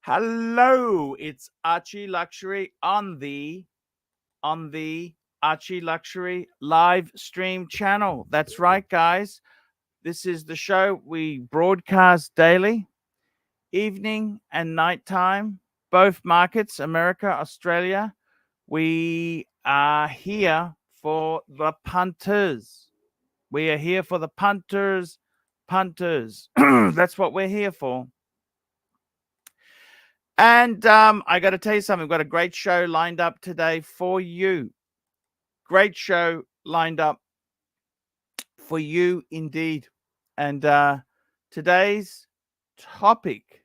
Hello, it's ArchieLuxury on the ArchieLuxury live stream channel. That's right, guys. This is the show we broadcast daily, evening and nighttime, both markets, America, Australia. We are here for the punters. We are here for the punters. That's what we're here for. And I got to tell you something. We've got a great show lined up today for you. Great show lined up for you indeed. And today's topic,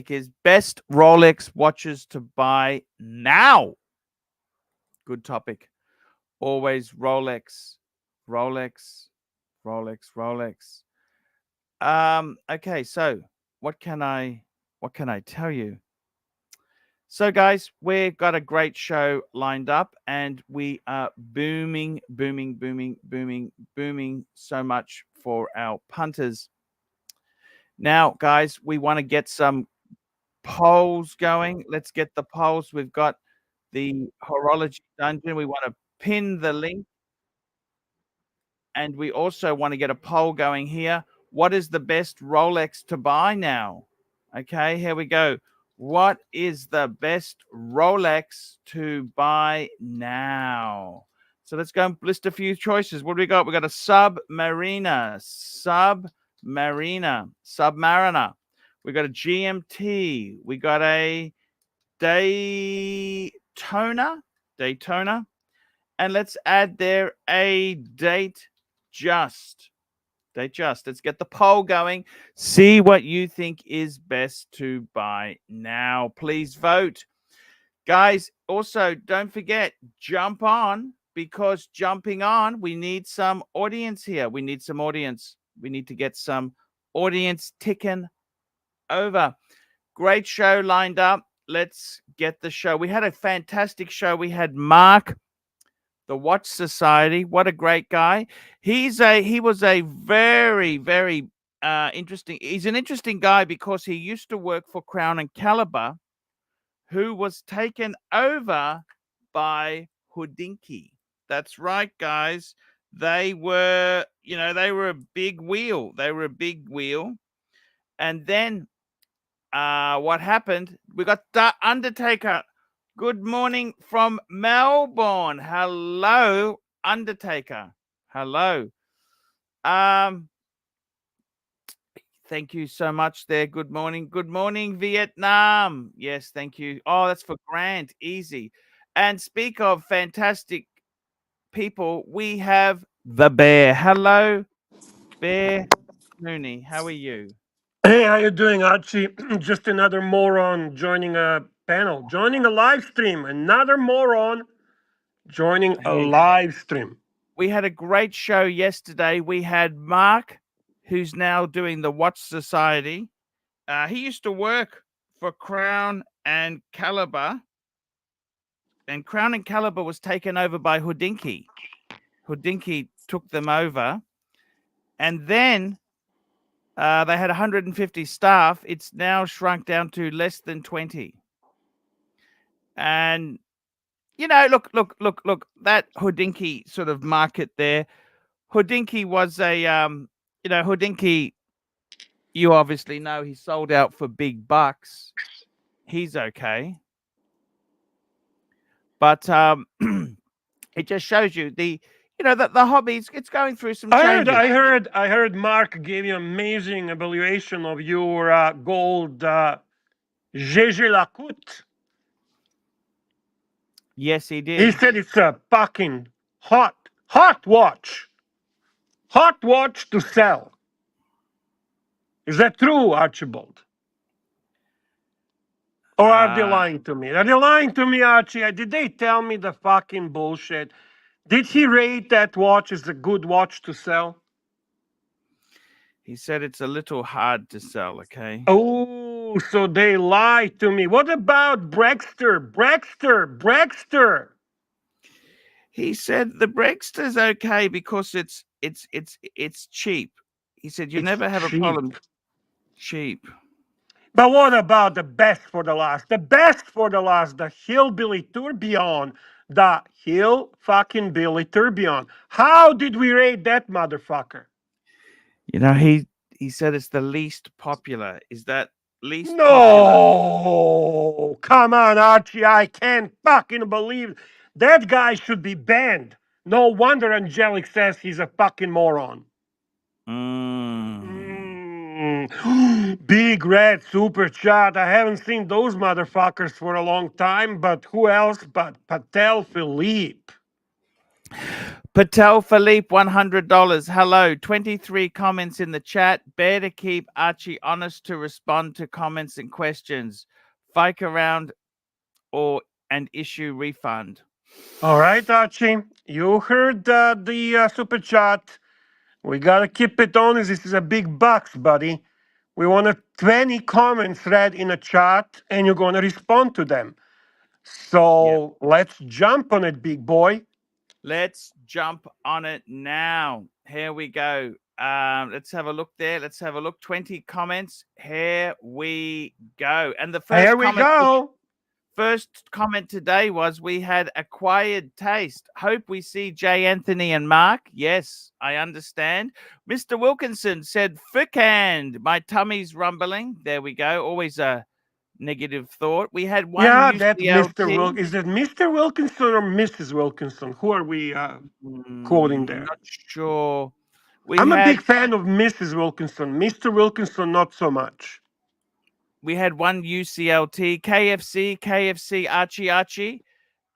is best Rolex watches to buy now. Good topic. Always Rolex. Okay, so what can I tell you? So guys, we've got a great show lined up and we are booming so much for our punters. Now, guys, we want to get some polls going. Let's get the polls. We've got the horology dungeon. We want to pin the link. And we also want to get a poll going here. What is the best Rolex to buy now? Okay, here we go. What is the best Rolex to buy now? So let's go and list a few choices. What do we got? We got a Submariner. We got a GMT. We got a Daytona. And let's add there a Date Just. Let's get the poll going. See what you think is best to buy now. Please vote. Guys, also don't forget, jump on, because jumping on, we need some audience here. We need some audience. We need to get some audience ticking over. Great show lined up. Let's get the show. We had a fantastic show. We had Mark, the Watch Society. What a great guy. He was a very interesting. He's an interesting guy because he used to work for Crown and Caliber, who was taken over by Hodinkee. That's right, guys. They were a big wheel. And then what happened? We got the Undertaker. Good morning from Melbourne. Hello, Undertaker. Hello. Thank you so much there. Good morning. Good morning, Vietnam. Yes, thank you. Oh, that's for Grant. Easy. And speak of fantastic people, we have the Bear. Hello, Bear Mooney. How are you? Hey, how you doing, Archie? Just another moron joining a panel, joining a live stream. Another moron joining a Hey, live stream. we had a great show yesterday. We had Mark, who's now doing the Watch Society. He used to work for Crown and Caliber, and Crown and Caliber was taken over by Hodinkee. Hodinkee took them over, and then they had 150 staff. It's now shrunk down to less than 20. And look, that Hodinkee sort of market there. Hodinkee was a, Hodinkee, you obviously know he sold out for big bucks. He's okay. But it just shows you the hobby, it's going through some changes. I heard Mark gave you amazing evaluation of your gold GG Lacoute. Yes, he He did. said it's a fucking hot watch to sell. Is that true, Archibald? Or are they lying to me? Are they lying to me, Archie? Did they tell me the fucking bullshit? Did he rate that watch as a good watch to sell? He said it's a little hard to sell, okay? Oh, so they lied to me. What about Brexter? He said the Brexter's okay because it's cheap. He said, you It's never have a cheap. problem. Cheap. But what about the best for the last? The best for the last, the Hillbilly Tourbillon. The Hill fucking Billy Tourbillon. How did we rate that motherfucker? You know, he said it's the least popular. Is that least popular? No, come on, Archie. I can't fucking believe that guy should be banned. No wonder Angelic says he's a fucking moron. Big red super chat. I haven't seen those motherfuckers for a long time, but who else but Patel Philippe? Patel Philippe, $100. Hello. 23 comments in the chat. Better keep Archie honest to respond to comments and questions. Fike around and issue refund. All right, Archie. You heard the super chat. We gotta keep it honest. This is a big box, buddy. We want 20 comments read in a chat, and you're gonna respond to them. So let's jump on it, big boy. Let's jump on it now. Here we go. Let's have a look there. Let's have a look. 20 comments. Here we go. And the first Here we go. First comment today was we had acquired taste. Hope we see Jay Anthony and Mark. Yes, I understand. Mr. Wilkinson said, Fickhand, my tummy's rumbling. There we go. Always a negative thought. We had one That UCLT. Mr. Is it Mr. Wilkinson or Mrs. Wilkinson? Who are we quoting there? Not sure. I'm a big fan of Mrs. Wilkinson. Mr. Wilkinson, not so much. We had one UCLT, KFC, Archie.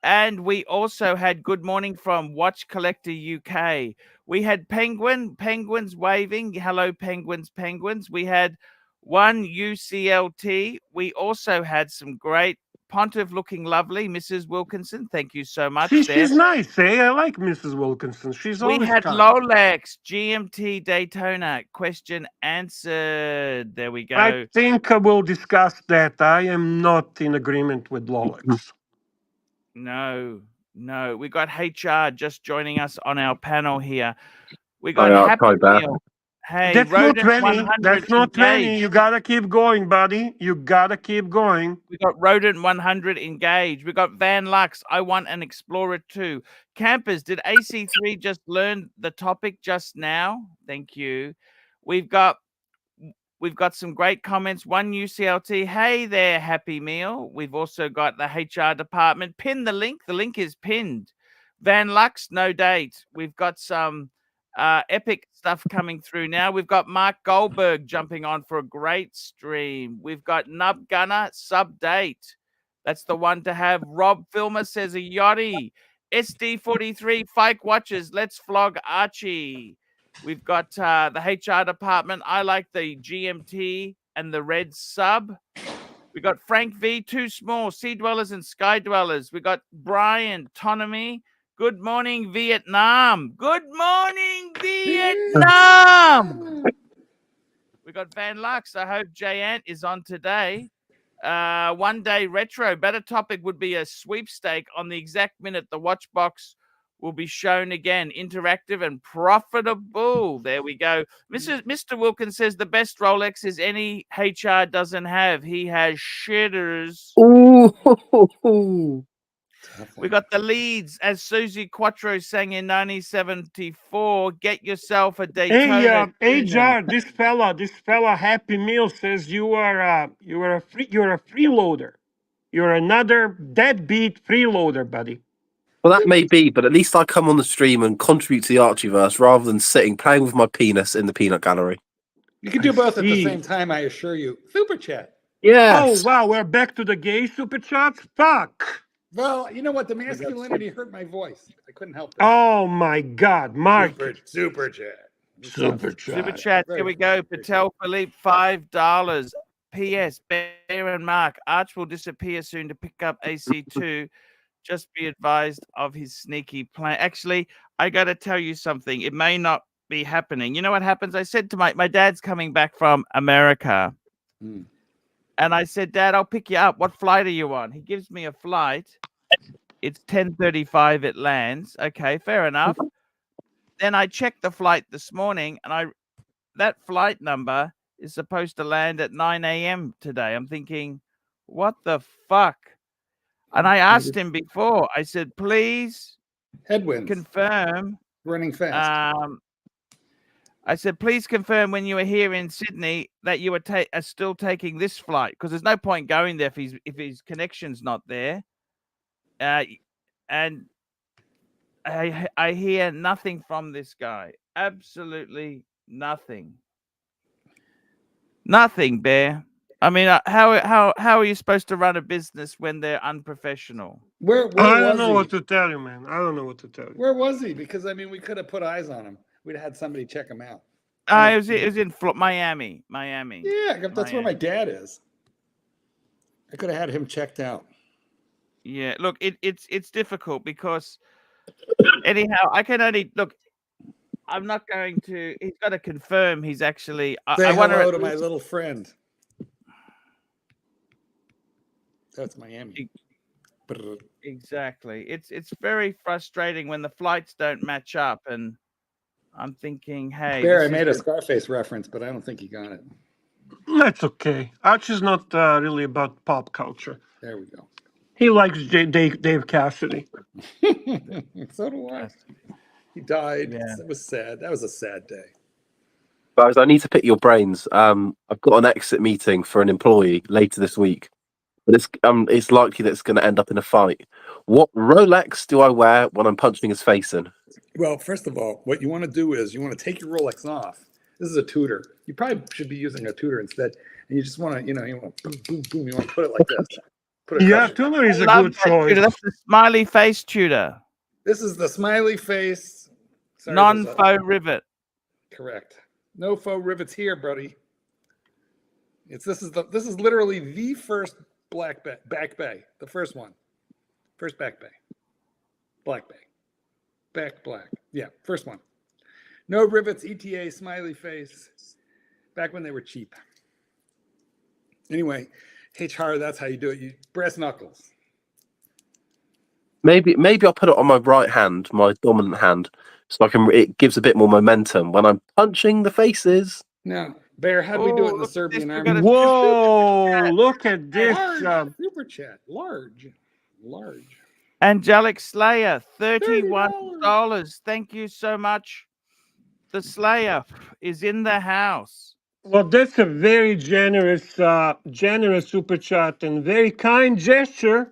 And we also had good morning from Watch Collector UK. We had Penguins waving. Hello, Penguins. We had one UCLT. We also had some great Pontiff looking lovely, Mrs. Wilkinson. Thank you so much. She's nice, eh? I like Mrs. Wilkinson. She's always We had kind. Rolex, GMT Daytona. Question answered. There we go. I think we'll discuss that. I am not in agreement with Rolex. No. We got HR just joining us on our panel here. We got Happy Meal. Hey, that's not 20. 100 That's not 20. engaged. You gotta keep going, buddy. You gotta keep going. We got Rodent 100 engaged. We got Van Lux. I want an Explorer 2. Campers, did AC3 just learn the topic just now? Thank you. We've got some great comments. One UCLT. Hey there, Happy Meal. We've also got the HR department. Pin the link. The link is pinned. Van Lux, no date. We've got some epic stuff coming through now. We've got Mark Goldberg jumping on for a great stream. We've got Nub Gunner, sub date. That's the one to have. Rob Filmer says a yachty. SD43, Fike Watches. Let's flog Archie. We've got the HR department. I like the GMT and the red sub. We got Frank V, Too Small, Sea Dwellers and Sky Dwellers. We got Brian, Tonomy. Good morning, Vietnam. Good morning, Vietnam. We got Van Lux. I hope Jay Ant is on today. One day retro. Better topic would be a sweepstake on the exact minute the watch box will be shown again. Interactive and profitable. There we go. Mr. Wilkins says the best Rolex is any HR doesn't have. He has shitters. Ooh. We got the leads, as Susie Quattro sang in 1974. Get yourself a Daytona. Hey, HR, this fella, Happy Meal says you are a freeloader. You're another deadbeat freeloader, buddy. Well, that may be, but at least I come on the stream and contribute to the Archieverse rather than sitting playing with my penis in the peanut gallery. You can do both at the same time, I assure you. Super chat. Yes. Oh, wow, we're back to the gay super chats? Fuck. Well, you know what? The masculinity hurt my voice. I couldn't help it. Oh, my God, Mark. Super chat. Super chat. Super chat. Here we go. Patel Philippe, $5. P.S. Bear and Mark. Arch will disappear soon to pick up AC2. Just be advised of his sneaky plan. Actually, I got to tell you something. It may not be happening. You know what happens? I said to my dad's coming back from America. And I said, Dad, I'll pick you up. What flight are you on? He gives me a flight. It's 10:35. It lands. Okay, fair enough. Then I checked the flight this morning, and that flight number is supposed to land at 9 a.m. today. I'm thinking, what the fuck? And I asked him before. I said, please Headwinds. confirm. Running fast. I said, please confirm when you were here in Sydney that you are still taking this flight, because there's no point going there if his connection's not there. And I hear nothing from this guy. Absolutely nothing. Nothing, Bear. I mean, how are you supposed to run a business when they're unprofessional? Where I don't was know he? what to tell you, man. I don't know what to tell you. Where was he? Because I mean, we could have put eyes on him. We'd have had somebody check him out. It was in Miami. Yeah, that's where my dad is. I could have had him checked out. Yeah, look, it's difficult because anyhow, I can only look. I'm not going to. He's got to confirm he's actually. Say I wonder hello to my little friend. That's Miami. Exactly. It's very frustrating when the flights don't match up, and I'm thinking, hey, Bear, I made a Scarface reference, but I don't think he got it. That's okay. Archie's not really about pop culture. There we go. He likes Dave Cassidy. So do I. He died. Yeah. It was sad. That was a sad day. Guys, I need to pick your brains. I've got an exit meeting for an employee later this week, but it's likely that it's going to end up in a fight. What Rolex do I wear when I'm punching his face in? Well, first of all, what you want to do is you want to take your Rolex off. This is a tutor. You probably should be using a tutor instead. And you just want to, you want to boom, boom, boom. You want to put it like this. Put it Yeah, tutor is a love good that tutor. choice. That's the smiley face tutor. This is the smiley face. Sorry, Non-faux rivet. Correct. No faux rivets here, buddy. This is literally the first back bay. The first one. First back bay. Black bay. Back black. Yeah, first one. No rivets, ETA, smiley face. Back when they were cheap. Anyway, HR, that's how you do it. You brass knuckles. Maybe I'll put it on my right hand, my dominant hand, so it gives a bit more momentum when I'm punching the faces. Now, Bear, how do we do it in the Serbian army? Whoa, look at this. Super chat. Large. Angelic Slayer, $31. Thank you so much. The Slayer is in the house. Well, that's a very generous super chat and very kind gesture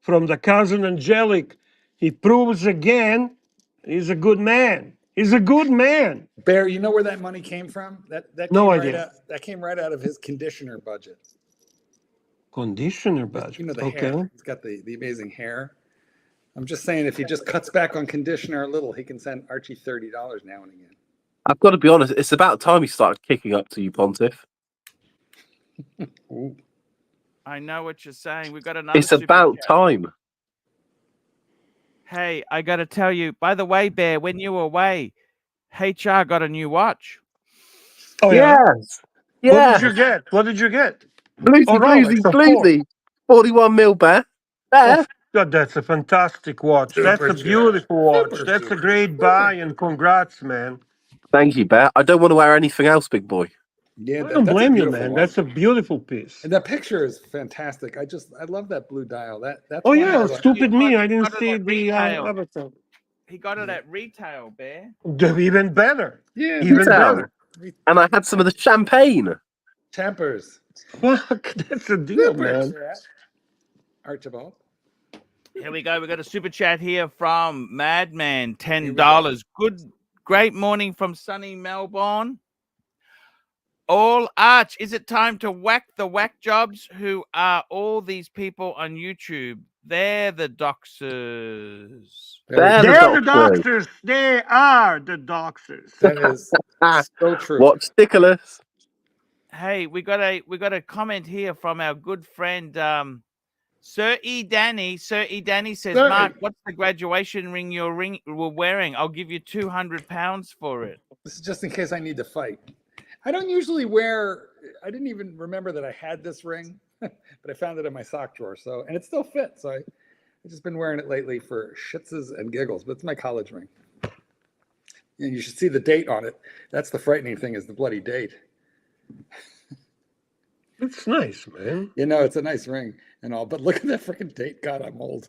from the cousin Angelic. He proves again he's a good man. He's a good man. Bear, you know where that money came from? That No came idea. That came right out of his conditioner budget. Conditioner budget. You know the hair. He's got the amazing hair. I'm just saying, if he just cuts back on conditioner a little, he can send Archie $30 now and again. I've got to be honest, it's about time he started kicking up to you, Pontiff. I know what you're saying. We've got another. It's about time. Hey, I got to tell you, by the way, Bear, when you were away, HR got a new watch. Oh, yes. What did you get? Bluesy. 41 mil, Bear. Oh, God, that's a fantastic watch. Super That's a chat. beautiful watch. Super, That's super, a great buy, and congrats, man. Thank you, Bear. I don't want to wear anything else, big boy. Yeah, I don't blame you, man. watch. That's a beautiful piece. And that picture is fantastic. I love that blue dial. That's Oh, yeah, why stupid me. I You didn't got it see at the retail. avatar. He got it at retail, Bear. Even better. Yeah, Even Retail. better. And I had some of the champagne. Champers. Fuck, that's a deal, man. Archibald. Here we go. We got a super chat here from Madman, $10. Great morning from sunny Melbourne. All Arch, is it time to whack the whack jobs? Who are all these people on YouTube? They're the doxers. They're the doctors. They are the doctors. That is so true. What's ridiculous? Hey, we got a comment here from our good friend Sir E. Danny. Sir E. Danny says, Mark, what's the graduation ring you're wearing? I'll give you £200 for it. This is just in case I need to fight. I don't usually wear. I didn't even remember that I had this ring, but I found it in my sock drawer. So, and it still fits. So I've just been wearing it lately for shits and giggles. But it's my college ring. And you should see the date on it. That's the frightening thing, is the bloody date. It's nice, man. You know, it's a nice ring and all, but look at that freaking date. God, I'm old.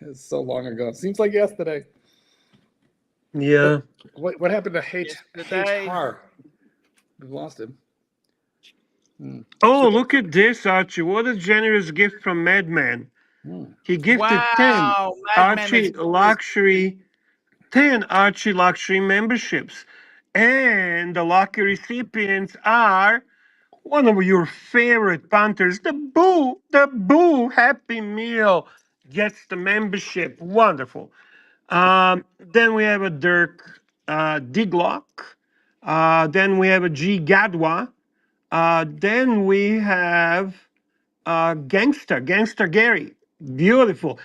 It's so long ago. Seems like yesterday. Yeah. What happened to Yesterday. HR? We've lost him. Oh, look at this, Archie. What a generous gift from Madman. He gifted 10 Wow, Madman is ArchieLuxury, 10 ArchieLuxury memberships. And the lucky recipients are one of your favorite punters, the Boo Happy Meal gets the membership. Wonderful. Then we have a Dirk Diglock. Then we have a G Gadwa. Then we have Gangster Gary. Beautiful.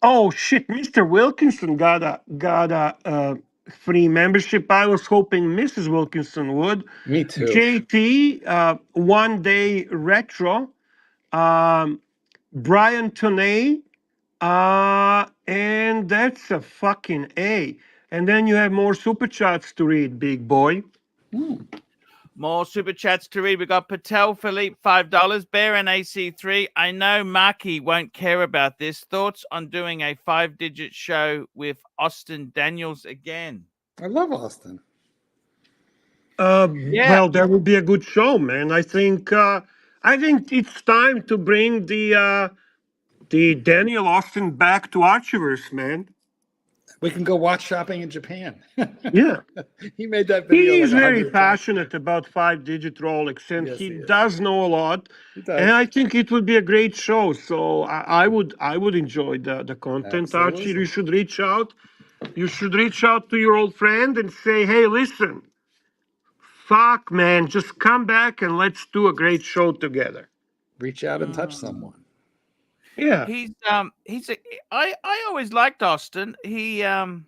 Oh shit, Mr. Wilkinson got a free membership. I was hoping Mrs. Wilkinson would. Me too. JT, 1 day retro. Brian Toney, and that's a fucking A. And then you have more super chats to read, big boy. more super chats to read. We got Patel Philippe, $5. Bear and AC3. I know Marky won't care about this. Thoughts on doing a 5-digit show with Austin Daniels again? I love Austin. Well, that would be a good show, man. I think it's time to bring the Daniel Austin back to Archieverse, man. We can go watch shopping in Japan. Yeah. He made that video. He's like very 100 times. passionate about 5-digit Rolex, and Yes, he he is. does know a lot. He does. And I think it would be a great show. So I would enjoy the content. Absolutely. Archie, you should reach out. You should reach out to your old friend and say, hey, listen, fuck, man, just come back and let's do a great show together. Reach out and touch someone. Yeah. I always liked Austin. Well,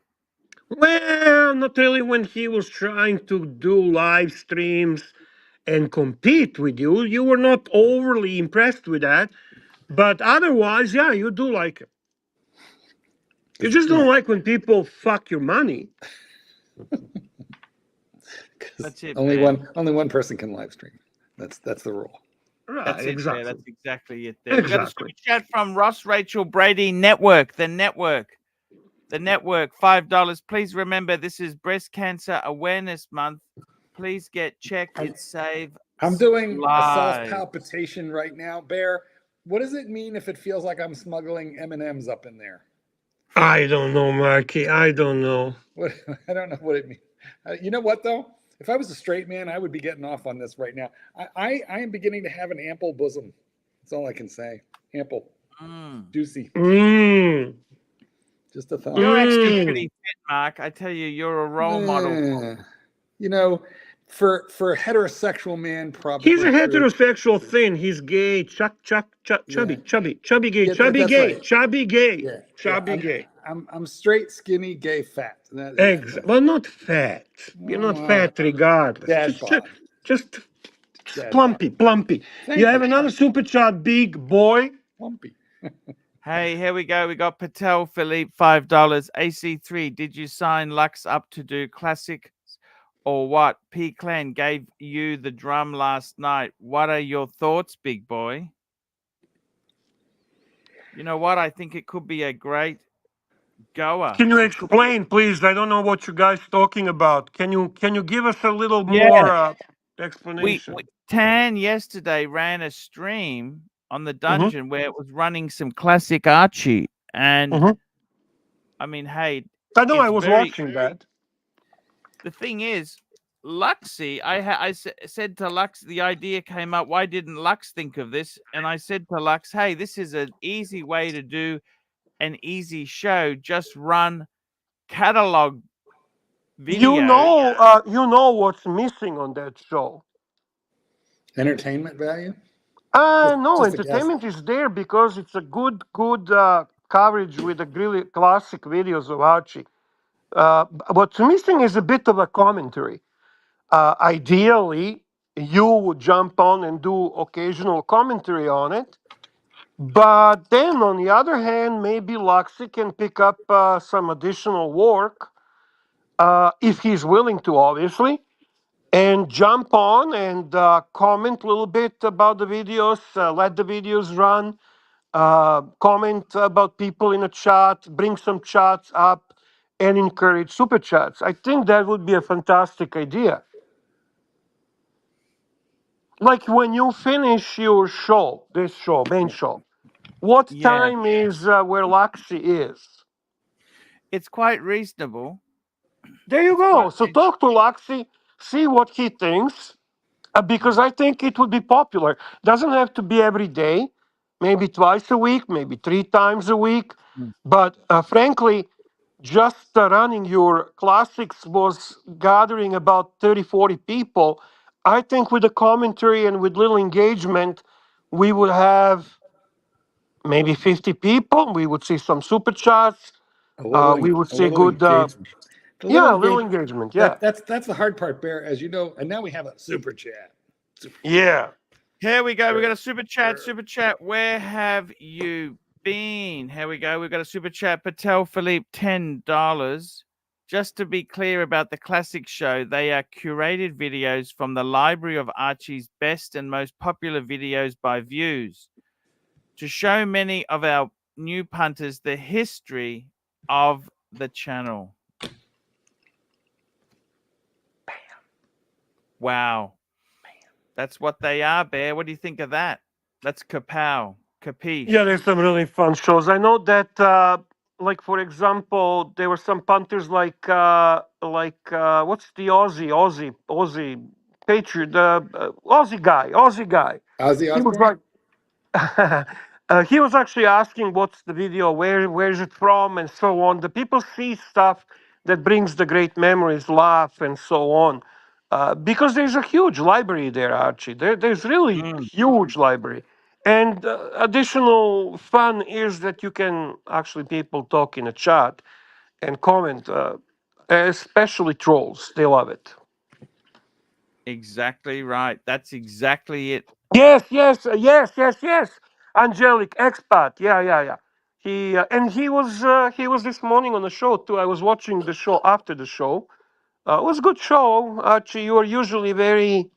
not really when he was trying to do live streams and compete with you. You were not overly impressed with that. But otherwise, yeah, you do like it. You just don't like when people fuck your money. That's it. Only man. one person can live stream. That's the rule. Right, That's it. exactly. There. That's exactly it. There. We got a Exactly. super chat from Ross Rachel Brady Network. The network. $5. Please remember, this is Breast Cancer Awareness Month. Please get checked. It's save. I'm doing a lives. self palpitation right now. Bear, what does it mean if it feels like I'm smuggling M&Ms up in there? I don't know, Marky. I don't know. I don't know what it means. You know what, though? If I was a straight man, I would be getting off on this right now. I am beginning to have an ample bosom. That's all I can say. Ample. Juicy. Just a thought. You're actually pretty fit, Mark. I tell you, you're a role model. You know, for a heterosexual man, probably. He's a heterosexual thing. He's gay. Chubby gay. Yeah, chubby that's gay. right. Chubby gay. Yeah, Chubby gay. I'm straight, skinny, gay, fat. Exactly. Well, not fat. You're not fat regardless. Dad bod. Just plumpy. You have another super chat, big boy. Plumpy. Hey, here we go. We got Patel Philippe, $5. AC3, did you sign Lux up to do classic or what? P Clan gave you the drum last night. What are your thoughts, big boy? You know what? I think it could be a great goer. Can you explain, please? I don't know what you guys talking about. Can you give us a little more explanation? Tan yesterday ran a stream on the dungeon where it was running some classic Archie, and I mean, hey, I know I was watching that. The thing is, Luxy, I said to Lux, the idea came up, why didn't Lux think of this? And I said to Lux, hey, this is an easy way to do an easy show. Just run catalog video. You know what's missing on that show? Entertainment value? No, entertainment is there because it's a good coverage with the really classic videos of Archie. What's missing is a bit of a commentary. Ideally, you would jump on and do occasional commentary on it. But then, on the other hand, maybe Luxy can pick up some additional work if he's willing to, obviously, and jump on and comment a little bit about the videos, let the videos run, comment about people in the chat, bring some chats up, and encourage super chats. I think that would be a fantastic idea. Like when you finish your show, this show, main show, what Yeah, time is where Laxi is? it's quite reasonable. There you It's quite go. So talk to Laxi, see what he thinks, because I think it would be popular. Doesn't have to be every day, maybe twice a week, maybe 3 times a week. But frankly, just running your classics was gathering about 30, 40 people. I think with the commentary and with little engagement, we would have maybe 50 people. We would see some super chats. We would A see little good, engagement. The little yeah, little engagement. engagement. Yeah. That's the hard part, Bear, as you know. And now we have a super chat. Yeah. Here we go. We got a super chat. Super chat. Where have you been? Here we go. We've got a super chat. Patel Philippe, $10. Just to be clear about the classic show, they are curated videos from the library of Archie's best and most popular videos by views to show many of our new punters the history of the channel. Wow. That's what they are, Bear. What do you think of that? That's kapow. Capiche. Yeah, there's some really fun shows. I know that, like for example, there were some punters like what's the Aussie Patriot, Aussie guy. Ozzy He was Osbourne? like, he was actually asking what's the video, where is it from, and so on. The people see stuff that brings the great memories, laugh, and so on. Because there's a huge library there, Archie. There's really huge library. And additional fun is that you can actually people talk in a chat and comment, especially trolls. They love it. Exactly right. That's exactly it. Yes. Angelic expat. Yeah. He was this morning on the show too. I was watching the show after the show. It was a good show. Archie, you are usually very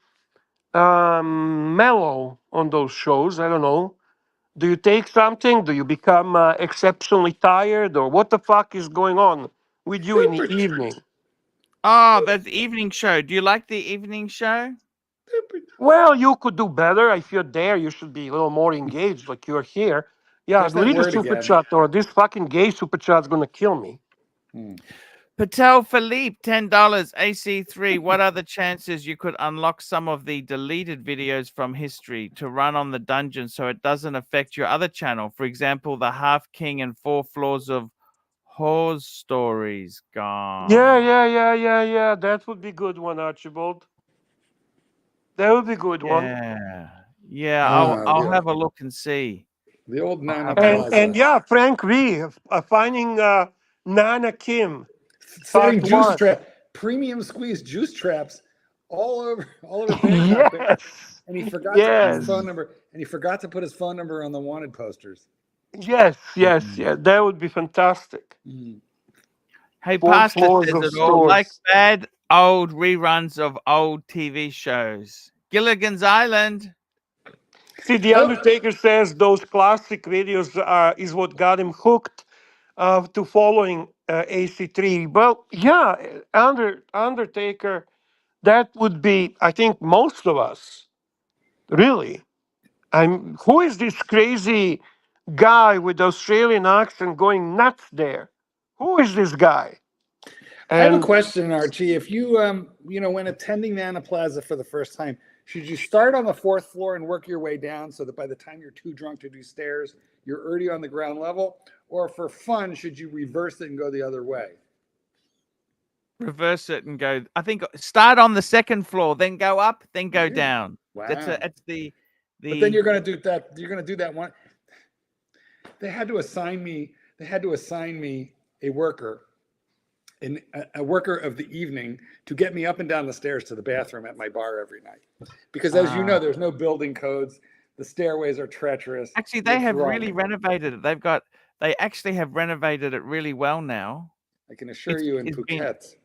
mellow on those shows. I don't know. Do you take something? Do you become exceptionally tired, or what the fuck is going on with you in the Super evening? Oh, that's the evening show. Do you like the evening show? Well, you could do better. If you're there, you should be a little more engaged, like you're here. Yeah, There's that read a word super again. chat, or this fucking gay super chat's gonna kill me. Patel Philippe, $10. AC3, what are the chances you could unlock some of the deleted videos from history to run on the dungeon so it doesn't affect your other channel? For example, the Half King and 4 Floors of Horror Stories gone. Yeah. That would be good one, Archibald. That would be good one. Yeah. I'll have a look and see. The old Nana have a look. And Plaza. yeah, Frank V finding Nana Kim, Setting part juice one. trap, premium squeeze juice traps all over Bangkok. Yes, And he forgot to put his yes, phone number. And he forgot to put his phone number on the wanted posters. yes. That would be fantastic. Hey, 4 Pastor floors says of it all. Like stores. bad old reruns of old TV shows. Gilligan's Island. See, the Undertaker says those classic videos is what got him hooked to following AC3. Well, yeah, Undertaker, that would be, I think, most of us, really. Who is this crazy guy with the Australian accent going nuts there? Who is this guy? I have a And question, Archie. If you, when attending Nana Plaza for the first time, should you start on the 4th floor and work your way down so that by the time you're too drunk to do stairs, you're already on the ground level? Or for fun, should you reverse it and go the other way? Reverse it and go. I think start on the 2nd floor, then go up, then go down. Wow. That's the. But then you're going to do that. You're going to do that one. They had to assign me a worker, a worker of the evening to get me up and down the stairs to the bathroom at my bar every night. Because as you know, there's no building codes. The stairways are treacherous. Actually, they have really renovated it. They actually have renovated it really well now. I can assure you in It's been Phuket.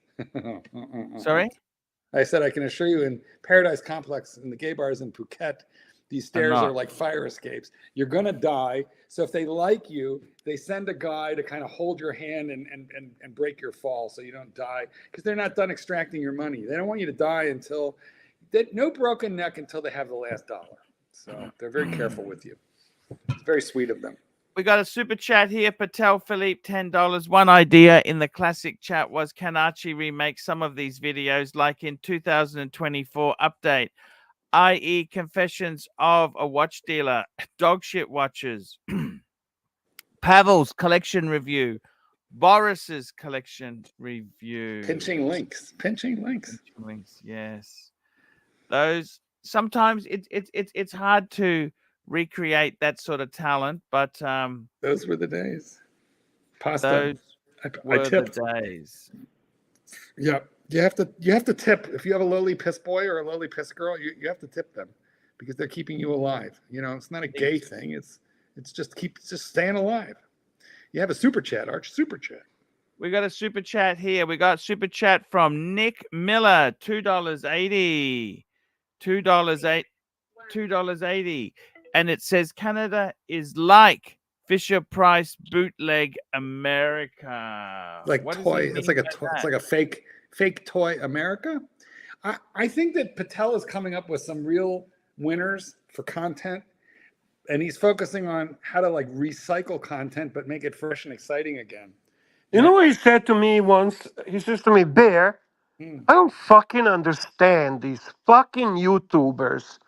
Sorry? I said I can assure you in Paradise Complex in the gay bars in Phuket, these stairs are like fire escapes. You're gonna die. So if they like you, they send a guy to kind of hold your hand and break your fall so you don't die. Because they're not done extracting your money. They don't want you to die until no broken neck until they have the last dollar. So they're very careful with you. It's very sweet of them. We got a super chat here. Patel Philippe, $10. One idea in the classic chat was, can Archie remake some of these videos like in 2024 update, i.e. Confessions of a Watch Dealer, Dog Shit Watches, Pavel's collection review, Boris's collection review. Pinching links. Pinching links. Pinching links, yes. Those, sometimes it's hard to recreate that sort of talent, but those were the days. Pasta. Those were I tipped. the days. Yeah, you have to tip. If you have a lowly piss boy or a lowly piss girl, you have to tip them because they're keeping you alive. You know, it's not a gay thing. It's just staying alive. You have a super chat, Arch. Super chat. We got a super chat here. We got super chat from Nick Miller, $2.80. $2.80. And it says Canada is like Fisher Price bootleg America. Like toy. It's like a toy. It's like a fake toy America. I think that Patel is coming up with some real winners for content, and he's focusing on how to like recycle content but make it fresh and exciting again. You know what he said to me once? He says to me, Bear, I don't fucking understand these fucking YouTubers.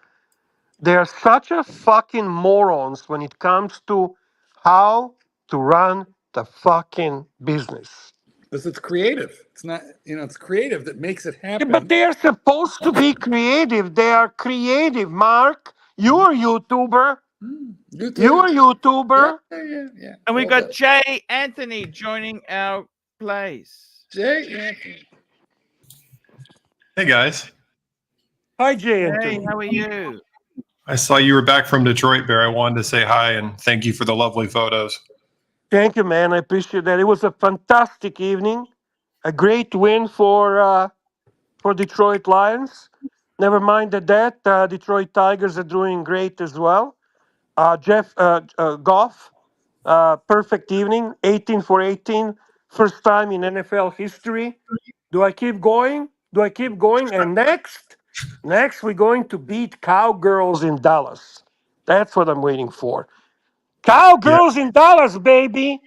They're such a fucking morons when it comes to how to run the fucking business. Because it's creative. It's not, it's creative that makes it happen. Yeah, but they are supposed to be creative. They are creative, Mark. You're a YouTuber. You're a YouTuber. Yeah. And we got Jay Anthony joining our place. Jay Anthony. Hey, guys. Hi, Jay Anthony. Hey, how are you? I saw you were back from Detroit, Bear. I wanted to say hi and thank you for the lovely photos. Thank you, man. I appreciate that. It was a fantastic evening. A great win for Detroit Lions. Never mind that Detroit Tigers are doing great as well. Goff, perfect evening, 18 for 18. First time in NFL history. Do I keep going? And next we're going to beat Cowgirls in Dallas. That's what I'm waiting for. Cowgirls in Dallas, baby.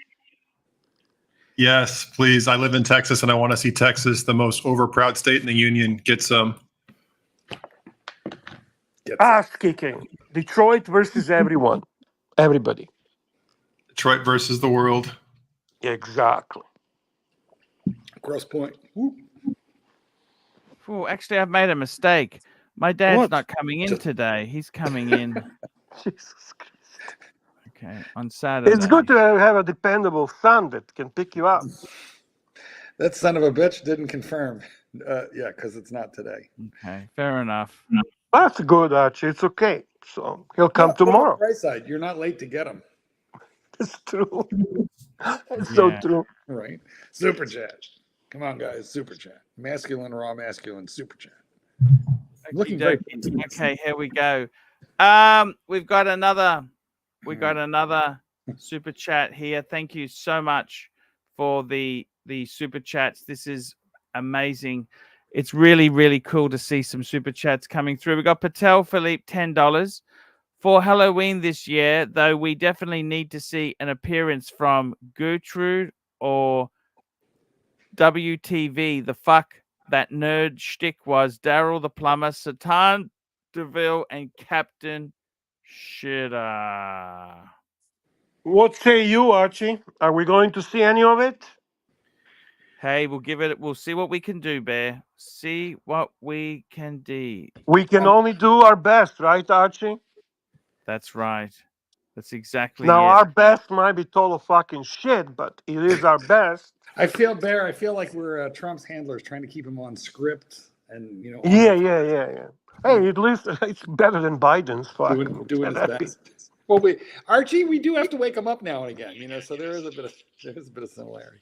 Yes, please. I live in Texas and I want to see Texas, the most overproud state in the union, get some. Ass kicking. Detroit versus everyone. Everybody. Detroit versus the world. Exactly. Gross point. Oh, actually, I've made a mistake. My dad's What? not coming in today. He's coming in. Jesus Christ. Okay, on Saturday. It's good to have a dependable son that can pick you up. That son of a bitch didn't confirm. Yeah, because it's not today. Okay, fair enough. That's good, Archie. It's okay. So he'll come tomorrow. On the right side, you're not late to get him. It's true. It's so true. Right. Super chat. Come on, guys. Super chat. Masculine, raw, masculine. Super chat. Looking very. Okay, here we go. We've got another super chat here. Thank you so much for the super chats. This is amazing. It's really, really cool to see some super chats coming through. We got Patel Philippe, $10 for Halloween this year, though we definitely need to see an appearance from Gertrude or WTV. The fuck that nerd shtick was Daryl the plumber, Satan DeVille, and Captain Shitter. What say you, Archie? Are we going to see any of it? Hey, we'll see what we can do, Bear. See what we can do. We can only do our best, right, Archie? That's right. That's exactly Now, it. our best might be total fucking shit, but it is our best. I feel like we're Trump's handlers trying to keep him on script and Yeah. Hey, at least it's better than Biden's fucking doing his best. Well, Archie, we do have to wake him up now and again, so there is a bit of similarity.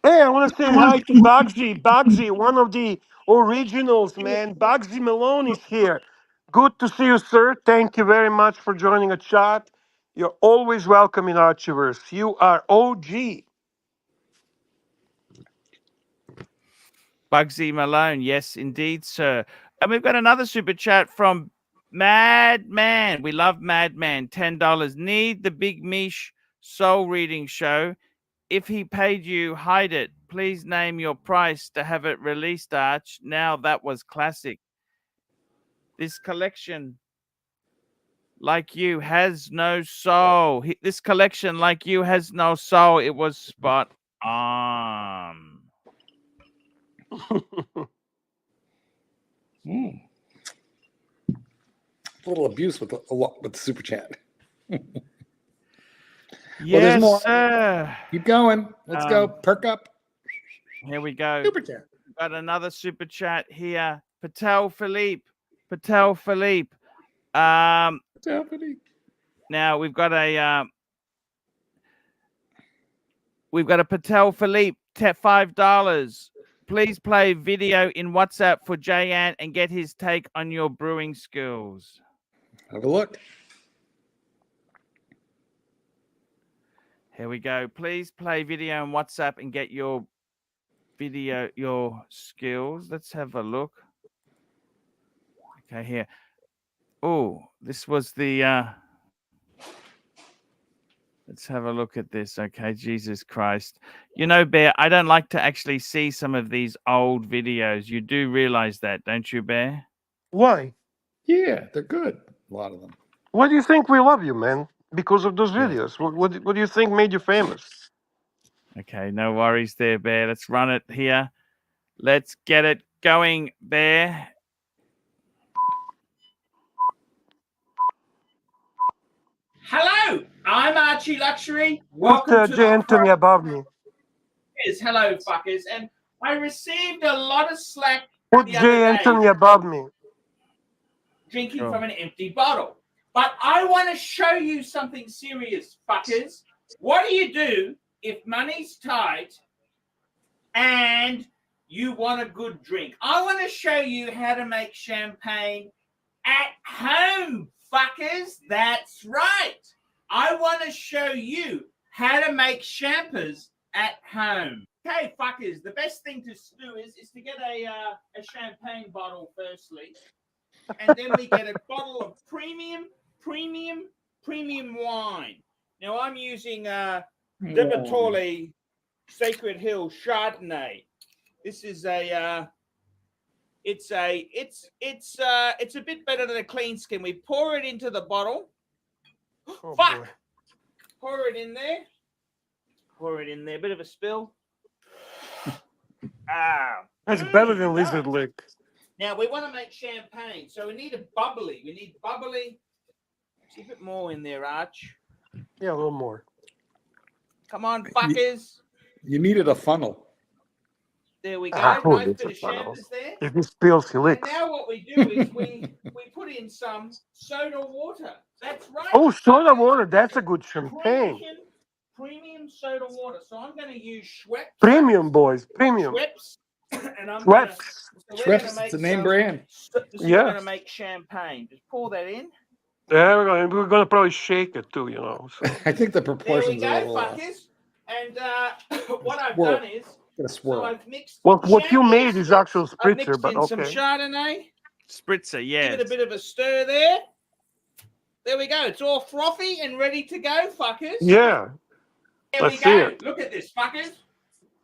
Hey, I want to say hi to Bugsy. Bugsy, one of the originals, man. Bugsy Malone is here. Good to see you, sir. Thank you very much for joining a chat. You're always welcome in Archieverse. You are OG. Bugsy Malone, yes, indeed, sir. And we've got another super chat from Madman. We love Madman. $10. Need the Big Mish soul reading show. If he paid you, hide it. Please name your price to have it released, Arch. Now that was classic. This collection, like you, has no soul. This collection, like you, has no soul. It was spot on. A little abuse with the super chat. Yes, more. sir. Keep going. Let's go. Perk up. Here we go. Super chat. Got another super chat here. Patel Philippe. Patel Philippe. Now we've got a Patel Philippe, $5. Please play video in WhatsApp for Jayan and get his take on your brewing skills. Have a look. Here we go. Please play video in WhatsApp and get your skills. Let's have a look. Okay, here. Oh, this was the let's have a look at this. Okay, Jesus Christ. You know, Bear, I don't like to actually see some of these old videos. You do realize that, don't you, Bear? Why? Yeah, they're good. A lot of them. Why do you think we love you, man? Because of those videos. What do you think made you famous? Okay, no worries there, Bear. Let's run it here. Let's get it going, Bear. Hello, I'm ArchieLuxury. Welcome Put to J. Anthony above me. Hello, fuckers. And I received a lot of slack Put the other J. day Anthony above me. drinking from an empty bottle. But I want to show you something serious, fuckers. What do you do if money's tight and you want a good drink? I want to show you how to make champagne at home, fuckers. That's right. I want to show you how to make champers at home. Okay, fuckers, the best thing to do is to get a champagne bottle firstly, and then we get a bottle of premium wine. Now I'm using Debatole Sacred Hill Chardonnay. This is a it's a bit better than a clean skin. We pour it into the bottle. Oh, Fuck! boy. Pour it in there. Pour it in there. Bit of a spill. That's better than Lizard Lick. Now we want to make champagne, so we need a bubbly. We need bubbly. Keep it more in there, Arch. Yeah, a little more. Come on, fuckers. You needed a funnel. There we go. Who Nice needs bit a of funnel? champers there. If he spills, he And licks. now what we do is we put in some soda water. That's right. Oh, soda fuckers. water. That's a good champagne. Premium soda water. So I'm going to use Schweppes. Premium, boys. Premium. Schweppes. And I'm Schweppes. Schweppes, it's a name brand. This is Yeah. going to make champagne. Just pour that in. Yeah, we're gonna probably shake it too, you know. So. I think the There we proportions go, are a little off. fuckers. And what I've Swirl. done is, Get a swirl. so I've mixed. Well, what you champers. made is actual I've spritzer, mixed but in some okay. Chardonnay. Spritzer, yeah. Give it a bit of a stir there. There we go. It's all frothy and ready to go, fuckers. Yeah. There Let's we see go. it. Look at this, fuckers.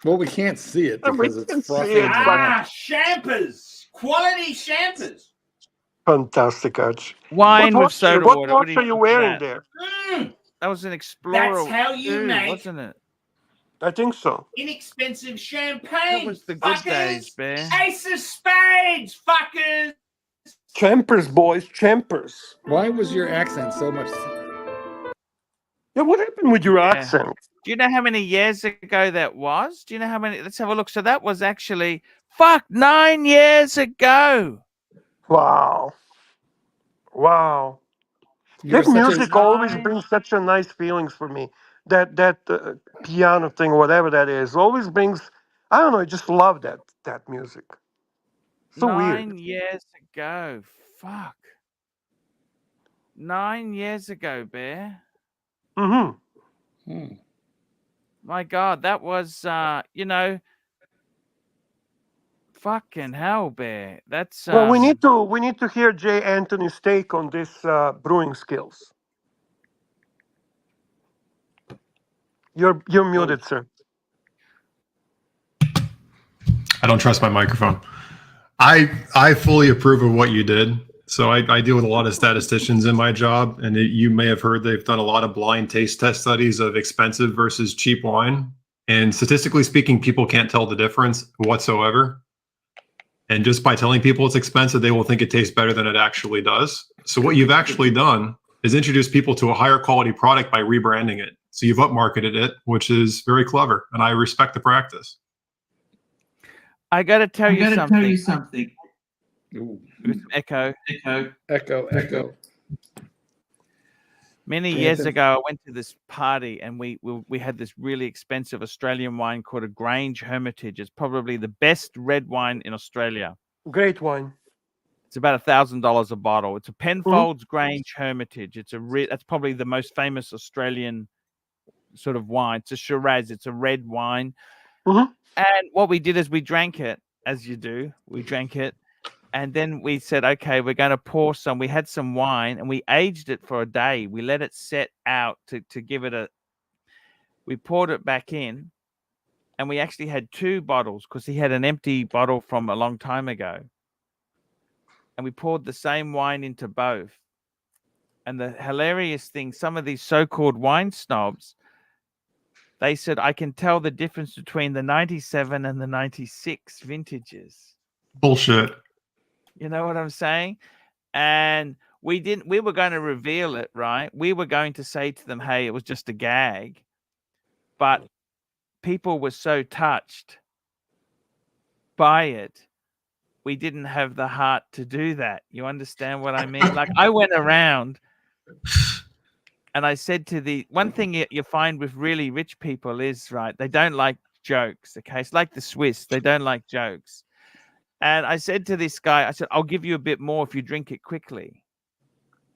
Well, we can't see it We because it's can see frothy. it, and but- brown. Champers. Quality champers. Fantastic, Arch. Wine What with soda what water. watch do are you think of wearing that? there? That was an Explorer. That's how you too, make- wasn't it? I think so. Inexpensive That champagne. was the good fuckers. days, Bear. Ace of spades, fuckers. Champers, boys, champers. Why was your accent so much? Yeah, what happened with your Yeah. accent? Do you know how many years ago that was? Do you know how many? Let's have a look. So that was actually 9 years ago. Wow. Wow. You're That such music a, always brings such a nice feelings for me. That piano thing, or whatever that is, always brings I don't know. I just love that music. So 9 weird. years ago. Fuck. 9 years ago, Bear. Mm-hmm. Hmm. My God, that was, fucking hell, Bear. That's Well, we need to hear Jay Anthony's take on this brewing skills. You're muted, sir. I don't trust my microphone. I fully approve of what you did. So I deal with a lot of statisticians in my job, and you may have heard they've done a lot of blind taste test studies of expensive versus cheap wine. And statistically speaking, people can't tell the difference whatsoever. And just by telling people it's expensive, they will think it tastes better than it actually does. So what you've actually done is introduce people to a higher quality product by rebranding it. So you've upmarketed it, which is very clever, and I respect the practice. I got to tell you something. Ooh. With echo. Echo. Many years ago, I went to this party and we had this really expensive Australian wine called a Grange Hermitage. It's probably the best red wine in Australia. Great wine. It's about $1,000 a bottle. It's a Penfolds Grange Hermitage. That's probably the most famous Australian sort of wine. It's a Shiraz. It's a red wine. Mm-hmm. And what we did is we drank it, as you do. We drank it. And then we said, okay, we're going to pour some. We had some wine and we aged it for a day. We let it set out to give it we poured it back in, and we actually had 2 bottles because he had an empty bottle from a long time ago. And we poured the same wine into both. And the hilarious thing, some of these so-called wine snobs, they said, I can tell the difference between the 97 and the 96 vintages. Bullshit. You know what I'm saying? And we were going to reveal it, right? We were going to say to them, hey, it was just a gag. But people were so touched by it, we didn't have the heart to do that. You understand what I mean? Like, I went around and I said to one thing you find with really rich people is, right, they don't like jokes, okay? It's like the Swiss. They don't like jokes. And I said to this guy, I said, I'll give you a bit more if you drink it quickly.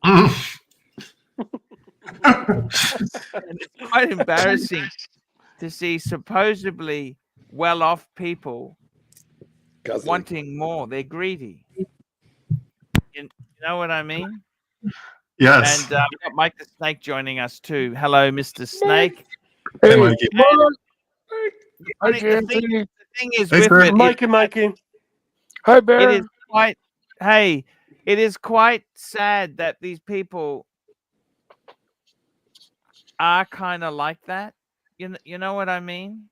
And it's quite embarrassing to see supposedly well-off people wanting more. They're greedy. You know what I mean? Yes. And we've got Mike the Snake joining us too. Hello, Mr. Snake. Hey, Mikey. The thing is Hey, with sir. it, Mikey. Hi, Bear. it is quite sad that these people are kind of like that. You know what I mean?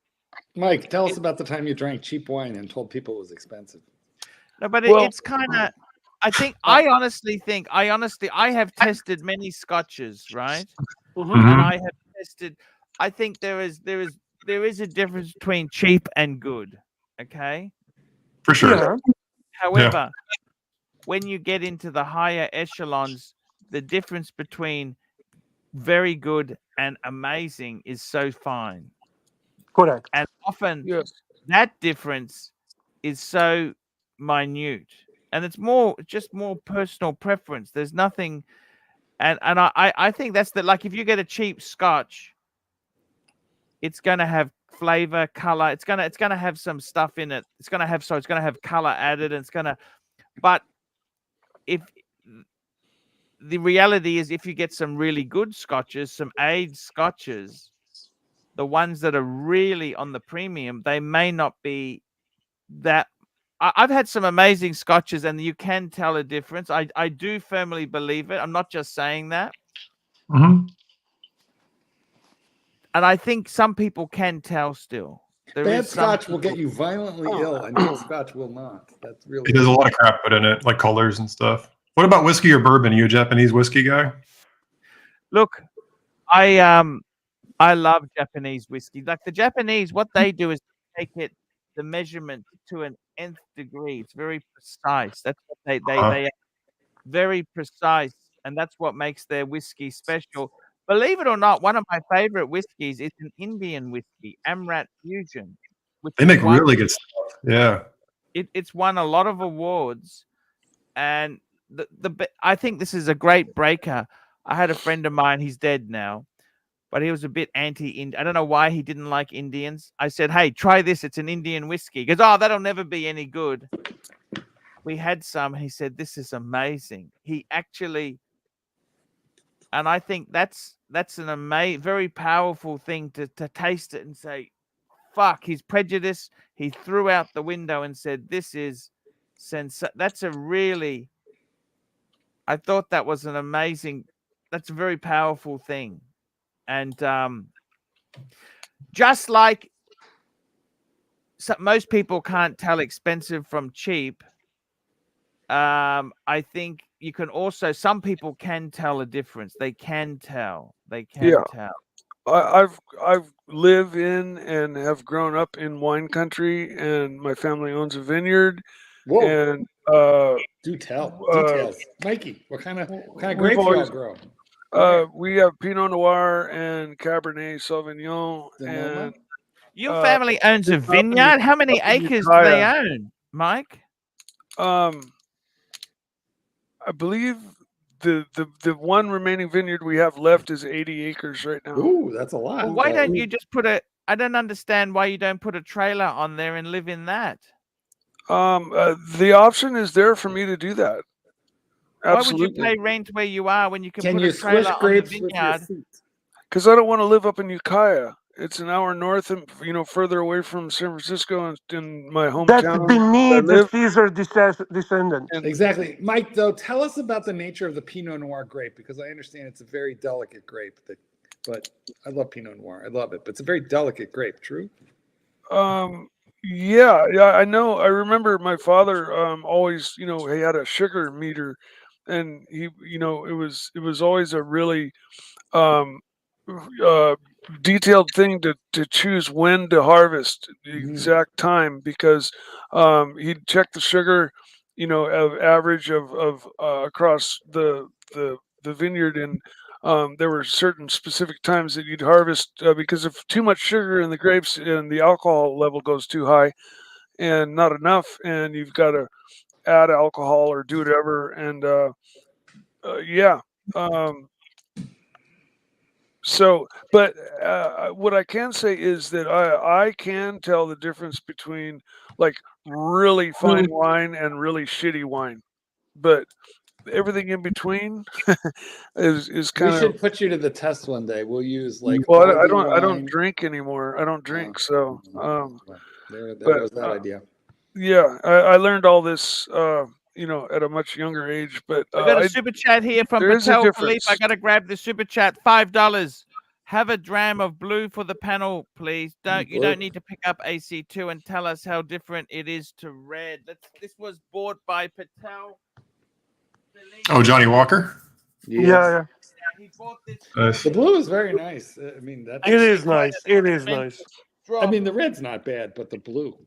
Mike, tell us about the time you drank cheap wine and told people it was expensive. No, but Well- it's kind of. I honestly think I have tested many scotches, right? Mm-hmm. And I have tested. I think there is a difference between cheap and good. Okay. For sure. Yeah. However, when you get into the higher echelons, the difference between very good and amazing is so fine. Correct. And often Yes. that difference is so minute. And it's just more personal preference. There's nothing. And I think that's like if you get a cheap scotch, it's going to have flavor, color. It's going to have some stuff in it. It's going to have color added, and but if the reality is, if you get some really good scotches, some aged scotches, the ones that are really on the premium, they may not be that. I've had some amazing scotches, and you can tell a difference. I do firmly believe it. I'm not just saying that. Mm-hmm. And I think some people can tell still. Bad scotch will get you violently ill, and good scotch will not. That's really. There's a lot of crap put in it, like colors and stuff. What about whiskey or bourbon? Are you a Japanese whiskey guy? Look, I love Japanese whiskey. Like the Japanese, what they do is take the measurement to an nth degree. It's very precise. That's what they are very precise, and that's what makes their whiskey special. Believe it or not, one of my favorite whiskeys is an Indian whiskey, Amrat Fusion. which They has make won- really good stuff. Yeah. it's won a lot of awards, and I think this is a great breaker. I had a friend of mine, he's dead now, but he was a bit anti-Indian. I don't know why he didn't like Indians. I said, hey, try this. It's an Indian whiskey. He goes, oh, that'll never be any good. We had some. He said, this is amazing. He actually, and I think that's an very powerful thing to taste it and say, fuck, he's prejudiced. He threw out the window and said, this is that's a really, I thought that was an amazing, that's a very powerful thing. And just like most people can't tell expensive from cheap, I think you can also, some people can tell a difference. They can tell. Tell. I've lived in and have grown up in wine country, and my family owns a vineyard. Whoa. And Do tell. Details. Mikey, what kind of we've grapes y'all always- grow? we have Pinot Noir and Cabernet Sauvignon. Sonoma? And Your family owns a up in vineyard? How many up in acres do they Ukiah. own, Mike? I believe the one remaining vineyard we have left is 80 acres right now. Ooh, that's a lot. Well, why don't you just I don't understand why you don't put a trailer on there and live in that. The option is there for me to do that. Absolutely. Why would you pay rent where you are when you can Can put you a trailer squish on the grapes with your vineyard? feet? Because I don't want to live up in Ukiah. It's an hour north and further away from San Francisco and in my hometown. That's beneath the live- Caesar descendant. Exactly. Mike, though, tell us about the nature of the Pinot Noir grape, because I understand it's a very delicate grape. But I love Pinot Noir. I love it. But it's a very delicate grape, true? Yeah, I know. I remember my father always, he had a sugar meter, and he, it was always a really detailed thing to choose when to harvest the exact time, because he'd check the sugar, of average of across the vineyard, and there were certain specific times that you'd harvest because if too much sugar in the grapes and the alcohol level goes too high and not enough, and you've got to add alcohol or do whatever. And so, but what I can say is that I can tell the difference between like really fine wine and really shitty wine, but everything in between is kind We of. should put you to the test one day. We'll use like. Well, I Aldi don't wine. drink anymore. I don't drink, so There but, goes that idea. yeah, I learned all this, at a much younger age. But I got a super chat here from there is a Patel Philippe. difference. I got to grab the super chat. $5. Have a dram of blue for the panel, please. You don't need to pick up AC2 and tell us how different it is to red. This was bought by Patel Philippe. Oh, Johnny Walker. Yeah. He bought this. Nice. The blue is very nice. I mean, that's. It is nice. It is nice. I mean, the red's not bad, but the blue.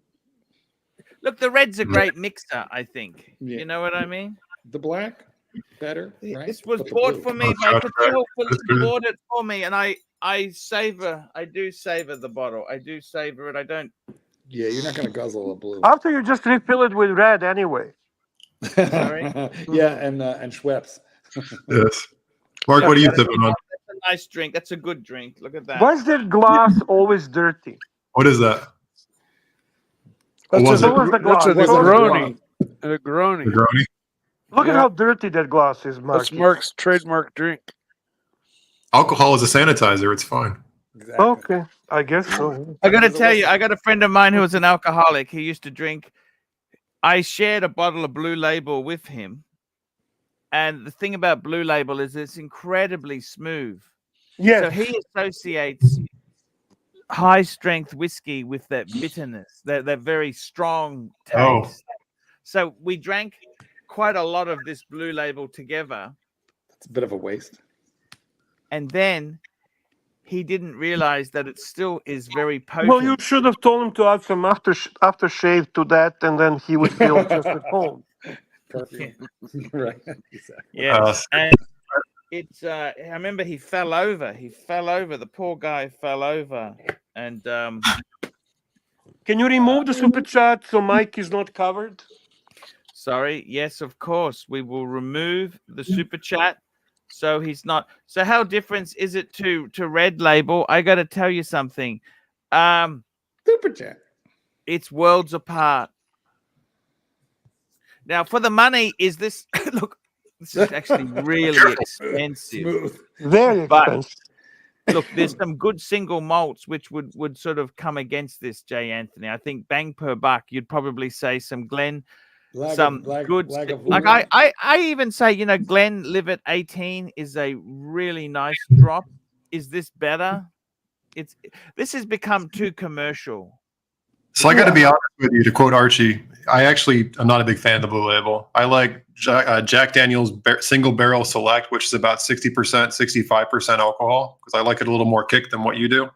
Look, the red's a great mixer, I think. Yeah. You know what I mean? The black, better, right? This was But the bought blue. for me Oh, by that's Patel right. Philippe. That's good. Bought it for me, and I do savor the bottle. I do savor it. I don't. Yeah, you're not going to guzzle a blue. After you just refill it with red anyway. Sorry? Yeah, and Schweppes. Yes. Mark, what are you sipping on? That's a nice drink. That's a good drink. Look at that. Why is that glass always dirty? What is that? That's was a it? What was the glass? That's a What was the Negroni. A Negroni. Negroni? Look at Yeah. how dirty that glass is, Mark. That's Mark's trademark drink. Alcohol is a sanitizer. It's fine. Exactly. Okay, I guess so. I got to tell you, I got a friend of mine who was an alcoholic. He used to drink. I shared a bottle of Blue Label with him. And the thing about Blue Label is it's incredibly smooth. Yes. So he associates high strength whiskey with that bitterness, that very strong taste. Oh. So we drank quite a lot of this Blue Label together. It's a bit of a waste. And then he didn't realize that it still is very potent. Well, you should have told him to add some aftershave to that, and then he would feel just at home. Perfume. Right. Exactly. Yes. And it's I remember he fell over. The poor guy fell over. And Can you remove the super chat so Mike is not covered? Sorry. Yes, of course. We will remove the super chat so he's not. So how different is it to Red Label? I got to tell you something. Super chat. It's worlds apart. Now, for the money, is this look? This is actually really expensive. Smooth. Very But- expensive. Look, there's some good single malts which would sort of come against this, Jay Anthony. I think bang per buck, you'd probably say some Glen, some good. Like I even say, you know, Glen Live at 18 is a really nice drop. Is this better? This has become too commercial. So I got to be honest with you. To quote Archie, I actually am not a big fan of the Blue Label. I like Jack Daniel's Single Barrel Select, which is about 60%, 65% alcohol, because I like it a little more kick than what you do.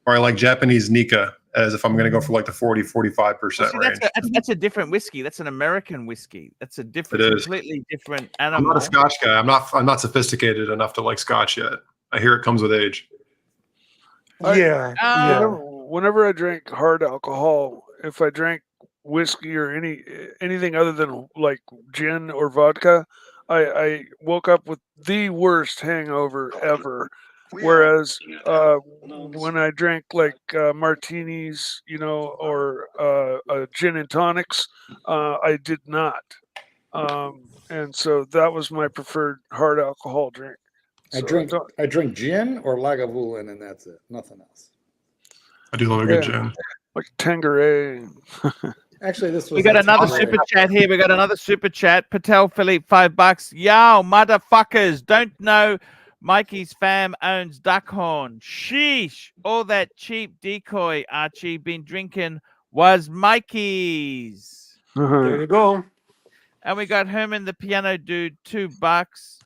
Or I like Japanese Nika, as if I'm going to go for like the 40, 45% range. That's a different whiskey. That's an American whiskey. That's a different, completely different animal. I'm not a Scotch guy. I'm not sophisticated enough to like Scotch yet. I hear it comes with age. Whenever I drink hard alcohol, if I drank whiskey or anything other than like gin or vodka, I woke up with the worst hangover ever. Whereas when I drank like martinis, you know, or gin and tonics, I did not. And so that was my preferred hard alcohol drink. I So drink gin or Lagavulin, and that's it. Nothing else. I do love a good gin. Like Tanqueray. Actually, this was. We got another super chat here. We got another super chat. Patel Philippe, $5. Yo, motherfuckers! Don't know Mikey's fam owns Duckhorn. Sheesh! All that cheap decoy Archie been drinking was Mikey's. There you go. And we got Herman the piano dude, $2.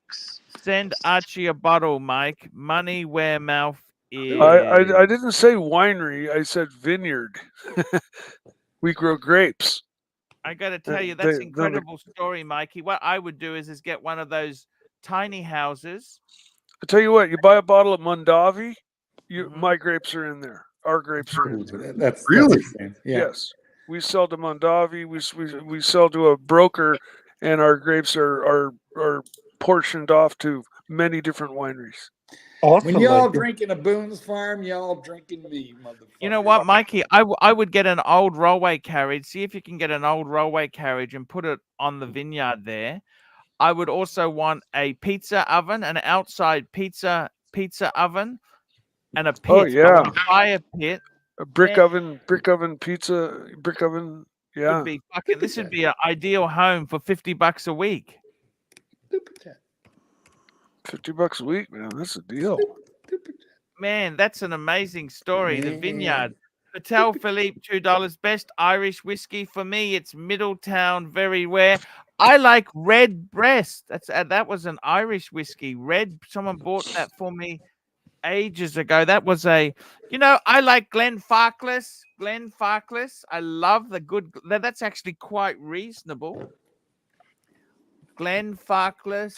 Send Archie a bottle, Mike. Money where mouth is. I didn't say winery. I said vineyard. We grow grapes. I got to tell you, that's an incredible story, Mikey. What I would do is get one of those tiny houses. I tell you what, you buy a bottle of Mondavi, my grapes are in there. Our grapes are in there. That's really? Yes. We sell to Mondavi. We sell to a broker, and our grapes are portioned off to many different wineries. Awesome. When y'all drinking a Boone's Farm, y'all drinking me, motherfucker. You know what, Mikey? I would get an old railway carriage. See if you can get an old railway carriage and put it on the vineyard there. I would also want a pizza oven, an outside pizza oven, and a pit. Oh yeah, a fire pit. A brick oven pizza, brick oven. Yeah. Would be fucking, this would be an ideal home for $50 a week. $50 a week, man. That's a deal. Man, that's an amazing story. The vineyard. Patel Philippe, $2. Best Irish whiskey for me. It's Middletown, very rare. I like Red Breast. That was an Irish whiskey. Someone bought that for me ages ago. That was I like Glenfarclas. I love the good. That's actually quite reasonable. Glenfarclas.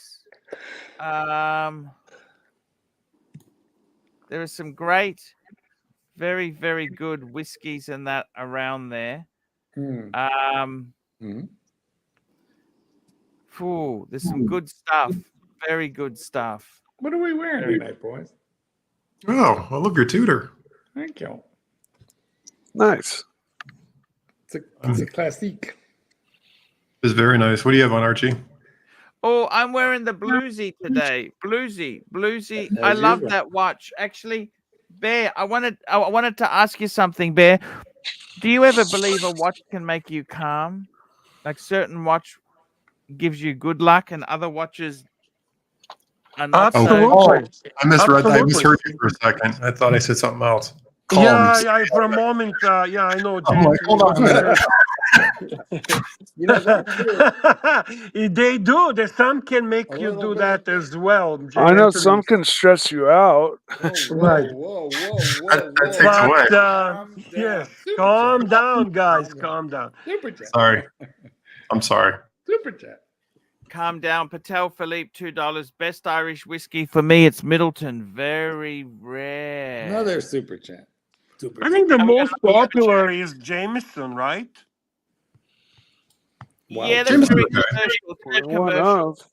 There are some great, very, very good whiskeys and that around there. There's some good stuff. Very good stuff. What are we wearing tonight, boys? Oh, well, look, your tutor. Thank you. Nice. It's a classique. It's very nice. What do you have on, Archie? Oh, I'm wearing the Bluesy today. Bluesy. I love that watch. Actually, Bear, I wanted to ask you something, Bear. Do you ever believe a watch can make you calm? Like certain watch gives you good luck and other watches are not Absolutely. I misheard you for a second. I thought I said something else. Yeah, for a moment, I know, James. Like, hold on a minute. They do. Some can make you do that as well. I know some can stress you out. Right. Whoa. But yes, calm down, guys. Calm down. Super chat. Sorry. I'm sorry. Super chat. Calm down. Patel Philippe, $2. Best Irish whiskey for me. It's Middleton. Very rare. Another super chat. Super I think the And we got most popular is Jameson, right? Yeah, that's James very is okay. commercial. Very One commercial. of.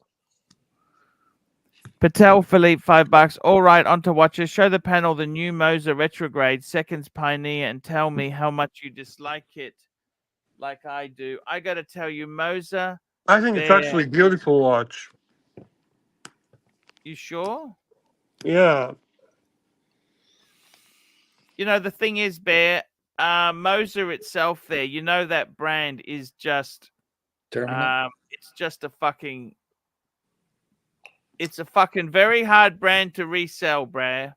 Patel Philippe, $5. All right, on to watches. Show the panel the new Moser retrograde, seconds Pioneer, and tell me how much you dislike it, like I do. I got to tell you, Moser. I think it's There. actually a beautiful watch. You sure? Yeah. You know, the thing is, Bear, Moser itself there, you know that brand is just terminal. it's just a fucking very hard brand to resell, bruh.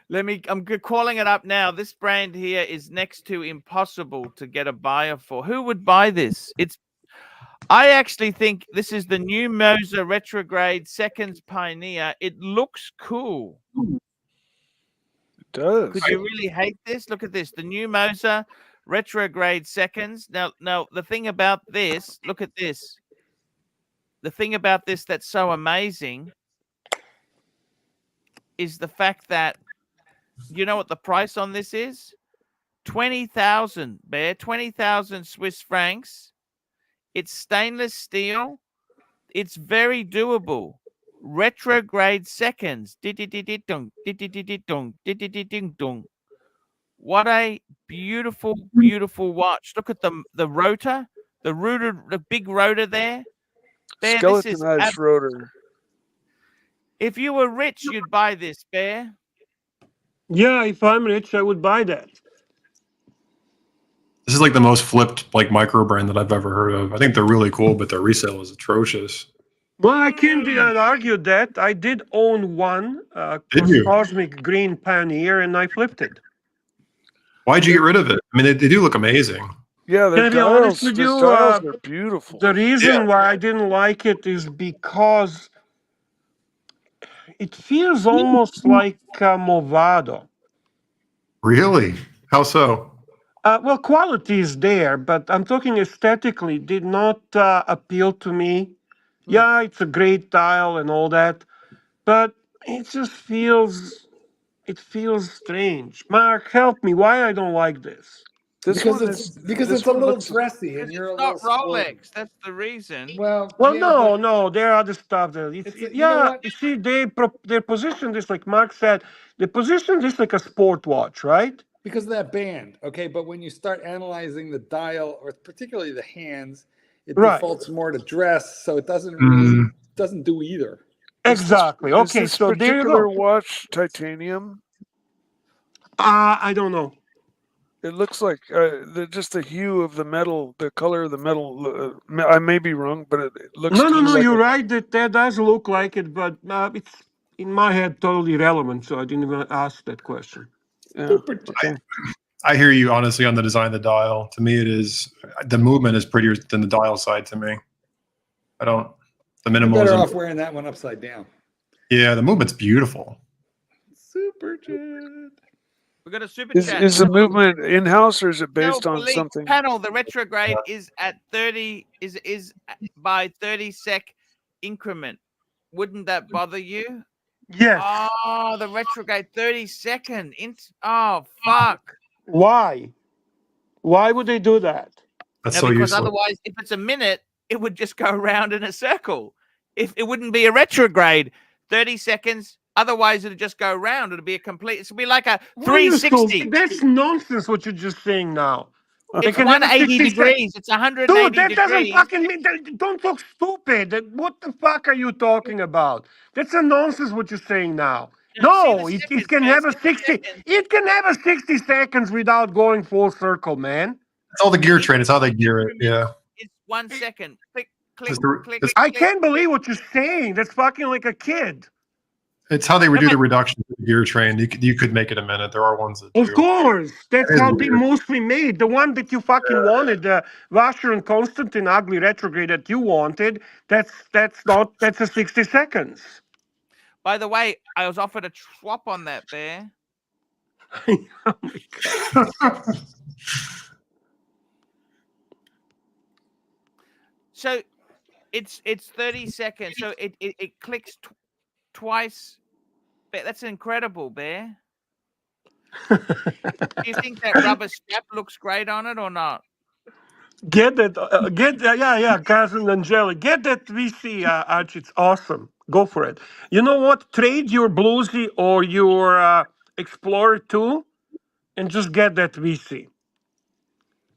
I'm calling it up now. This brand here is next to impossible to get a buyer for. Who would buy this? I actually think this is the new Moser retrograde seconds Pioneer. It looks cool. It does. Could you really hate this? Look at this. The new Moser retrograde seconds. Now, the thing about this, look at this. The thing about this that's so amazing is the fact that, you know what the price on this is? 20,000, Bear. 20,000 Swiss francs. It's stainless steel. It's very doable. Retrograde seconds. What a beautiful, beautiful watch. Look at the rotor, the big rotor there. Bear, this is Skeletonized rotor. if you were rich, you'd buy this, Bear. Yeah, if I'm rich, I would buy that. This is like the most flipped like micro brand that I've ever heard of. I think they're really cool, but their resale is atrocious. Well, I can't argue that. I did own one Did you? Cosmic Green Pioneer, and I flipped it. Why'd you get rid of it? I mean, they do look amazing. Yeah, Can I the be honest dials, with the you? dials are beautiful. The reason why I didn't like it is because it feels almost like Movado. Really? How so? Well, quality is there, but I'm talking aesthetically, did not appeal to me. Yeah, it's a great dial and all that, but it just feels strange. Mark, help me. Why I don't like this? This Because one it's is because this it's a one little looks dressy and you're a It's little not sporty. Rolex. That's the reason. Well, Well, yeah, no, there are other stuff that you know what? You see, they position this like Mark said. They position this like a sport watch, right? Because of that band, okay. But when you start analyzing the dial, or particularly the hands, it Right. defaults more to dress, so it doesn't really doesn't do either. Exactly. Is Okay, this so there you particular go. watch titanium? I don't know. It looks like just the hue of the metal, the color of the metal. I may be wrong, but it looks. No, to me like you're right. That does look like it, but it's in my head totally irrelevant. So I didn't even ask that question. Yeah. Super. Okay. I hear you honestly on the design of the dial. To me, it is the movement is prettier than the dial side to me. I don't. The You're better off minimalism. wearing that one upside down. Yeah, the movement's beautiful. Super jet. We got a super chat. Is the movement in house or is it Patel based on Philippe something? panel? The retrograde is at 30. Is by 30 sec increment. Wouldn't that bother you? Yes. Oh, the retrograde 30-second. Oh, fuck. Why? Why would they do that? That's No, so because useless. otherwise, if it's a minute, it would just go around in a circle. If it wouldn't be a retrograde, 30 seconds. Otherwise, it'd just go around. It'd be a complete. It'd be like a Why are you so- 360. That's nonsense. What you're just saying now. It's can have a 180 60 degrees. It's 180 Dude, that doesn't degrees. fucking mean. Don't talk stupid. What the fuck are you talking about? That's a nonsense. What you're saying now. No, No, see the it seconds, can man, have a see the 60. seconds. It can have a 60 seconds without going full circle, man. It's all the gear train. It's how they gear it. Yeah. It's 1 second. Click, click, Just the- click. just- I click. can't believe what you're saying. That's fucking like a kid. It's how they do but- the reduction of the gear train. You could make it a minute. There are ones that Of do. course, that's That is how they weird. mostly made. The one that you fucking wanted, the Washer and Constantine ugly retrograde that you wanted, that's a 60 seconds. By the way, I was offered a swap on that there. Oh my God. So it's 30 seconds. So it clicks twice. That's incredible, Bear. Do you think that rubber strap looks great on it or not? Get that, yeah, cousin Angela, get that VC, Archie. It's awesome. Go for it. You know what? Trade your Bluesy or your Explorer 2 and just get that VC.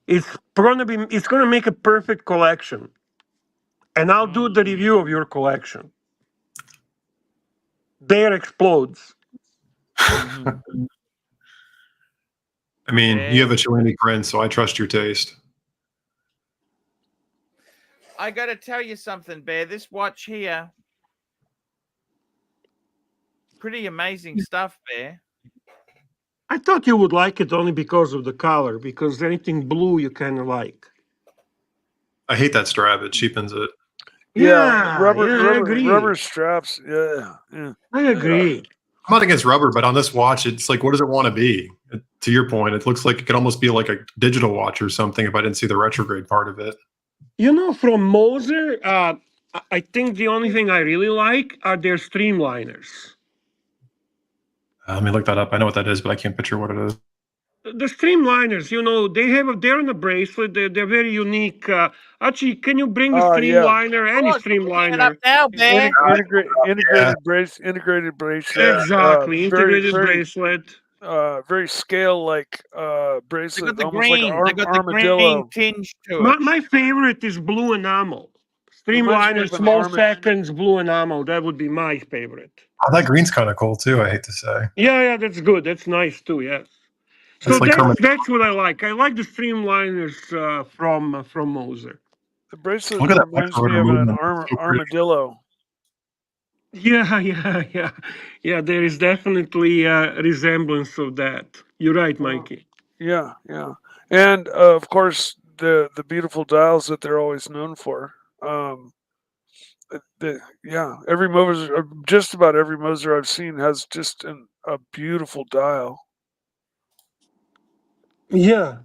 It's gonna make a perfect collection. And I'll do the review of your collection. There explodes. Mhm. I mean, Yeah. you have a Cellini grin, so I trust your taste. I got to tell you something, Bear. This watch here, pretty amazing stuff, Bear. I thought you would like it only because of the color, because anything blue you kind of like. I hate that strap; it cheapens it. I agree. rubber straps. Yeah, yeah. I agree. I'm not against rubber, but on this watch, it's like, what does it want to be? To your point, it looks like it could almost be like a digital watch or something if I didn't see the retrograde part of it. You know, from Moser, I think the only thing I really like are their streamliners. Let me look that up. I know what that is, but I can't picture what it is. The streamliners, you know, they're on a bracelet. They're very unique. Archie, can you bring a Oh, yeah. streamliner? Any Bring it streamliner? up now, Bear. Integrated bracelet. Exactly, integrated very, bracelet. very scale like They bracelet, got the almost like green. an They got the green armadillo. tinge to My, it. my favorite is blue enamel. Reminds me Streamliner, of an small arma- seconds, blue enamel. That would be my favorite. Oh, that green's kind of cool too. I hate to say. Yeah, that's good. That's nice too. Yes. So It's like that's what I like. I like the streamliners from Moser. The bracelet Look at that reminds me micro of an movement. It's so pretty. armadillo. Yeah. There is definitely a resemblance of that. You're right, Mikey. Yeah, and of course the beautiful dials that they're always known for. Every Moser, just about every Moser I've seen has just a beautiful dial. Yeah.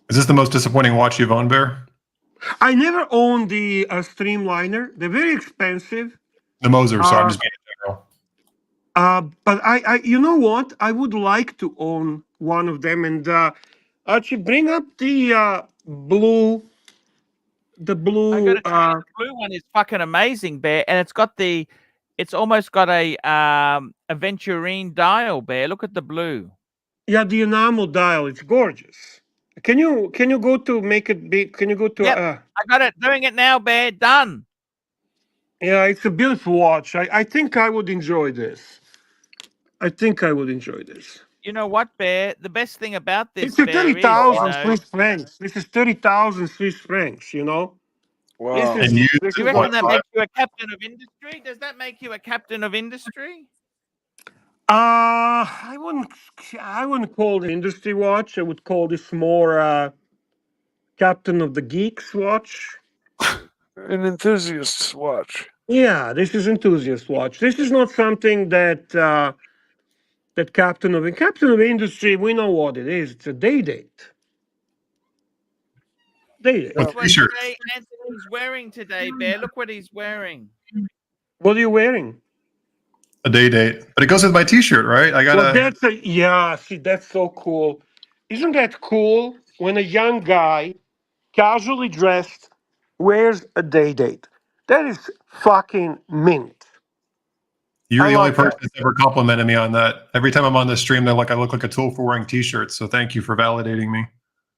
Is this the most disappointing watch you've owned, Bear? I never owned the streamliner. They're very expensive. The Moser. So I'm just being general. But I, you know what? I would like to own one of them. And Archie, bring up the blue. The I blue. got to tell you, the blue one is fucking amazing, Bear, and it's almost got a Venturine dial, Bear. Look at the blue. Yeah, the enamel dial. It's gorgeous. Can you go to make it big? Can you go to? Yep. I got it. Doing it now, Bear. Done. Yeah, it's a beautiful watch. I think I would enjoy this. You know what, Bear? The best thing about this, It's a Bear, is 30,000 Swiss francs. This is 30,000 Swiss francs. You know. Wow. This And you- is do you reckon that makes you a captain of industry? Does that make you a captain of industry? I wouldn't call it industry watch. I would call this more Captain of the Geeks watch. An enthusiast's watch. Yeah, this is enthusiast watch. This is not something that Captain of Industry. We know what it is. It's a day date. That's what T-shirt. Anthony's wearing today, Bear. Look what he's wearing. What are you wearing? A day date, but it goes with my T-shirt, right? I Well, gotta. see, that's so cool. Isn't that cool when a young guy, casually dressed, wears a day date? That is fucking mint. You're I the only like that. person that's ever complimented me on that. Every time I'm on the stream, they're like, I look like a tool for wearing T-shirts. So thank you for validating me.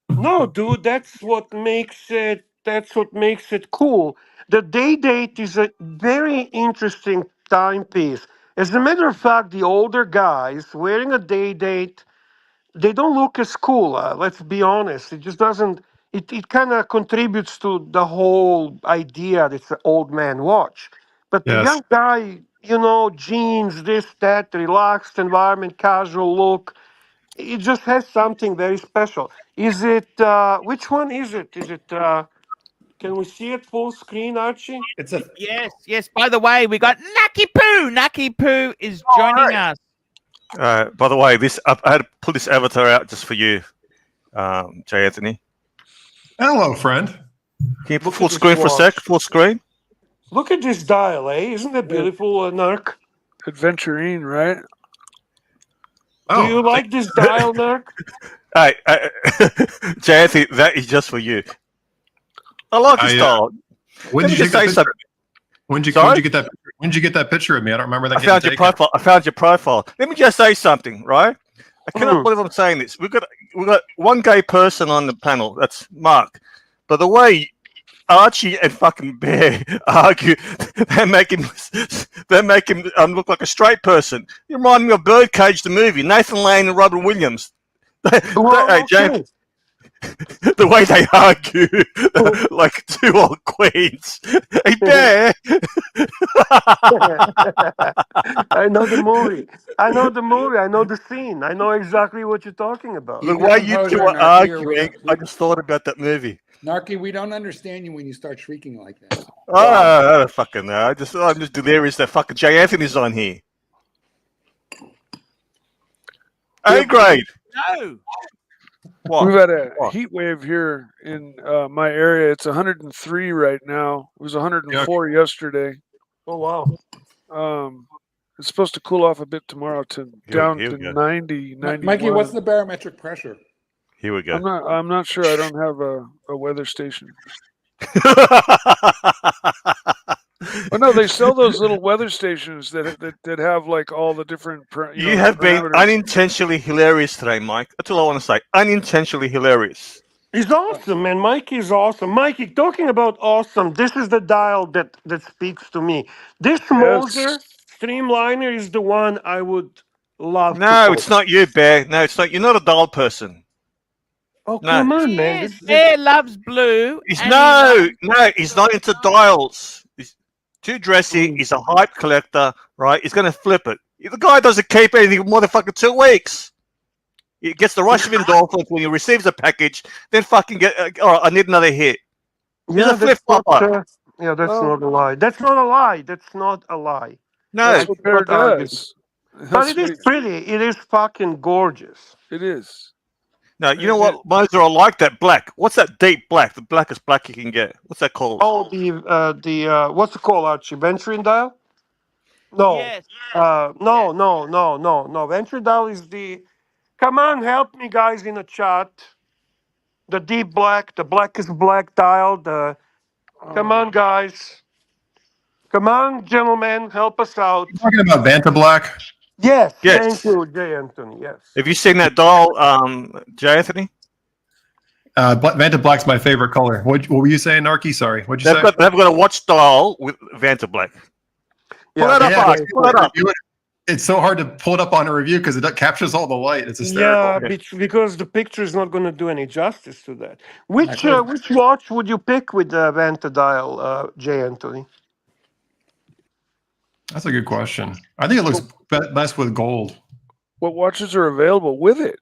No, dude, that's what makes it. That's what makes it cool. The day date is a very interesting timepiece. As a matter of fact, the older guys wearing a day date, they don't look as cool. Let's be honest. It just doesn't. It kind of contributes to the whole idea that it's an old man watch. But the Yes. young guy, you know, jeans, this, that, relaxed environment, casual look. It just has something very special. Is it? Which one is it? Is it? Can we see it full screen, Archie? It's a Yes. By the way, we got Naki Poo. Naki Poo is joining us. By the way, I had to pull this avatar out just for you, J. Anthony. Hello, friend. Can you put Look full at this screen for a sec? watch. Full screen. Look at this dial, eh? Isn't that beautiful, Narc? Adventurine, right? Do you like this dial, Mark? Hey, Jay, that is just for you. I like this dial. When Let did me you just take say that something. When did Sorry? you get that? When did you get that picture of me? I don't remember that. I found your profile. I found your profile. Let me just say something, right? I cannot believe I'm saying this. We've got one gay person on the panel. That's Mark. But the way Archie and fucking Bear argue, they make him look like a straight person. You remind me of Birdcage, the movie. Nathan Lane and Robin Williams. Hey, James, the way they argue like two old queens. Hey, Bear. I know the movie. I know the movie. I know the scene. I know exactly what you're talking about. The way you two are arguing, I just thought about that movie. Narky, we don't understand you when you start shrieking like that. I don't fucking know. I'm just delirious that fucking Jay Anthony's on here. A grade. No. What? We've had a heat wave here in my area. It's 103 right now. It was 104 yesterday. Oh wow. It's supposed to cool off a bit tomorrow to down to 90. Mikey, what's the barometric pressure? Here we go. I'm not sure. I don't have a weather station. Oh no, they sell those little weather stations that have like all the different. You have been unintentionally hilarious today, Mike. That's all I want to say. Unintentionally hilarious. He's awesome, man. Mikey's awesome. Mikey, talking about awesome, this is the dial that speaks to me. This Moser Streamliner is the one I would love. No, it's not you, Bear. No, it's not. You're not a dial person. Oh, come on, man. Yes, Bear loves blue. He's no, he's not into dials. He's too dressy. He's a hype collector, right? He's going to flip it. The guy doesn't keep anything more than fucking 2 weeks. He gets the rush of endorphins when he receives a package, then fucking all right, I need another hit. He's a flip-flopper. Yeah, that's not a lie. That's not a lie. That's not a lie. No. That's what Bear does. But it is pretty. It is fucking gorgeous. It is. No, you know what, Moser, I like that black. What's that deep black? The blackest black you can get. What's that called? Oh, the what's it called, Archie? Venturing dial? No. Yes. No. Venturing dial is the. Come on, help me, guys, in the chat. The deep black, the blackest black dial. Come on, guys. Come on, gentlemen, help us out. You're talking about Vanta Black? Yes. Thank you, Jay Anthony. Yes. Have you seen that dial, Jay Anthony? Vanta Black's my favorite color. What were you saying, Narky? Sorry. What'd you say? They've got a watch dial with Vanta Black. Pull that up, Archie. Pull that up. It's so hard to pull it up on a review because it captures all the light. It's hysterical. Yeah, because the picture is not going to do any justice to that. Which watch would you pick with the Vanta dial, Jay Anthony? That's a good question. I think it looks best with gold. What watches are available with it?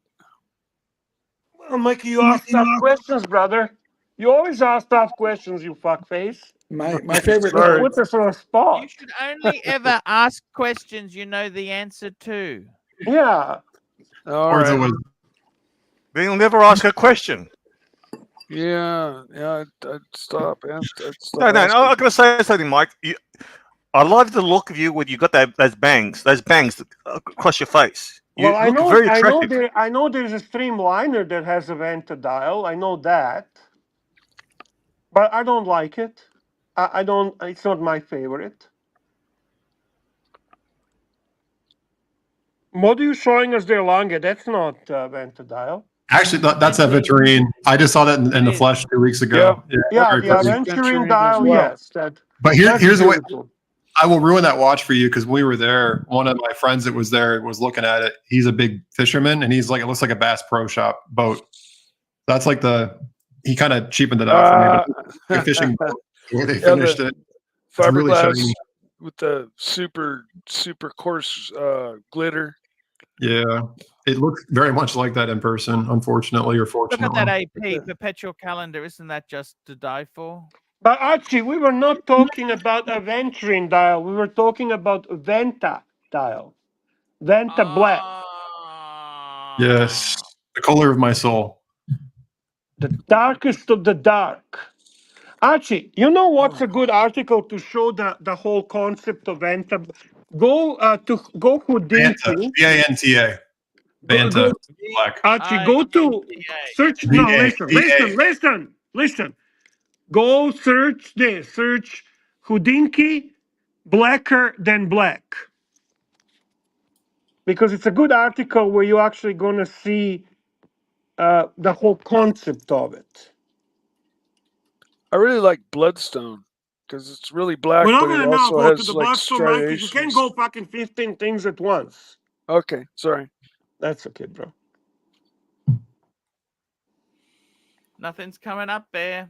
Well, Mikey, you ask tough questions, brother. You always ask tough questions, you fuckface. My favorite. Put us on a spot. You should only ever ask questions you know the answer to. Yeah. All right. They'll never ask a question. Yeah. I'd stop. No, I'm going to say something, Mike. I love the look of you when you got those bangs across your face. You Well, look very attractive. I know there's a Streamliner that has a Vanta dial. I know that. But I don't like it. I don't. It's not my favorite. What are you showing us there, Lange? That's not Vanta dial. Actually, that's a Venturine. I just saw that in the flesh 2 weeks ago. Yeah, Venturine dial. Yes. But here's the way. I will ruin that watch for you because we were there. One of my friends that was there was looking at it. He's a big fisherman, and he's like, it looks like a Bass Pro Shop boat. That's like he kind of cheapened it out for me. The fishing boat where they finished it. Fiberglass with the super coarse glitter. Yeah, it looks very much like that in person, unfortunately or fortunately. Look at that AP, perpetual calendar. Isn't that just to die for? But Archie, we were not talking about a Venturine dial. We were talking about Vanta dial. Vanta Black. Yes, the color of my soul. The darkest of the dark. Archie, you know what's a good article to show the whole concept of Vanta? Go Houdini. Vanta, V-A-N-T-A. Vanta black. Archie, go to search. No, listen. Go search this. Search Houdinki blacker than black. Because it's a good article where you're actually going to see the whole concept of it. I really like Bloodstone because it's really black, We're not but going it to now also go to has the like Bloodstone, man, because you can't striations. go fucking 15 things at once. Okay, sorry. That's okay, bro. Nothing's coming up there.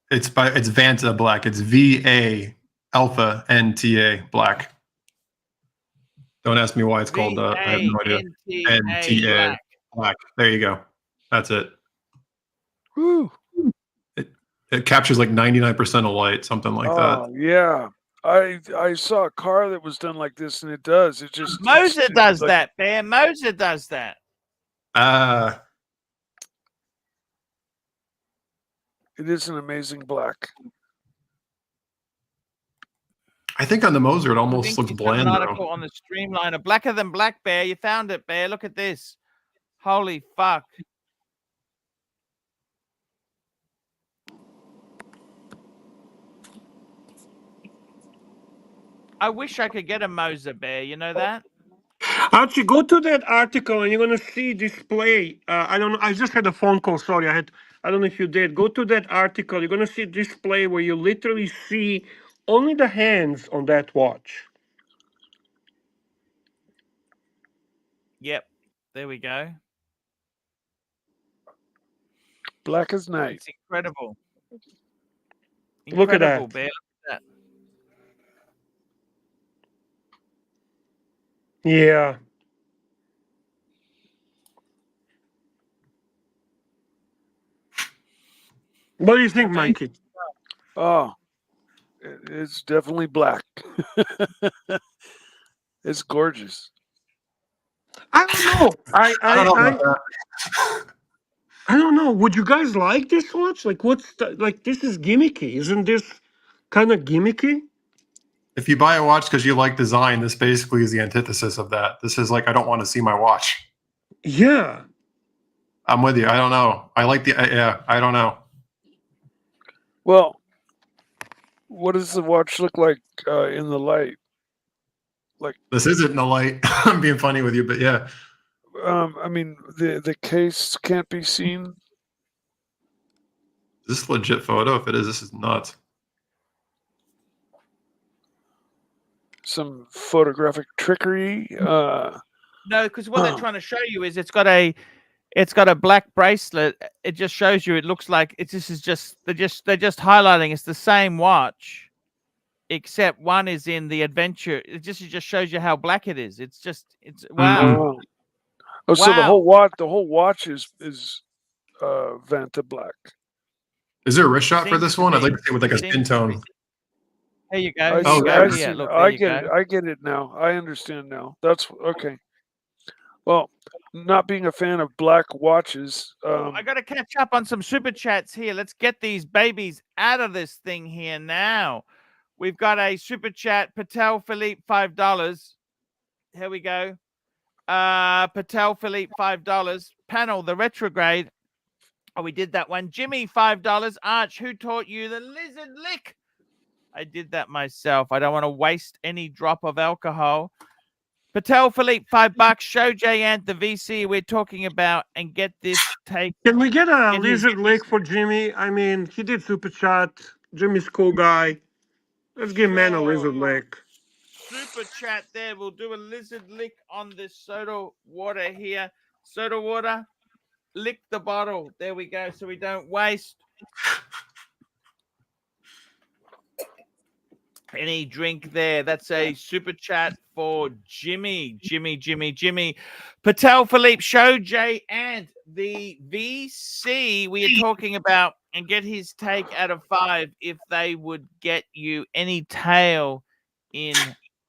It's Vanta black. It's VA Alpha NTA black. Don't ask me why it's called that. I have no idea. NTA black. There you go. That's it. Woo. It captures like 99% of light, something like that. Yeah. I saw a car that was done like this, and it does. It just Moser does like, that, Bear. Moser does that. It is an amazing black. I think on the Moser it I almost think looks you've got bland an article though. on the Streamliner. Blacker than black, Bear. You found it, Bear. Look at this. Holy fuck. I wish I could get a Moser, Bear. You know that? Archie, go to that article and you're going to see display. I don't know. I just had a phone call. Sorry. I don't know if you did. Go to that article. You're going to see display where you literally see only the hands on that watch. Yep. There we go. Black as night. It's incredible. Look at Incredible, that. Bear. Look at that. Yeah. What do you think, Amazing. Mikey? Oh, it's definitely black. It's gorgeous. I don't know. I don't know about that. I don't know. Would you guys like this watch? Like, this is gimmicky. Isn't this kind of gimmicky? If you buy a watch because you like design, this basically is the antithesis of that. This is like, I don't want to see my watch. Yeah. I'm with you. I don't know. I like yeah, I don't know. Well, what does the watch look like in the light? Like, this isn't in the light. I'm being funny with you, but yeah. I mean, the case can't be seen. Is this a legit photo? If it is, this is nuts. Some photographic trickery. No, because what they're trying to show you is it's got a black bracelet. It just shows you. It looks like they're just highlighting. It's the same watch, except one is in the adventure. It just shows you how black it is. It's wow. Oh, so the whole watch is Vanta black. Is there a wrist shot for this one? I'd like to see it with like a skin tone. There you go. I get it now. I understand now. That's okay. Well, not being a fan of black watches. I got to catch up on some super chats here. Let's get these babies out of this thing here now. We've got a super chat. Patel Philippe, $5. Here we go. Patel Philippe, $5. Panel, the retrograde. Oh, we did that one. Jimmy, $5. Arch, who taught you the lizard lick? I did that myself. I don't want to waste any drop of alcohol. Patel Philippe, $5. Show Jay Ant the VC we're talking about and get this take. Can we get a lizard lick for Jimmy? I mean, he did super chat. Jimmy's cool guy. Let's give man a lizard lick. Super chat there. We'll do a lizard lick on this soda water here. Soda water. Lick the bottle. There we go. So we don't waste any drink there. That's a super chat for Jimmy. Patel Philippe, show Jay and the VC we are talking about and get his take out of 5 if they would get you any tail in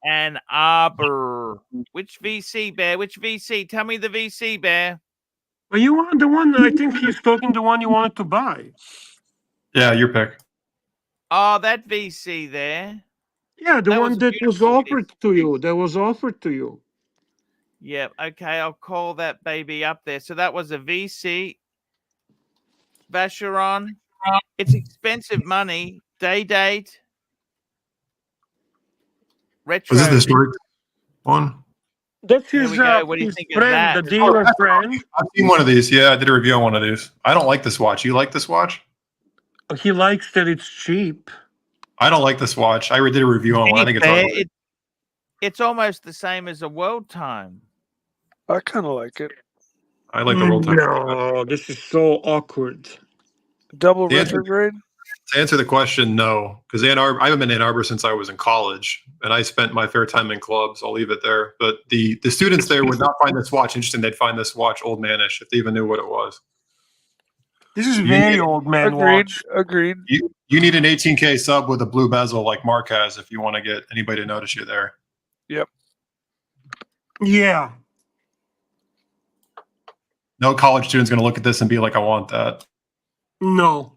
Ann Arbor. Which VC, Bear? Which VC? Tell me the VC, Bear. Well, you want the one, I think he's talking the one you wanted to buy. Yeah, your pick. Oh, that VC there. Yeah, the That one was a that was beautiful piece. offered to you. That was offered to you. Yeah, okay, I'll call that baby up there. So that was a VC Vacheron. It's expensive money. Day date. Retro. Was this the historic one? That's Here we go. What do you his think of friend, the that? dealer friend. I've seen one of these. Yeah, I did a review on one of these. I don't like this watch. You like this watch? He likes that it's cheap. I don't like this watch. I did a review on one. I think it's ugly. It's almost the same as a world time. I kind of like it. I like the world time. No, this is so awkward. Double The answer- retrograde. To answer the question, no, because I haven't been in Ann Arbor since I was in college, and I spent my fair time in clubs. I'll leave it there. But the students there would not find this watch interesting. They'd find this watch old manish if they even knew what it was. This is very old man Agreed. watch. Agreed. You need an 18K sub with a blue bezel like Mark has if you want to get anybody to notice you there. Yep. Yeah. No college student's going to look at this and be like, I want that. No.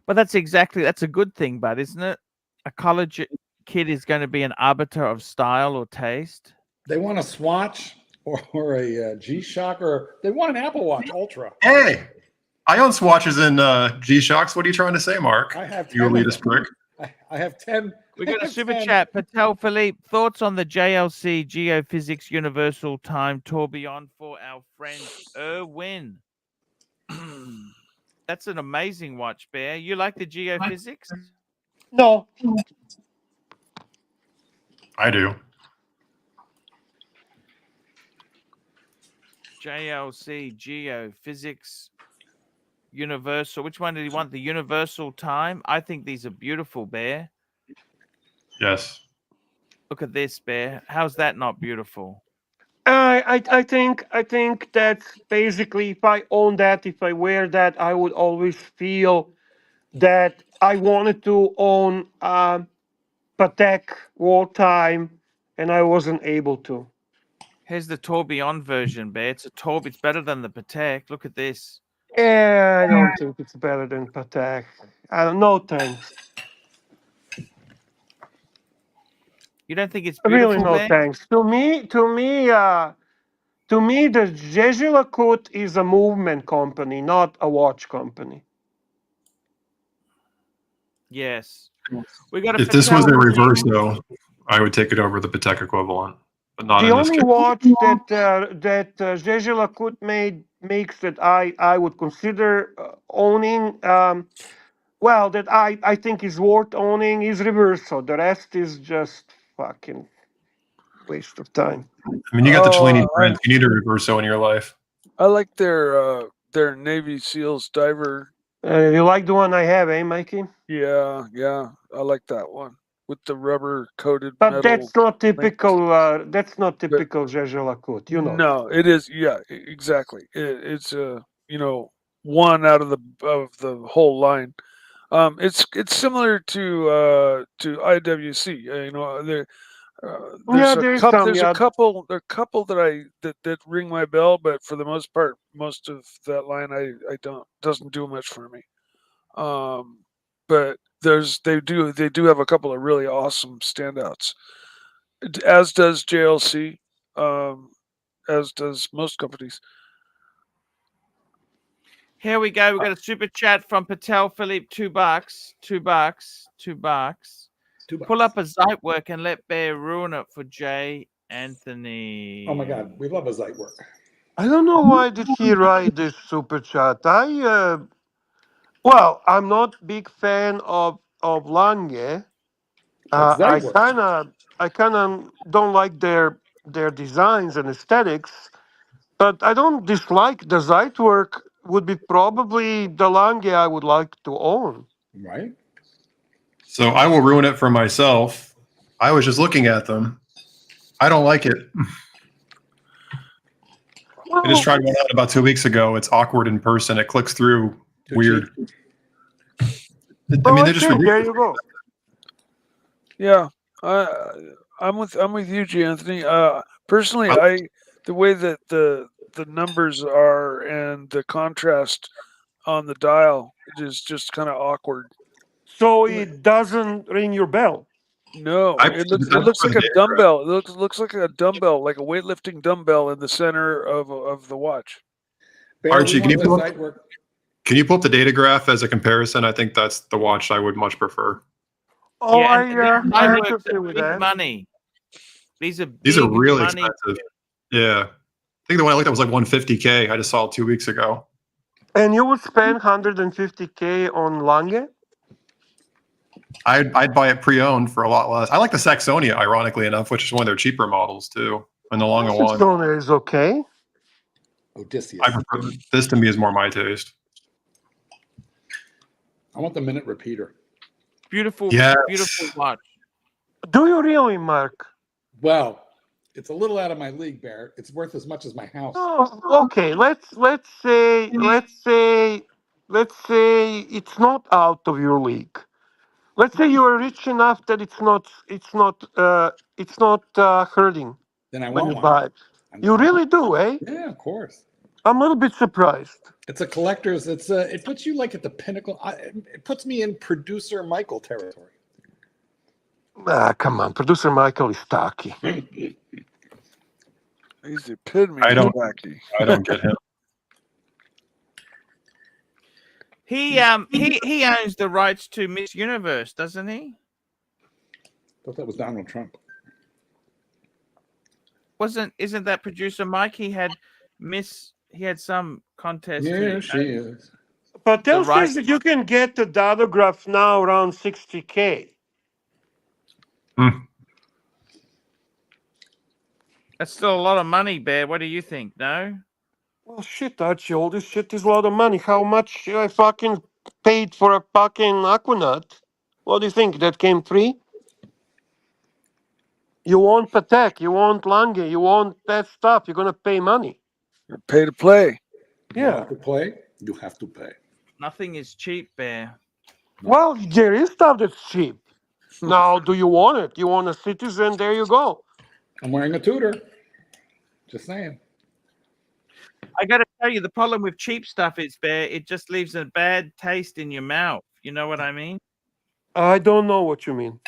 But that's a good thing, bud, isn't it? A college kid is going to be an arbiter of style or taste. They want a Swatch or a G-Shock, or they want an Apple Watch Ultra. Hey, I own swatches and G-Shocks. What are you trying to say, Mark? I have You 10 of elitist them. prick. I have 10. We got a super 10. chat. Patel Philippe, thoughts on the JLC Geophysics Universal Time Tourbillon for our friend Erwin. That's an amazing watch, Bear. You like the geophysics? No. I do. JLC Geophysics Universal. Which one did he want? The Universal Time? I think these are beautiful, Bear. Yes. Look at this, Bear. How's that not beautiful? I think that's basically, if I own that, if I wear that, I would always feel that I wanted to own Patek Wartime, and I wasn't able to. Here's the Tourbillon version, Bear. It's better than the Patek. Look at this. Yeah, I don't think it's better than Patek. I don't know, thanks. You don't think it's beautiful, Really, no Bear? thanks. To me, the ArchieLuxury is a movement company, not a watch company. Yes. We got a If this was Patel in Philippe. reverse, though, I would take it over the Patek equivalent, but not The in this only case. watch that ArchieLuxury makes that I would consider owning, that I think is worth owning is Reverso. The rest is just fucking waste of time. I mean, you got the Cellini Oh, print. You need a reverso in your life. I like their Navy SEALs diver. You like the one I have, eh, Mikey? Yeah, I like that one with the rubber coated But metal. that's not typical. That's not typical ArchieLuxury. You know. No, it is. Yeah, exactly. It's one out of the whole line. It's similar to IWC. There's a couple that ring my bell, but for the most part, most of that line doesn't do much for me. But they do have a couple of really awesome standouts, as does JLC, as does most companies. Here we go. We got a super chat from Patel Philippe. $2. $2. Pull up a Zeit work and let Bear ruin it for Jay Anthony. Oh my God, we love a Zeit work. I don't know why did he write this super chat. I'm not big fan of Lange. I kind of don't like their designs and aesthetics, but I don't dislike the Zeit work. Would be probably the Lange I would like to own. Right. So I will ruin it for myself. I was just looking at them. I don't like it. I just tried one out about 2 weeks ago. It's awkward in person. It clicks through weird. I mean, they're just there you go. Yeah, I'm with you, G. Anthony. Personally, the way that the numbers are and the contrast on the dial is just kind of awkward. So it doesn't ring your bell. No, it looks like a dumbbell. It looks like a dumbbell, like a weightlifting dumbbell in the center of the watch. Bear, Archie, can you pull up the data graph as a comparison? I think that's the watch I would much prefer. Oh, Yeah, and I have fireworks to agree are with big that. money. These are really money. expensive. Yeah. I think the one I looked at was like 150K. I just saw it 2 weeks ago. And you would spend 150K on Lange? I'd buy it pre-owned for a lot less. I like the Saxonia, ironically enough, which is one of their cheaper models too. And the longer one. Saxonia is okay. Odysseus. I prefer this. To me is more my taste. I want the minute repeater. Beautiful, Yes. beautiful watch. Do you really, Mark? Well, it's a little out of my league, Bear. It's worth as much as my house. Oh, okay. Let's say it's not out of your league. Let's say you are rich enough that it's not hurting Then I when want you one. buy it. You really do, eh? Yeah, of course. I'm a little bit surprised. It's a collector's. It puts you like at the pinnacle. It puts me in producer Michael territory. Ah, come on, producer Michael is tacky. He's the epitome I of don't- wacky. I don't get him. He owns the rights to Miss Universe, doesn't he? Thought that was Donald Trump. Isn't that producer Mike? He had some contest. Yeah, she is. But The Dell right- says that you can get the Datograph now around 60K. That's still a lot of money, Bear. What do you think? No? Well, shit, Archie, all this shit is a lot of money. How much I fucking paid for a fucking Aquanaut? What do you think? That came free? You want Patek, you want Lange, you want that stuff. You're going to pay money. Pay to play. You Yeah. want to play? You have to pay. Nothing is cheap, Bear. Well, there is stuff that's cheap. Now, do you want it? You want a Citizen? There you go. I'm wearing a Tudor. Just saying. I got to tell you, the problem with cheap stuff is, Bear, it just leaves a bad taste in your mouth. You know what I mean? I don't know what you mean.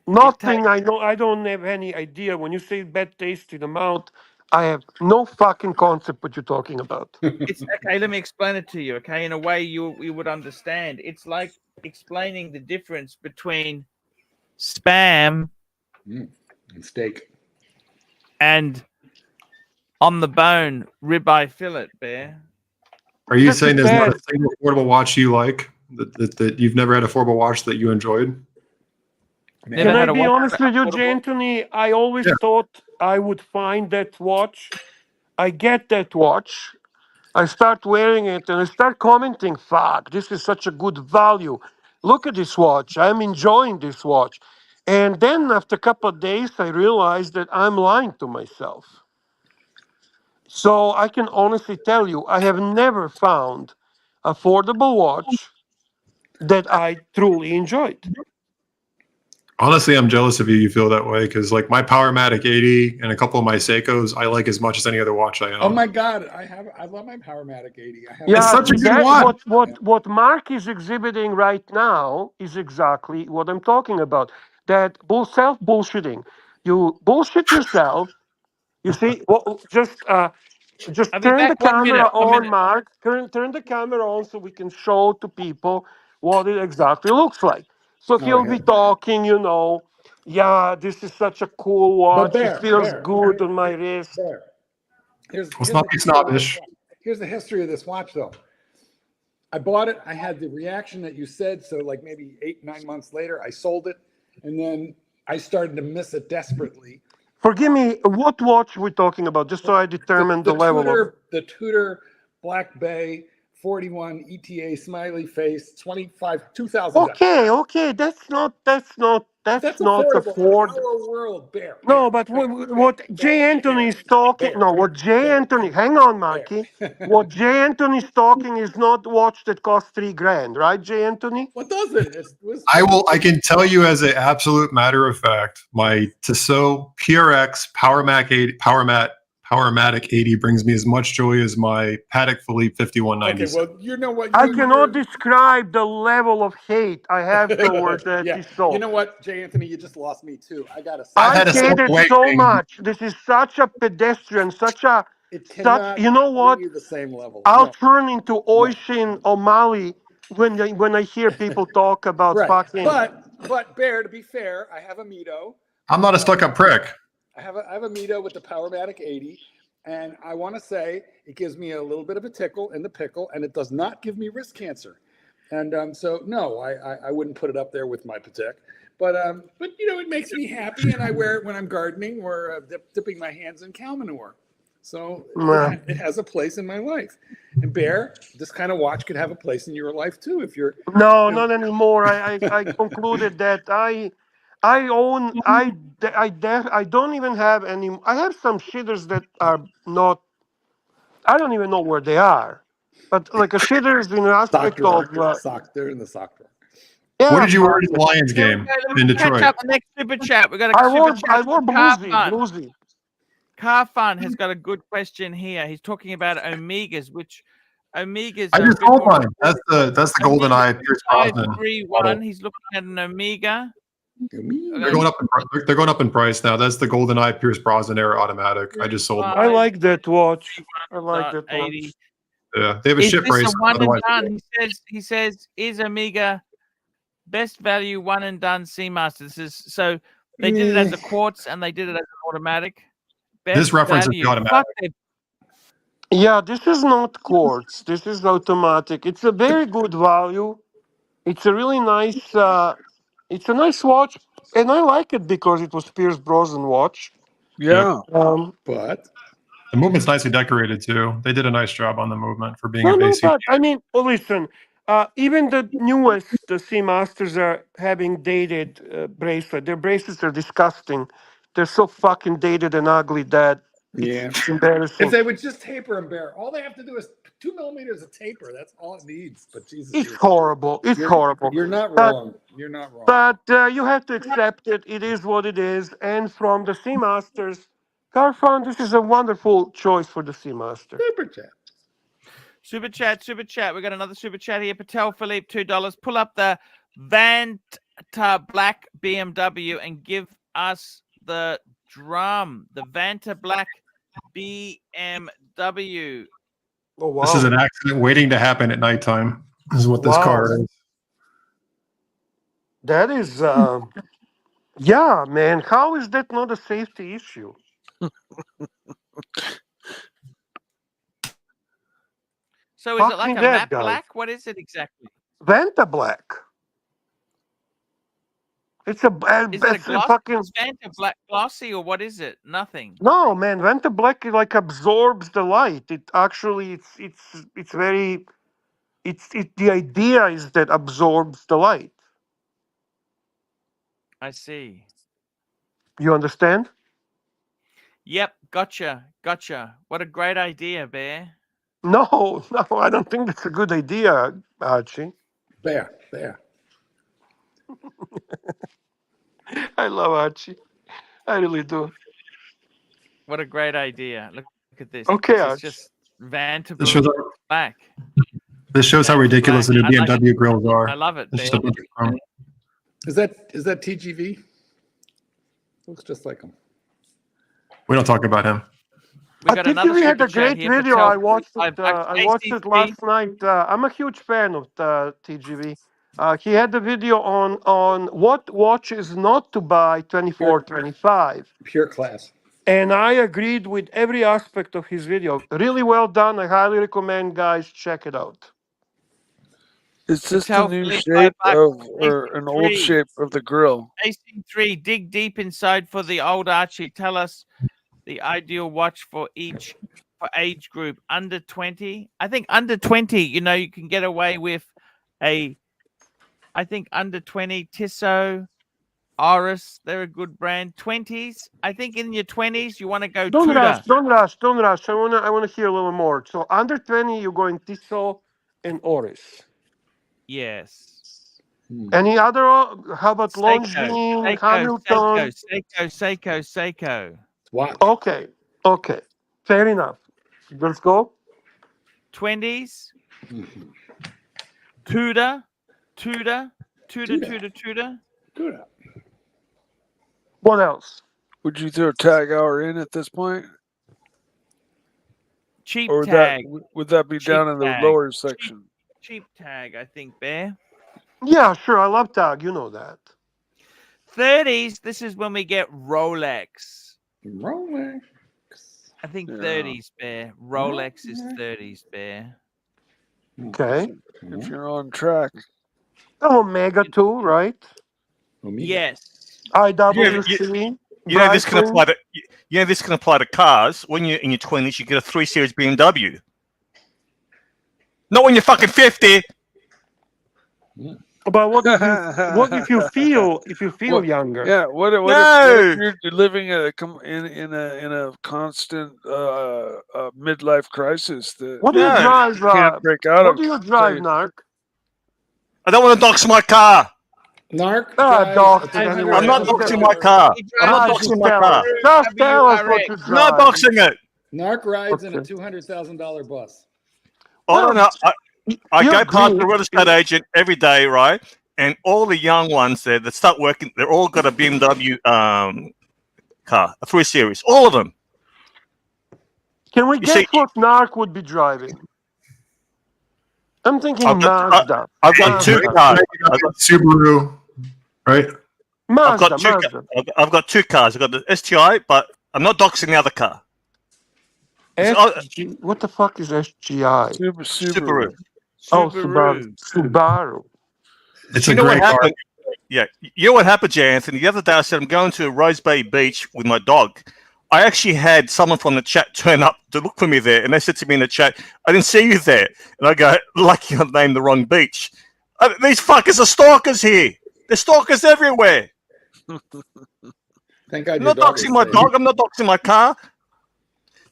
Nothing. I know. I don't have any idea. When you say bad taste in the mouth, I have no fucking concept what you're talking about. It's okay. Let me explain it to you. Okay, in a way you would understand. It's like explaining the difference between spam And steak. and on the bone ribeye fillet, Bear. Are you Just saying there's not a depends. single affordable watch you like that you've never had a affordable watch that you enjoyed? Never Can I had a be watch honest that with you, affordable? J. Anthony? I always thought I would find that watch. I get that watch. I start wearing it and I start commenting, fuck, this is such a good value. Look at this watch. I'm enjoying this watch. And then after a couple of days, I realized that I'm lying to myself. So I can honestly tell you, I have never found affordable watch that I truly enjoyed. Honestly, I'm jealous of you. You feel that way because, like, my Powermatic 80 and a couple of my Seikos, I like as much as any other watch I own. Oh my God, I love my Powermatic 80. I have It's such a good watch. What Mark is exhibiting right now is exactly what I'm talking about. That self bullshitting. You bullshit yourself. You see, just I'll be turn the back 1 camera minute. 1 on, minute. Mark. Turn the camera on so we can show to people what it exactly looks like. So he'll be talking, yeah, this is such a cool watch. Bear, It feels Bear, good on my wrist. There. Let's not be snobbish. Here's the history of this watch, though. I bought it. I had the reaction that you said. So, like maybe 8-9 months later, I sold it, and then I started to miss it desperately. Forgive me, what watch we're talking about, just so I determine the level of. The Tudor Black Bay 41 ETA smiley face 2,000. Okay, that's not affordable. Our world, Bear. No, but what J. Anthony is talking. No, what J. Anthony. Hang on, Marky. What J. Anthony's talking is not watch that costs $3,000, right, J. Anthony? What does it? I can tell you as an absolute matter of fact, my Tissot PRX Powermat Powermatic 80 brings me as much joy as my Patek Philippe 5190. Okay, well, you know what? I cannot describe the level of hate I have towards that yeah. Tissot. You know what, J. Anthony, you just lost me too. I gotta say, I've I had a hate step it away so thing. much. This is such a pedestrian, it cannot you know what? bring you the same level. I'll No. turn into Oisin O'Malley when I hear people talk about Right. fucking. But Bear, to be fair, I have a Mito. I'm not a stuck-up prick. I have a Mito with the Powermatic 80, and I want to say it gives me a little bit of a tickle in the pickle, and it does not give me wrist cancer. And so no, I wouldn't put it up there with my Patek. But you know, it makes me happy, and I wear it when I'm gardening or dipping my hands in cow manure. So it has a place in my life. And Bear, this kind of watch could have a place in your life too if you're. No, not anymore. I concluded that I don't even have any. I have some shitters that are not. I don't even know where they are, but like a shitters in an aspect of They're in the sock drawer. yeah. What did you wear to the Lions game in Catch Detroit? up the next super chat. We got a I super chat. wore from bluesy. Car Fun has got a good question here. He's talking about Omegas, which Omegas. I just told mine. That's the golden eye Pierce Brosnan. 531. He's looking at an Omega. They're going up. They're going up in price now. That's the golden eye Pierce Brosnan era automatic. I just sold. I like that watch. I like that 80. watch. Yeah, they have a Is ship this race. a one and Otherwise, done? He says is Omega best value one and done Seamaster. This is so they did it as a quartz and they did it as an automatic. this reference is the automatic. Yeah, this is not quartz. This is automatic. It's a very good value. It's a really nice. It's a nice watch, and I like it because it was Pierce Brosnan watch. Yeah. But The movement's nicely decorated too. They did a nice job on the movement for being no, a no, basic. but I mean, listen. Even the newest, the Seamasters are having dated bracelet. Their bracelets are disgusting. They're so fucking dated and ugly that it's embarrassing. if they would just taper and Bear, all they have to do is 2 millimeters of taper. That's all it needs. But Jesus, It's horrible. It's horrible. You're not wrong. You're not wrong. But you have to accept it. It is what it is. And from the Seamasters, Carfan, this is a wonderful choice for the Seamaster. Super chat. Super chat. We got another super chat here. Patel Philippe, $2. Pull up the Vanta Black BMW and give us the drum. The Vanta Black BMW. Oh, wow. This is an accident waiting to happen at nighttime. This is what this car is. That is, yeah, man. How is that not a safety issue? So is it like a Fucking matte dead, guys. black? What is it exactly? Vanta Black. It's a, Is it a it's a gloss? fucking. Is Vanta Black glossy or what is it? Nothing. No, man. Vanta Black like absorbs the light. It actually, it's very. The idea is that absorbs the light. I see. You understand? Yep, gotcha. What a great idea, Bear. No, I don't think that's a good idea, Archie. Bear. I love Archie. I really do. What a great idea. Look at this. Okay, This is Archie. just Vanta This shows, Black. this shows how ridiculous the new I like BMW grills are. I love it, It's just a Bear. bunch of chrome. Is that TGV? Looks just like him. We don't talk about him. We got another TGV had super a great chat here. video. Patel I watched it. Philippe. I watched it last night. I'm a huge fan of the TGV. He had the video on what watches not to buy 24, 25. Pure class. And I agreed with every aspect of his video. Really well done. I highly recommend guys check it out. Is this the Patel new Philippe, shape $5 of, or an old AC3. shape of the grill? AC3, dig deep inside for the old Archie. Tell us the ideal watch for each age group. Under 20. I think under 20, you can get away with I think under 20, Tissot, Oris, they're a good brand. 20s, I think in your 20s, you want to go Don't Tudor. rush. I wanna hear a little more. So under 20, you're going Tissot and Oris. Yes. Any other? How about Longines, Hamilton? Seiko. Watch. Okay. Fair enough. Let's go. 20s. Mhm. Tudor. Good. What else? Would you throw tag hour in at this point, Cheap or tag. would that be Cheap down in the tag. lower section? Cheap tag, I think, Bear. Yeah, sure. I love tag. You know that. 30s, this is when we get Rolex. Rolex. I think Yeah. 30s, Bear. Rolex is 30s, Bear. Okay. If you're on track. Oh, Omega 2, right? Omega. Yes. IWC. You know this can Breitling. apply to. You know this can apply to cars. When you're in your 20s, you get a 3 Series BMW. Not when you're fucking 50. But what if you feel What- younger? Yeah. What if No. you're living in a constant midlife crisis that What do you No. drive? you can't break out What of? do you drive, So- Narc? I don't want to dox my car. Narc. Ah, drives dox a it anyway. 200,000 I'm not Just doxing my car. He I'm not drives doxing just my tell car. us. Just tell us what you WRX. I'm not drive. doxing it. Narc rides in a Okay. $200,000 bus. I don't know. I You go past agree. the real estate agent every day, right? And all the young ones there that start working, they're all got a BMW car, a 3 Series, all of them. Can we You guess see- what Narc would be driving? I'm thinking I've got- Mazda. I've got two Mazda. cars. I've got, Subaru, right? I've got two. Mazda. I've got two cars. I've got the STI, but I'm not doxing the other car. SG, what the fuck is SGI? Subaru. Oh, Subaru. Subaru. It's You a know what great car. happened? Yeah, you know what happened, Jay Anthony? The other day, I said I'm going to Rose Bay Beach with my dog. I actually had someone from the chat turn up to look for me there, and they said to me in the chat, "I didn't see you there." And I go, "Lucky I named the wrong beach." These fuckers are stalkers here. There's stalkers everywhere. Thank God I'm your not dog doxing is my safe. dog. I'm not doxing my car.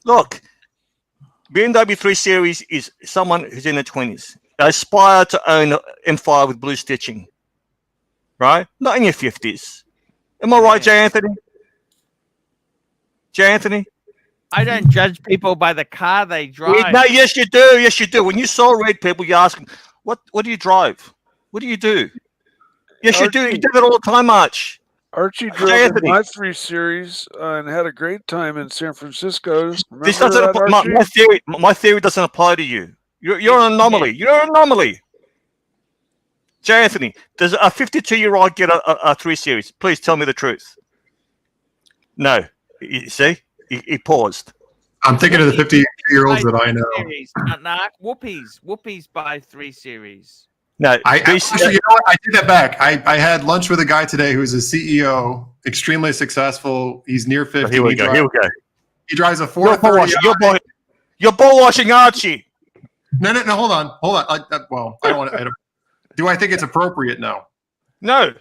Look, BMW 3 Series is someone who's in their 20s. They aspire to own an M5 with blue stitching. Right? Not in your 50s. Am I right, Jay Anthony? Jay Anthony? I don't judge people by the car they drive. No, yes, you do. Yes, you do. When you saw red people, you ask them, what do you drive? What do you do? Yes, you do. You do that all the time, Arch. Archie Jay drove in Anthony. my 3 Series and had a great time in San Francisco. This Remember doesn't that, apply. Archie? My theory doesn't apply to you. You're an anomaly. You're an anomaly. Jay Anthony, does a 52-year-old get a 3 Series? Please tell me the truth. No. You see? He paused. I'm thinking of the 50-year-olds that I know. Series, not Whoopies by 3 Series. No, Actually, you know what? I take that back. I had lunch with a guy today who's a CEO, extremely successful. He's near 50. here we go. Here we go. He drives a You're 430. You're ball washing Archie. No, hold on. Well, I don't want to. Do I think it's appropriate? No. No.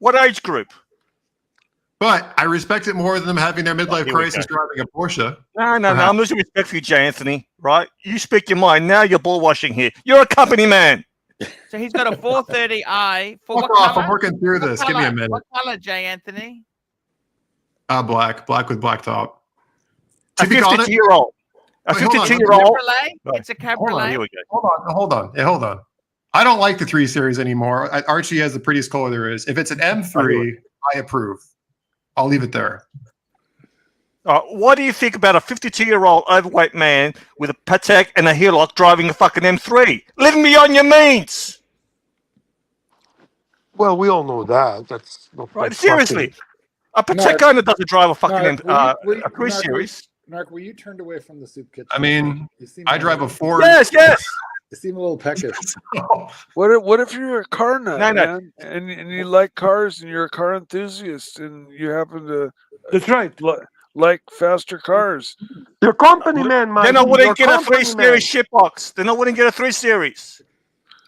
What age group? But I respect it more than them having their midlife Here we crisis driving a Porsche. No. Perhaps. I'm losing respect for you, Jay Anthony. Right? You speak your mind. Now you're ball washing here. You're a company man. So he's got a 430i. For Fuck what off. color? I'm working through this. Give me a minute. What color, Jay Anthony? Black with black top. A To be honest, 52-year-old. A Wait, hold on. 52-year-old. Cabriolet? It's a cabriolet. Here we go. Hold on. I don't like the 3 Series anymore. Archie has the prettiest color there is. If it's an M3, I approve. I'll leave it there. What do you think about a 52-year-old overweight man with a Patek and a Hillock driving a fucking M3? Living beyond your means. Well, we all know that. That's not Right? that's Seriously. A Patek Narc, owner doesn't drive a fucking Narc, a 3 Narc, Series. Narc, were you turned away from the soup kitchen? I mean, You seem I drive a Ford. Yes. You seem a little peckish. What if you're a car nut, No. man, and you like cars and you're a car enthusiast and you happen to That's right. like faster cars? Your company man, Mike. Then I wouldn't Your get a 3 company Series shitbox. Then I wouldn't get a 3 Series.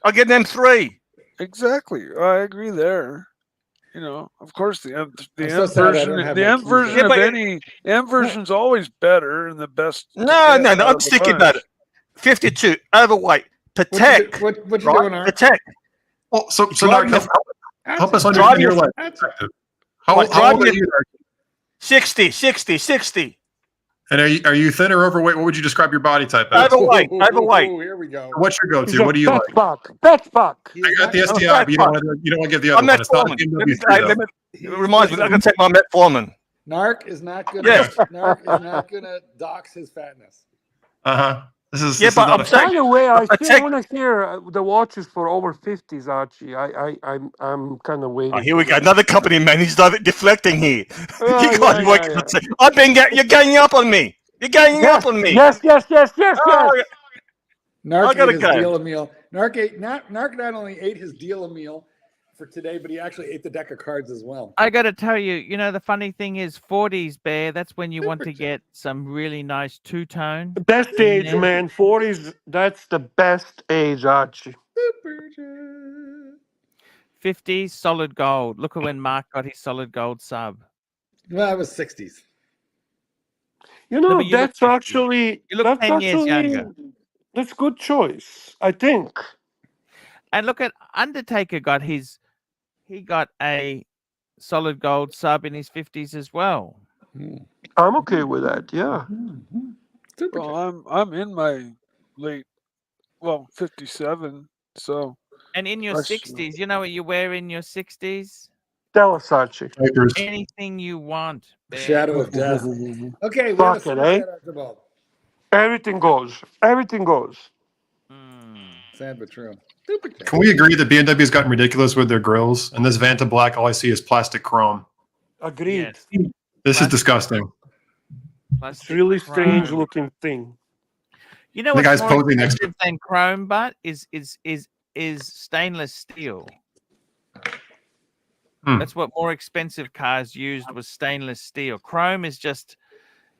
I'll get an M3. Exactly, I agree there. You know, of course, the M so sad I version, don't have the my M keys. version Yeah, of but any M version's always better and the best. No. out of I'm the thinking bunch. about it. 52, overweight, Patek. What you Right? doing, Narc? Patek. Well, so Driving Narc, help us Driving understand your a- life. Answer. How What, old driving are a- you? Narc? 60. And are you thin or overweight? What would you describe your body type as? Overweight. Overweight. Here we go. What's your He's go-to? a What do you fat like? fuck. Fat fuck. He I is got the not- STI, but you don't want to give the other I'm one. It's not a metformin. Let BMW. me, it reminds me. I'm gonna take my metformin. Narc is not gonna. Yeah. Narc is not gonna dox his fatness. Uh-huh. This is Yeah, this is but not I'm a saying- By the way, I take- want to hear the watches for over 50s, Archie. I'm kind of waiting. Oh, here we go. Another company man. He's deflecting here. yeah. I've been you're ganging up on me. You're ganging up on me. Yes. Oh, Narc I gotta ate his go. deal a meal. Narc not only ate his deal a meal for today, but he actually ate the deck of cards as well. I got to tell you, you know, the funny thing is 40s, Bear, that's when you want to get some really nice two-tone. The best age, Yeah. man. 40s, that's the best age, Archie. 50s, solid gold. Look at when Mark got his solid gold sub. Well, it was 60s. You know, but you look that's 50. actually You look that's 10 years actually younger. that's good choice, I think. And look at Undertaker he got a solid gold sub in his 50s as well. I'm okay with that. Yeah. Super Well, I'm in my late, 57. So And in your Nice. 60s, you know what you wear in your 60s? Tell us, Archie. Lakers. Anything you want. Bear. Shadow of death. Okay, we have a Fuck it, super eh? chat, Archibald. Everything goes. Everything goes. Mm. Sad but true. Super chat. Can we agree that BMW's gotten ridiculous with their grills? And this Vanta Black, all I see is plastic chrome. Agreed. Yes. This is Plastic. disgusting. It's Plastic really strange chrome. looking thing. You know The what's guy's more posing next to expensive than chrome, but is stainless steel. Hmm. That's what more expensive cars used was stainless steel. Chrome is just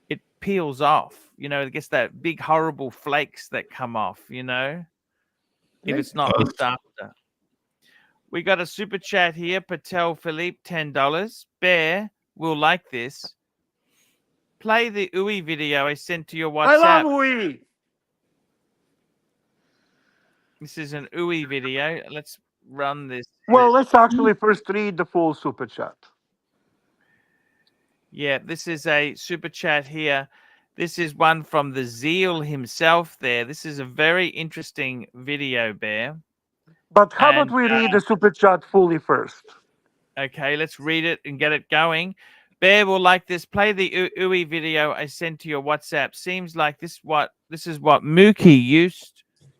it peels off. You know, it gets that big horrible flakes that come off. You know, if it's not looked after. We got a super chat here. Patel Philippe, $10. Bear will like this. Play the Uwe video I sent to your WhatsApp. I love Uwe. This is an Uwe video. Let's run this. Well, let's actually first read the full super chat. Yeah, this is a super chat here. This is one from the Zeal himself there. This is a very interesting video, Bear. But how about And, we read the super chat fully first? Okay, let's read it and get it going. Bear will like this. Play the Uwe video I sent to your WhatsApp. Seems like this is what Mookie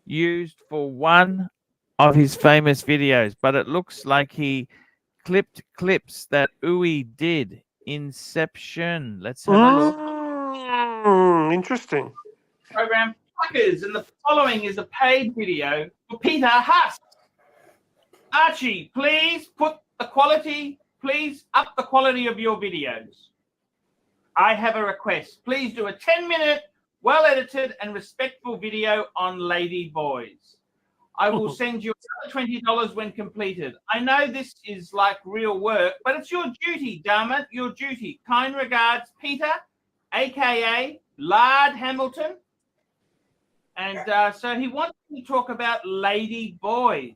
used for one of his famous videos, but it looks like he clipped clips that Uwe did. Inception. Let's have a look. Interesting. Program fuckers, and the following is a paid video for Peter Huss. Archie, please up the quality of your videos. I have a request. Please do a 10-minute, well-edited and respectful video on lady boys. I will send you another $20 when completed. I know this is like real work, but it's your duty, damn it, your duty. Kind regards, Peter, a.k.a. Lard Hamilton. And so he wants to talk about lady boys.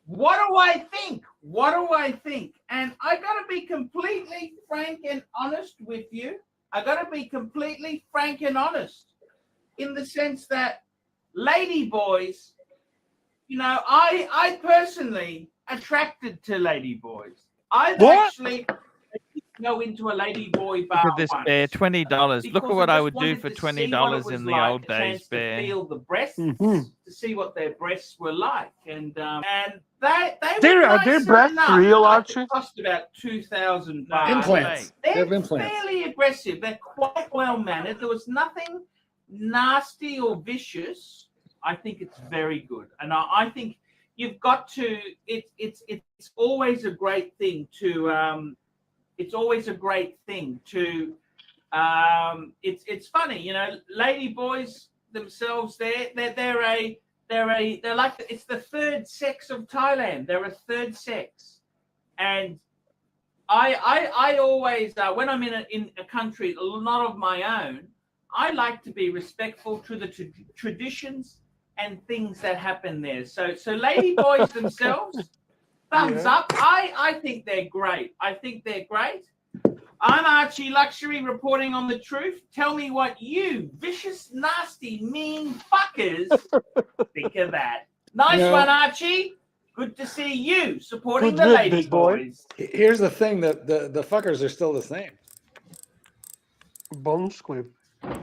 What do I think? And I got to be completely frank and honest with you. I got to be completely frank and honest in the sense that lady boys, you know, I personally attracted to lady boys. I've actually go into a lady boy bar. Look at this, Bear. $20. Look at what I would do for $20 in the old days, Bear. To feel the breasts, to see what their breasts were like, and they Are their breasts real, Archie? It cost about $2,000. Implants. They They're have implants. fairly aggressive. They're quite well mannered. There was nothing nasty or vicious. I think it's very good, and I think you've got to. It's always a great thing to. It's always a great thing to. It's funny, you know. Lady boys themselves, they're like it's the third sex of Thailand. They're a third sex, and I always when I'm in a country not of my own, I like to be respectful to the traditions and things that happen there. So lady boys themselves, thumbs up. I think they're great. I'm Archie Luxury reporting on the truth. Tell me what you vicious, nasty, mean fuckers think of that. Nice one, Archie. Good to see you supporting the lady boys. Here's the thing: that the fuckers are still the same. Bone squib. What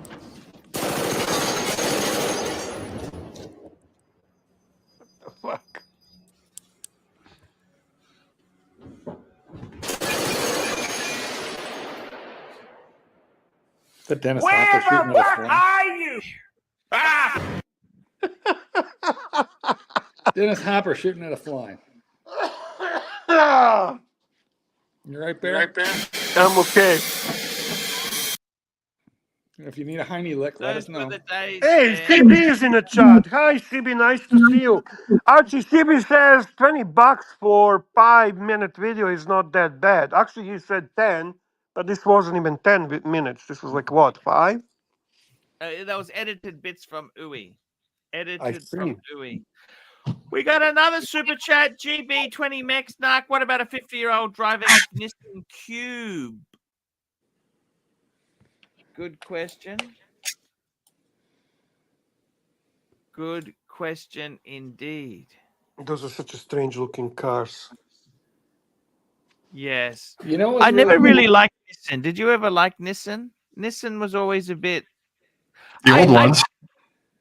the fuck? The Dennis Where Hopper shooting the at a fuck fly. are you? Ah! Dennis Hopper shooting at a fly. Ah, You right, Bear? I'm okay. If you need a hiney lick, let us Those were know. the days. Hey, man. CB is in the chat. Hi, CB. Nice to see you. Archie, CB says $20 for 5-minute video is not that bad. Actually, he said 10, but this wasn't even 10 minutes. This was like what, 5? That was edited bits from Uwe. I Edited see. from Uwe. We got another super chat. GB20 Mex Narc. What about a 50-year-old driving a Nissan Cube? Good question. Good question indeed. Those are such a strange looking cars. Yes. You know, what's I never really really liked Nissan. Did you ever like Nissan? Nissan was always a bit. The old ones.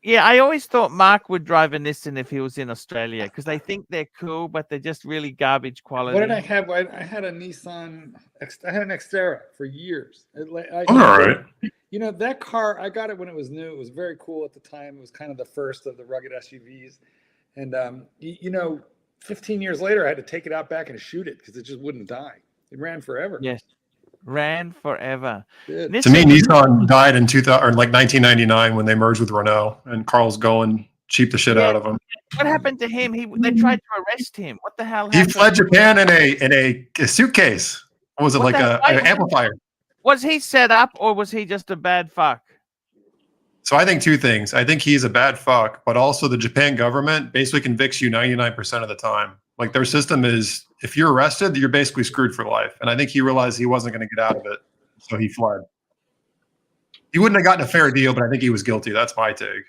I always thought Mark would drive a Nissan if he was in Australia because they think they're cool, but they're just really garbage quality. What did I have? I had a Nissan. I had an Xterra for years. All right. You know, that car, I got it when it was new. It was very cool at the time. It was kind of the first of the rugged SUVs. And, you know, 15 years later, I had to take it out back and shoot it because it just wouldn't die. It ran forever. Yes. Ran forever. To me, Nissan died in 2000 or like 1999 when they merged with Renault, and Carl's going cheap the shit out of him. What happened to him? They tried to arrest him. What the hell He happened? fled Japan in a suitcase. What was it, What like the- an amplifier? Was he set up or was he just a bad fuck? So I think two things. I think he's a bad fuck, but also the Japan government basically convicts you 99% of the time. Like their system is, if you're arrested, you're basically screwed for life. And I think he realized he wasn't going to get out of it, so he fled. He wouldn't have gotten a fair deal, but I think he was guilty. That's my take.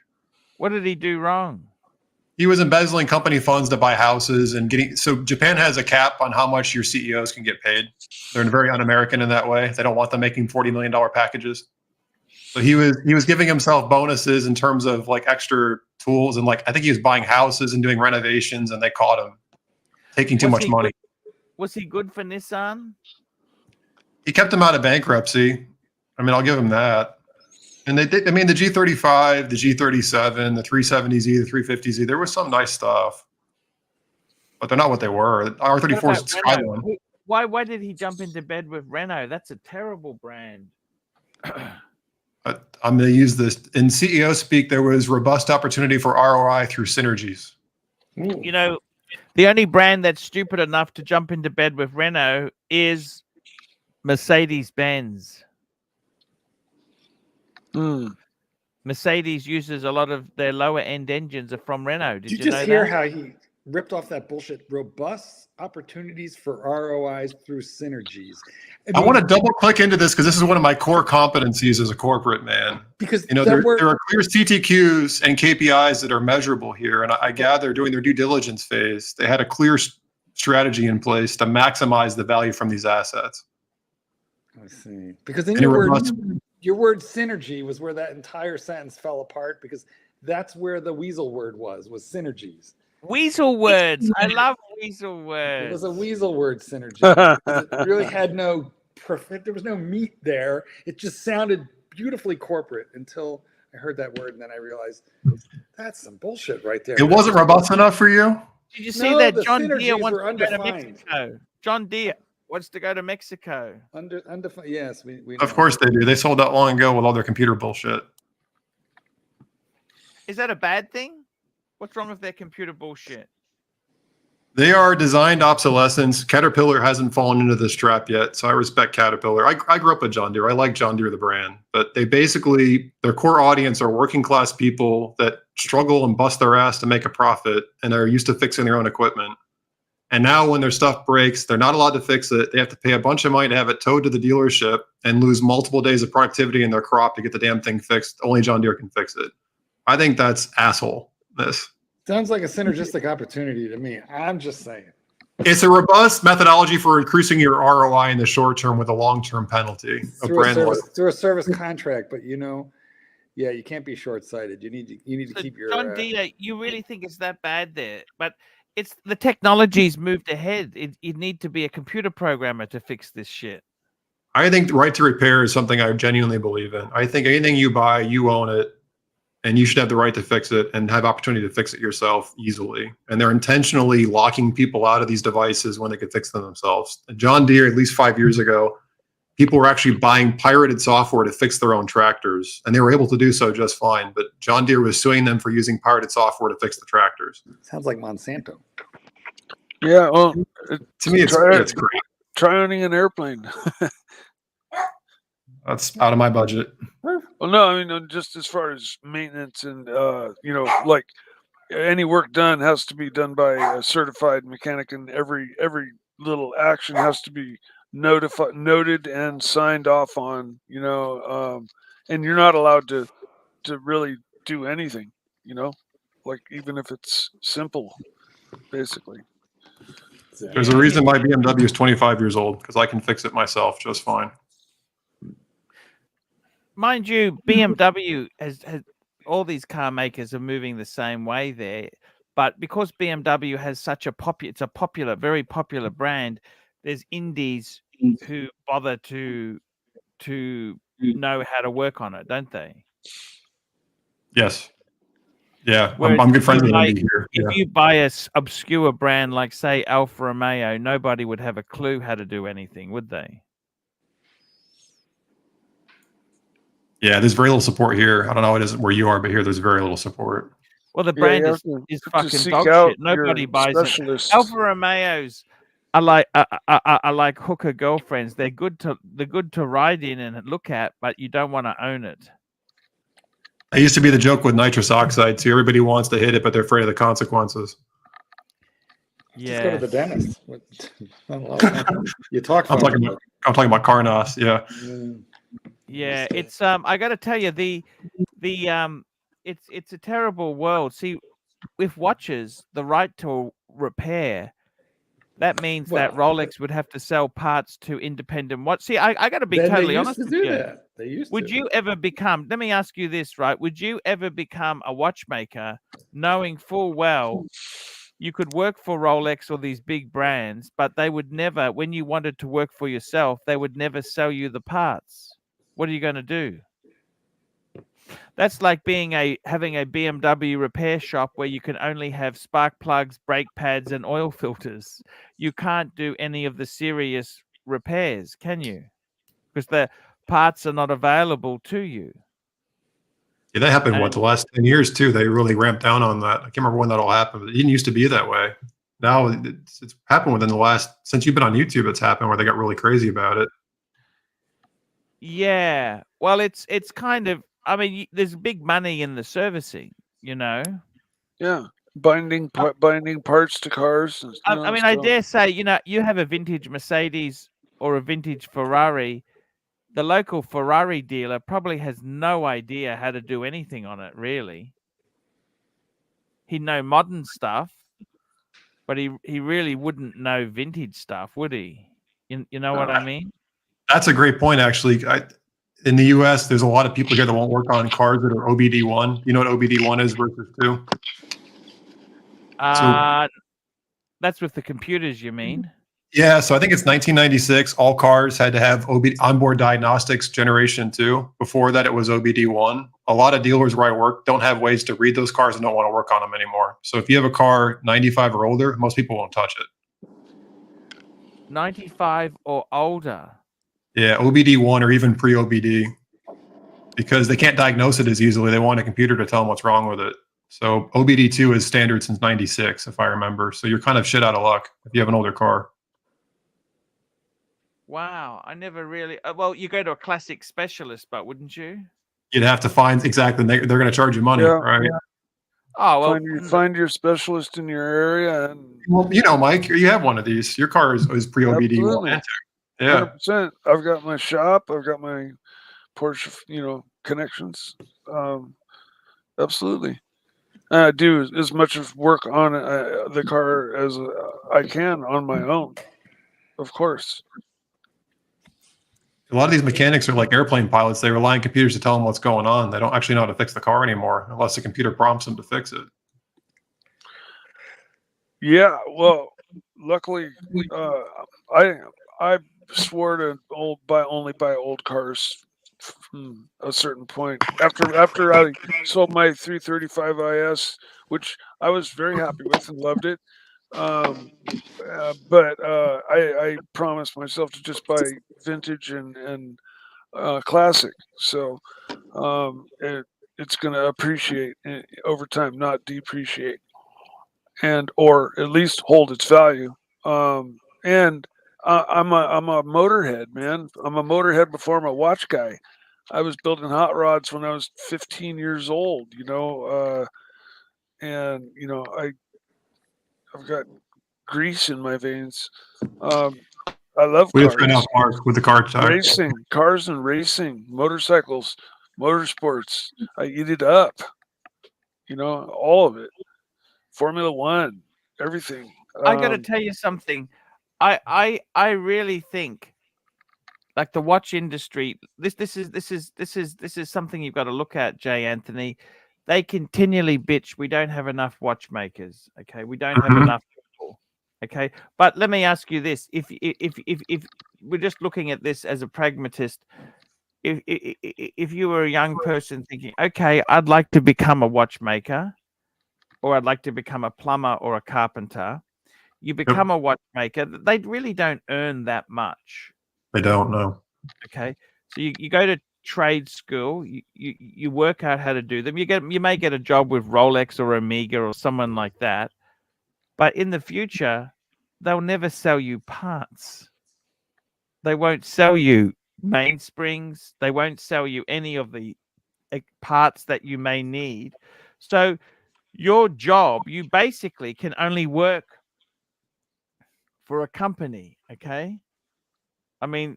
What did he do wrong? He was embezzling company funds to buy houses and getting. So Japan has a cap on how much your CEOs can get paid. They're very un-American in that way. They don't want them making $40 million packages. So he was giving himself bonuses in terms of like extra tools, and like I think he was buying houses and doing renovations, and they caught him taking too much money. Was he good for Nissan? He kept him out of bankruptcy. I mean, I'll give him that. And they did. I mean, the G35, the G37, the 370Z, the 350Z. There was some nice stuff, but they're not what they were. The R34 is Skyline. Why did he jump into bed with Renault? That's a terrible brand. I'm going to use this in CEO speak. There was robust opportunity for ROI through synergies. You know, the only brand that's stupid enough to jump into bed with Renault is Mercedes-Benz. Mercedes uses a lot of their lower end engines are from Renault. Did you just know hear that? how he ripped off that bullshit? Robust opportunities for ROIs through synergies. I want to double click into this because this is one of my core competencies as a corporate man. Because you know there are clear CTQs and KPIs that are measurable here, and I gather during their due diligence phase, they had a clear strategy in place to maximize the value from these assets. I see. Because then your word synergy was where that entire sentence fell apart, because that's where the weasel word was synergies. Weasel words. I love weasel words. It was a weasel word, synergy. It really had no perfect. There was no meat there. It just sounded beautifully corporate until I heard that word, and then I realized that's some bullshit right there. It wasn't robust enough for you? Did you see that John Deere wants to go to Mexico? John Deere wants to go to Mexico. Undefined. Yes, we know. Of course they do. They sold out long ago with all their computer bullshit. Is that a bad thing? What's wrong with their computer bullshit? They are designed obsolescence. Caterpillar hasn't fallen into this trap yet, so I respect Caterpillar. I grew up with John Deere. I like John Deere, the brand, but they basically, their core audience are working class people that struggle and bust their ass to make a profit and are used to fixing their own equipment. And now when their stuff breaks, they're not allowed to fix it. They have to pay a bunch of money to have it towed to the dealership and lose multiple days of productivity in their crop to get the damn thing fixed. Only John Deere can fix it. I think that's asshole. This Sounds like a synergistic opportunity to me. I'm just saying. it's a robust methodology for increasing your ROI in the short term with a long-term penalty. Through a service contract, but you know, yeah, you can't be short-sighted. You need to So keep your John Deere, you really think it's that bad there? But it's the technology's moved ahead. You need to be a computer programmer to fix this shit. I think the right to repair is something I genuinely believe in. I think anything you buy, you own it, and you should have the right to fix it and have opportunity to fix it yourself easily. And they're intentionally locking people out of these devices when they could fix them themselves. John Deere, at least 5 years ago, people were actually buying pirated software to fix their own tractors, and they were able to do so just fine. But John Deere was suing them for using pirated software to fix the tractors. sounds like Monsanto. Yeah, well, To me, it's great. Try owning an airplane. That's out of my budget. Well, no, I mean, just as far as maintenance and, you know, like any work done has to be done by a certified mechanic, and every little action has to be noted and signed off on, you know, and you're not allowed to really do anything, you know, like even if it's simple, basically. There's a reason my BMW is 25 years old, because I can fix it myself just fine. Mind you, BMW has all these car makers are moving the same way there, but because BMW has such it's a popular, very popular brand. There's indies who bother to know how to work on it, don't they? Yes. Yeah, I'm good friends with Andy here. If you buy a obscure brand like, say, Alfa Romeo, nobody would have a clue how to do anything, would they? Yeah, there's very little support here. I don't know what it is where you are, but here there's very little support. Well, the brand is fucking dog shit. Nobody buys it. Alfa Romeos are like hooker girlfriends. They're good to ride in and look at, but you don't want to own it. I used to be the joke with nitrous oxide too. Everybody wants to hit it, but they're afraid of the consequences. Yeah. Just go to the dentist. You talk. I'm talking about Carnos. Yeah. Yeah, it's I got to tell you it's a terrible world. See, with watches, the right to repair, that means that Rolex would have to sell parts to independent watch. See, I got to be totally honest with you. Would you ever become? Let me ask you this, right? Would you ever become a watchmaker, knowing full well you could work for Rolex or these big brands, but they would never, when you wanted to work for yourself, they would never sell you the parts? What are you going to do? That's like having a BMW repair shop where you can only have spark plugs, brake pads, and oil filters. You can't do any of the serious repairs, can you? Because the parts are not available to you. Yeah, that happened the last 10 years too. They really ramped down on that. I can't remember when that all happened, but it didn't used to be that way. Now it's happened within the last, since you've been on YouTube, it's happened where they got really crazy about it. Yeah, well, it's kind of. I mean, there's big money in the servicing, you know. Yeah, binding parts to cars. I mean, I dare say, you know, you have a vintage Mercedes or a vintage Ferrari. The local Ferrari dealer probably has no idea how to do anything on it. Really, he'd know modern stuff, but he really wouldn't know vintage stuff, would he? You know what I mean? That's a great point, actually. In the U.S., there's a lot of people here that won't work on cars that are OBD1. You know what OBD1 is versus 2? That's with the computers, you mean? Yeah, so I think it's 1996. All cars had to have onboard diagnostics generation 2. Before that, it was OBD1. A lot of dealers where I work don't have ways to read those cars and don't want to work on them anymore. So if you have a car 95 or older, most people won't touch it. 95 or older. Yeah, OBD1 or even pre-OBD, because they can't diagnose it as easily. They want a computer to tell them what's wrong with it. So OBD2 is standard since 96, if I remember. So you're kind of shit out of luck if you have an older car. Wow, I never really. Well, you go to a classic specialist, but wouldn't you? You'd have to find exactly. They're going to charge you money, right? Yeah. Oh well, Find your specialist in your area, and Well, you know, Mike, you have one of these. Your car is pre-OBD well absolutely, into. Yeah. 100%. I've got my shop. I've got my Porsche, connections. Absolutely. I do as much of work on the car as I can on my own, of course. A lot of these mechanics are like airplane pilots. They rely on computers to tell them what's going on. They don't actually know how to fix the car anymore unless the computer prompts them to fix it. Yeah, well, luckily, I swore to only buy old cars from a certain point. After I sold my 335 IS, which I was very happy with and loved it, but I promised myself to just buy vintage and classic. So it's going to appreciate over time, not depreciate, and or at least hold its value. And I'm a motorhead, man. I'm a motorhead before I'm a watch guy. I was building hot rods when I was 15 years old, and I've got grease in my veins. I love We cars. just ran out, Mark, with the car talk. Racing, cars and racing, motorcycles, motorsports. I eat it up. All of it. Formula One, everything. I got to tell you something. I really think, like, the watch industry. This is something you've got to look at, Jay Anthony. They continually bitch. We don't have enough watchmakers. Okay, we don't have enough people. Okay, but let me ask you this: if we're just looking at this as a pragmatist, if you were a young person thinking, okay, I'd like to become a watchmaker, or I'd like to become a plumber or a carpenter, you become a watchmaker. They really don't earn that much. They don't know. Okay, so you go to trade school, you work out how to do them. You may get a job with Rolex or Omega or someone like that, but in the future, they'll never sell you parts. They won't sell you mainsprings. They won't sell you any of the parts that you may need. So your job, you basically can only work for a company. Okay, I mean,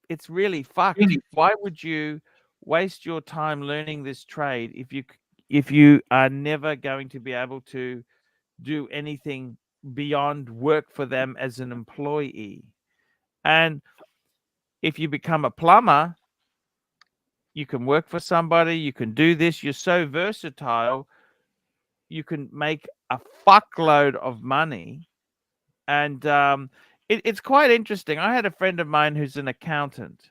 it's really fucked. Why would you waste your time learning this trade if you are never going to be able to do anything beyond work for them as an employee? And if you become a plumber, you can work for somebody, you can do this, you're so versatile, you can make a fuckload of money. And it's quite interesting. I had a friend of mine who's an accountant.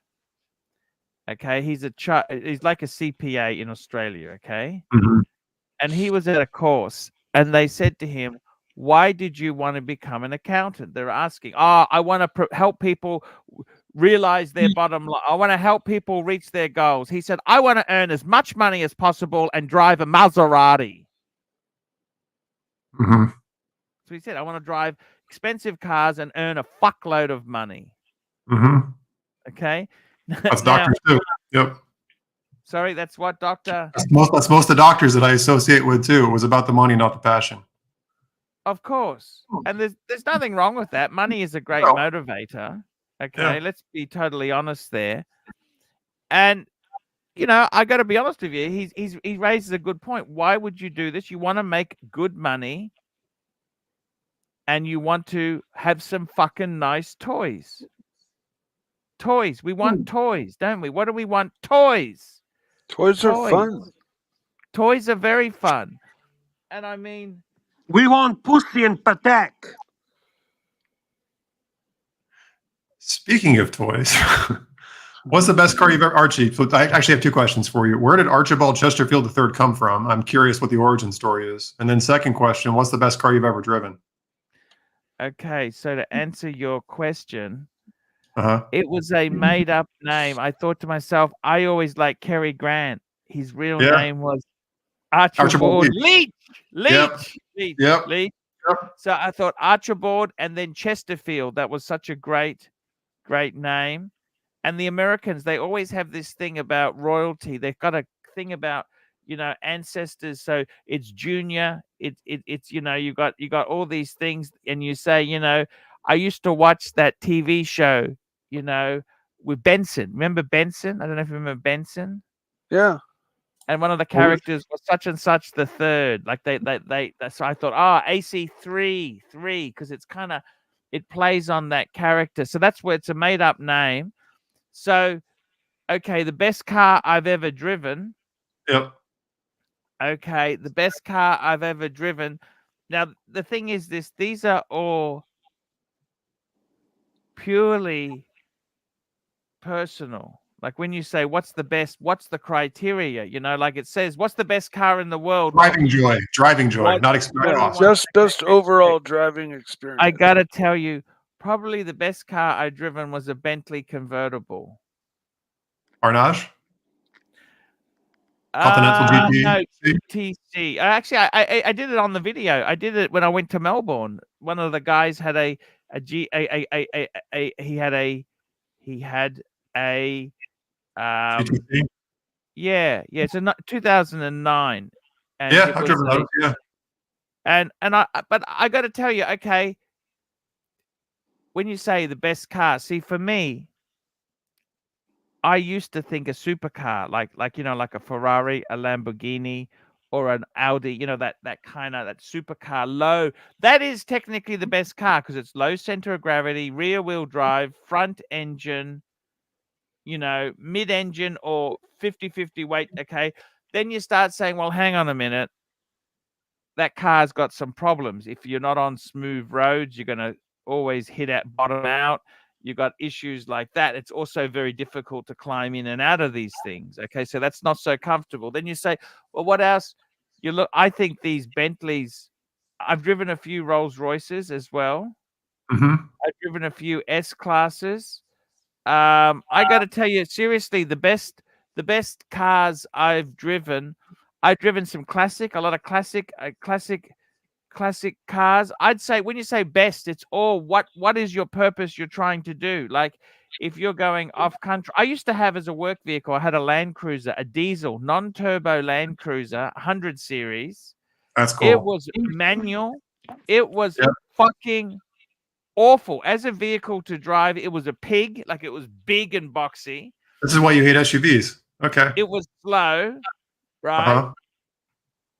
Okay, he's like a CPA in Australia. Okay, and he was at a course, and they said to him, "Why did you want to become an accountant?" They're asking, "Oh, I want to help people realize their bottom line. I want to help people reach their goals." He said, "I want to earn as much money as possible and drive a Maserati." So he said, "I want to drive expensive cars and earn a fuckload of money." Okay. That's doctors too. Yep. Sorry, that's what, doctor? That's most of the doctors that I associate with too. It was about the money, not the passion. Of course. And there's nothing wrong with that. Money is a great motivator. Okay, let's be totally honest there. And I got to be honest with you. He raises a good point. Why would you do this? You want to make good money, and you want to have some fucking nice toys. Toys. We want toys, don't we? What do we want? Toys. Toys are fun. Toys are very fun. And I mean, we want pussy and patek. Speaking of toys, what's the best car you've ever, Archie? So I actually have two questions for you. Where did Archibald Chesterfield III come from? I'm curious what the origin story is. And then second question, what's the best car you've ever driven? Okay, so to answer your question, it was a made-up name. I thought to myself, I always liked Cary Grant. His real name was Archibald Leach. Leach. So I thought Archibald and then Chesterfield. That was such a great name. And the Americans, they always have this thing about royalty. They've got a thing about ancestors. So it's junior. It's you got all these things, and you say, I used to watch that TV show, with Benson. Remember Benson? I don't know if you remember Benson. Yeah. And one of the characters was such and such the third. Like so I thought, AC3 because it plays on that character. So that's where it's a made up name. So, okay, the best car I've ever driven. Yep. Okay, the best car I've ever driven. Now, the thing is these are all purely personal. Like when you say, what's the best, what's the criteria? Like it says, what's the best car in the world? Driving joy, not experience. Just best overall driving experience. I got to tell you, probably the best car I've driven was a Bentley convertible. Arnage? Continental GT? No, TC. Actually, I did it on the video. I did it when I went to Melbourne. One of the guys had he had a GTC? Yeah. So 2009. And yeah, I've driven those. Yeah. But I got to tell you, okay, when you say the best car, see, for me, I used to think a supercar, like a Ferrari, a Lamborghini, or an Audi, that kind of that supercar low. That is technically the best car because it's low center of gravity, rear wheel drive, front engine, mid engine or 50-50 weight. Okay. Then you start saying, well, hang on a minute. That car's got some problems. If you're not on smooth roads, you're going to always hit at bottom out. You got issues like that. It's also very difficult to climb in and out of these things. Okay, so that's not so comfortable. Then you say, well, what else? I think these Bentleys, I've driven a few Rolls Royces as well. Mm-hmm. I've driven a few S classes. I got to tell you, seriously, the best cars I've driven some a lot of classic cars. I'd say when you say best, it's all what is your purpose you're trying to do. Like if you're going off country, I used to have as a work vehicle, I had a Land Cruiser, a diesel non-turbo Land Cruiser 100 series. That's cool. It was manual. It was fucking awful as a vehicle to drive. It was a pig. Like it was big and boxy. This is why you hate SUVs. Okay. It was slow, right? Uh-huh.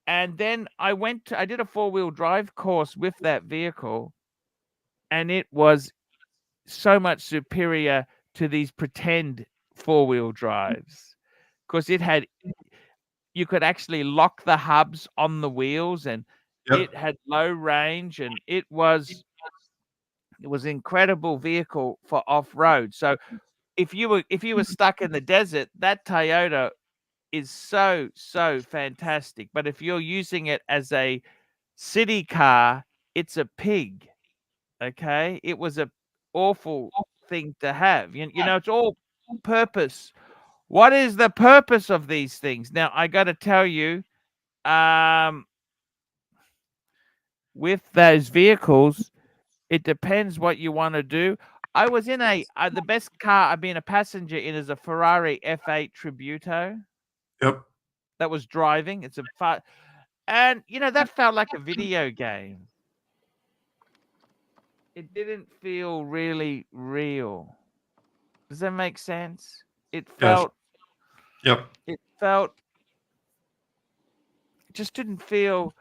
And then I did a 4-wheel drive course with that vehicle, and it was so much superior to these pretend 4-wheel drives because you could actually lock the hubs on the wheels, and it had low range, and it was an incredible vehicle for off-road. So if you were stuck in the desert, that Toyota is so fantastic. But if you're using it as a city car, it's a pig. Okay, it was a awful thing to have. It's all purpose. What is the purpose of these things? Now I got to tell you, with those vehicles, it depends what you want to do. I was in the best car I've been a passenger in is a Ferrari F8 Tributo. Yep. That was driving. It's and that felt like a video game. It didn't feel really real. Does that make sense? It felt. Yes. Yep. It just didn't feel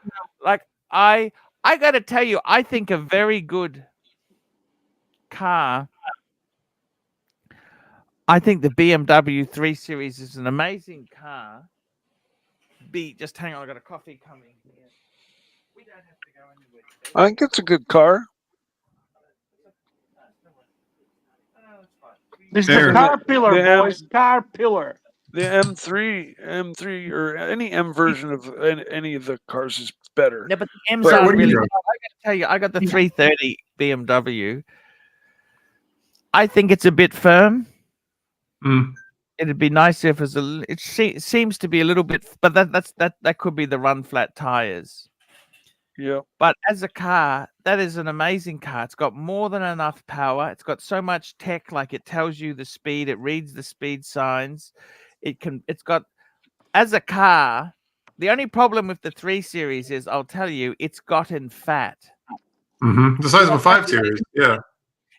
like I got to tell you, I think a very good car. I think the BMW 3 Series is an amazing car. Just hang on, I got a coffee coming here. We don't have to go anywhere. I think it's a good car. This is the car pillar, boys. Car pillar. The M3, or any M version of any of the cars is better. Yeah, but the M's aren't really. I got to tell you, I got the 330 BMW. I think it's a bit firm. It'd be nice if it seems to be a little bit, but that could be the run flat tires. Yeah. But as a car, that is an amazing car. It's got more than enough power. It's got so much tech, like it tells you the speed, it reads the speed signs. It's got, as a car, The only problem with the 3 Series is, I'll tell you, it's gotten fat. The size of a 5 Series. Yeah.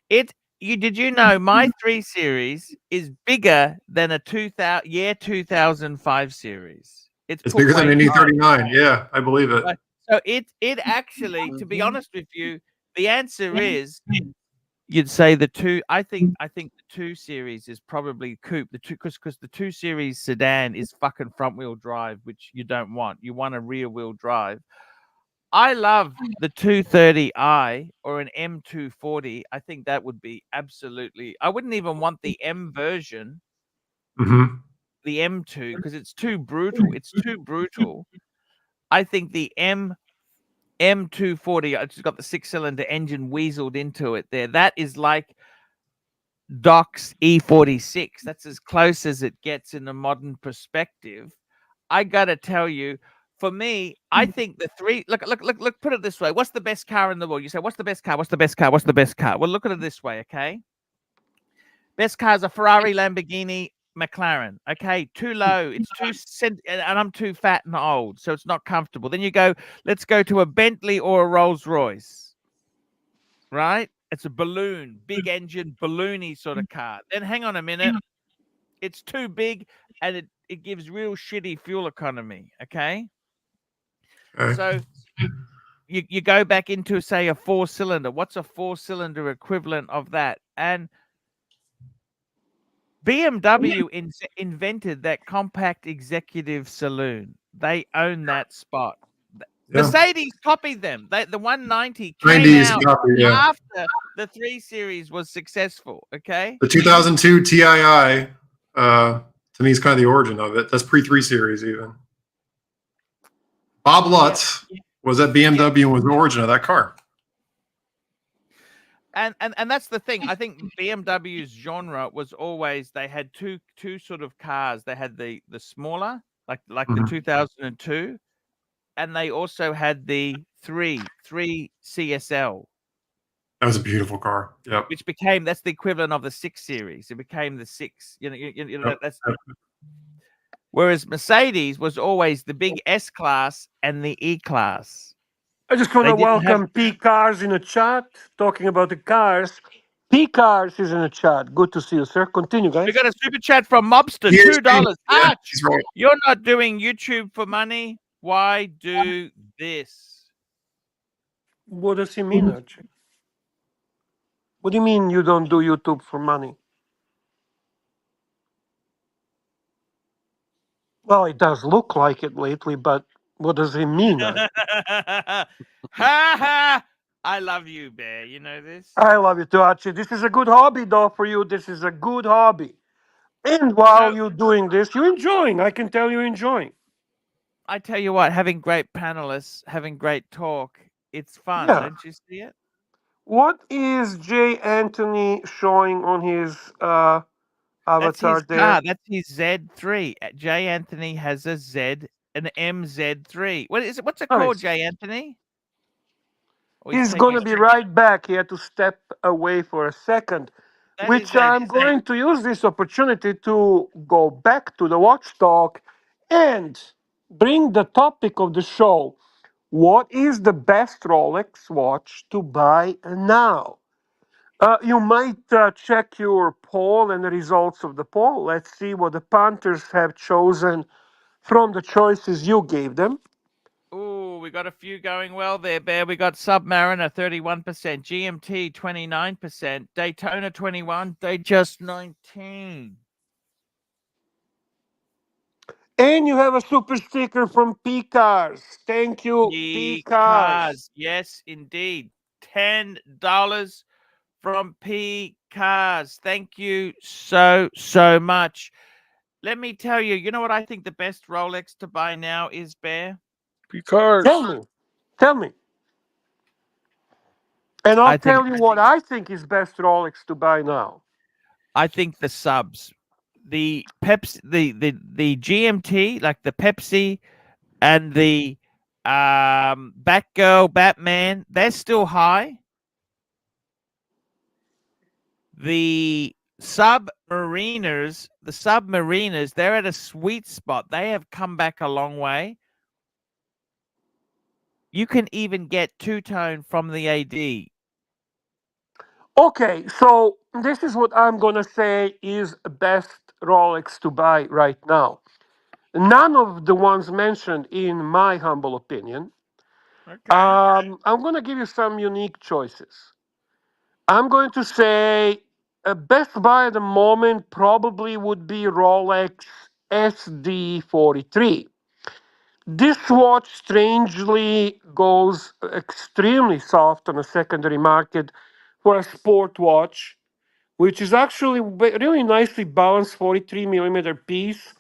Did you know my 3 Series is bigger than a 2005 Series? It's put bigger than weight an on. E39. Yeah, I believe it. Right. So it actually, to be honest with you, the answer is you'd say the 2. I think the 2 Series is probably coupe. The 2 because the 2 Series sedan is fucking front wheel drive, which you don't want. You want a rear wheel drive. I love the 230i or an M240. I think that would be absolutely. I wouldn't even want the M version, the M2, because it's too brutal. It's too brutal. I think the M240, it's got the 6-cylinder engine weaseled into it there. That is like Doc's E46. That's as close as it gets in a modern perspective. I gotta tell you, for me, I think the 3. Look. Put it this way: what's the best car in the world? You say, what's the best car? What's the best car? What's the best car? Well, look at it this way, okay? Best car is a Ferrari, Lamborghini, McLaren. Okay, too low. It's and I'm too fat and old, so it's not comfortable. Then you go, let's go to a Bentley or a Rolls Royce, right? It's a balloon, big engine, balloony sort of car. Then hang on a minute, it's too big and it gives real shitty fuel economy. Okay. So you go back into, say, a 4-cylinder. What's a 4-cylinder equivalent of that? And BMW invented that compact executive saloon. They own that spot. Yeah. Mercedes copied them. The 190 came out after the 3 Series was successful. Okay. The 2002 TII, to me, is kind of the origin of it. That's pre-3 Series even. Bob Lutz was at BMW and was the origin of that car. And that's the thing. I think BMW's genre was always, they had two sort of cars. They had the smaller, like the 2002, and they also had the 3 CSL. That was a beautiful car. Yep. Which became, that's the equivalent of the 6 Series. It became the 6. You know that's. Whereas Mercedes was always the big S class and the E class. I just want to welcome P Cars in the chat, talking about the cars. P Cars is in the chat. Good to see you, sir. Continue, guys. We got a super chat from Mobster, $2. Yeah, right. You're not doing YouTube for money. Why do this? What does he mean, Archie? What do you mean you don't do YouTube for money? Well, it does look like it lately, but what does it mean? Ha ha! I love you, Bear. You know this? I love you too, Archie. This is a good hobby, though, for you. This is a good hobby. And while you're doing this, you're enjoying. I can tell you're enjoying. I tell you what, having great panelists, having great talk, it's fun. Yeah. Don't you see it? What is J. Anthony showing on his avatar there? Car. That's his Z3. J. Anthony has an MZ3. What is it? What's it called, J. Anthony? He's going to be right back. He had to step away for a second, which I'm going to use this opportunity to go back to the watch talk and bring the topic of the show. What is the best Rolex watch to buy now? You might check your poll and the results of the poll. Let's see what the Panthers have chosen from the choices you gave them. Oh, we got a few going well there, Bear. We got Submariner 31%, GMT 29%, Daytona 21, Datejust 19. And you have a super sticker from P Cars. Thank you, P Cars. Yes, indeed. $10 from P Cars. Thank you so much. Let me tell you, you know what I think the best Rolex to buy now is, Bear? P Cars. Tell me. And I'll tell you what I think is best Rolex to buy now. I think the subs. The Pepsi, the GMT, like the Pepsi and the Batgirl, Batman, they're still high. The Submariners, they're at a sweet spot. They have come back a long way. You can even get two-tone from the AD. Okay, so this is what I'm gonna say is best Rolex to buy right now. None of the ones mentioned, in my humble opinion. Okay. I'm gonna give you some unique choices. I'm going to say best buy at the moment probably would be Rolex SD43. This watch strangely goes extremely soft on a secondary market for a sport watch, which is actually really nicely balanced 43 millimeter piece.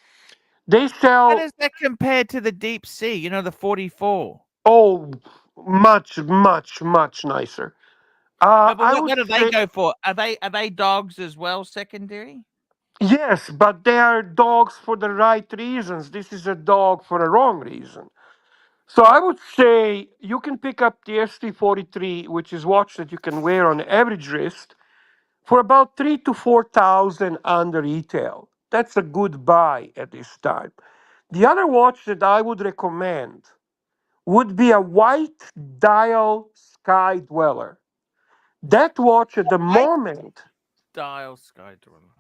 They How sell, does that compare to the Deep Sea? You know, the 44. oh, much, much, much nicer. No, but I what, would what do they say go for? Are they dogs as well, secondary? yes, but they are dogs for the right reasons. This is a dog for a wrong reason. So I would say you can pick up the ST43, which is watch that you can wear on average wrist, for about 3 to 4 thousand under retail. That's a good buy at this time. The other watch that I would recommend would be a white dial Sky Dweller. That watch at the White moment, dial Sky Dweller.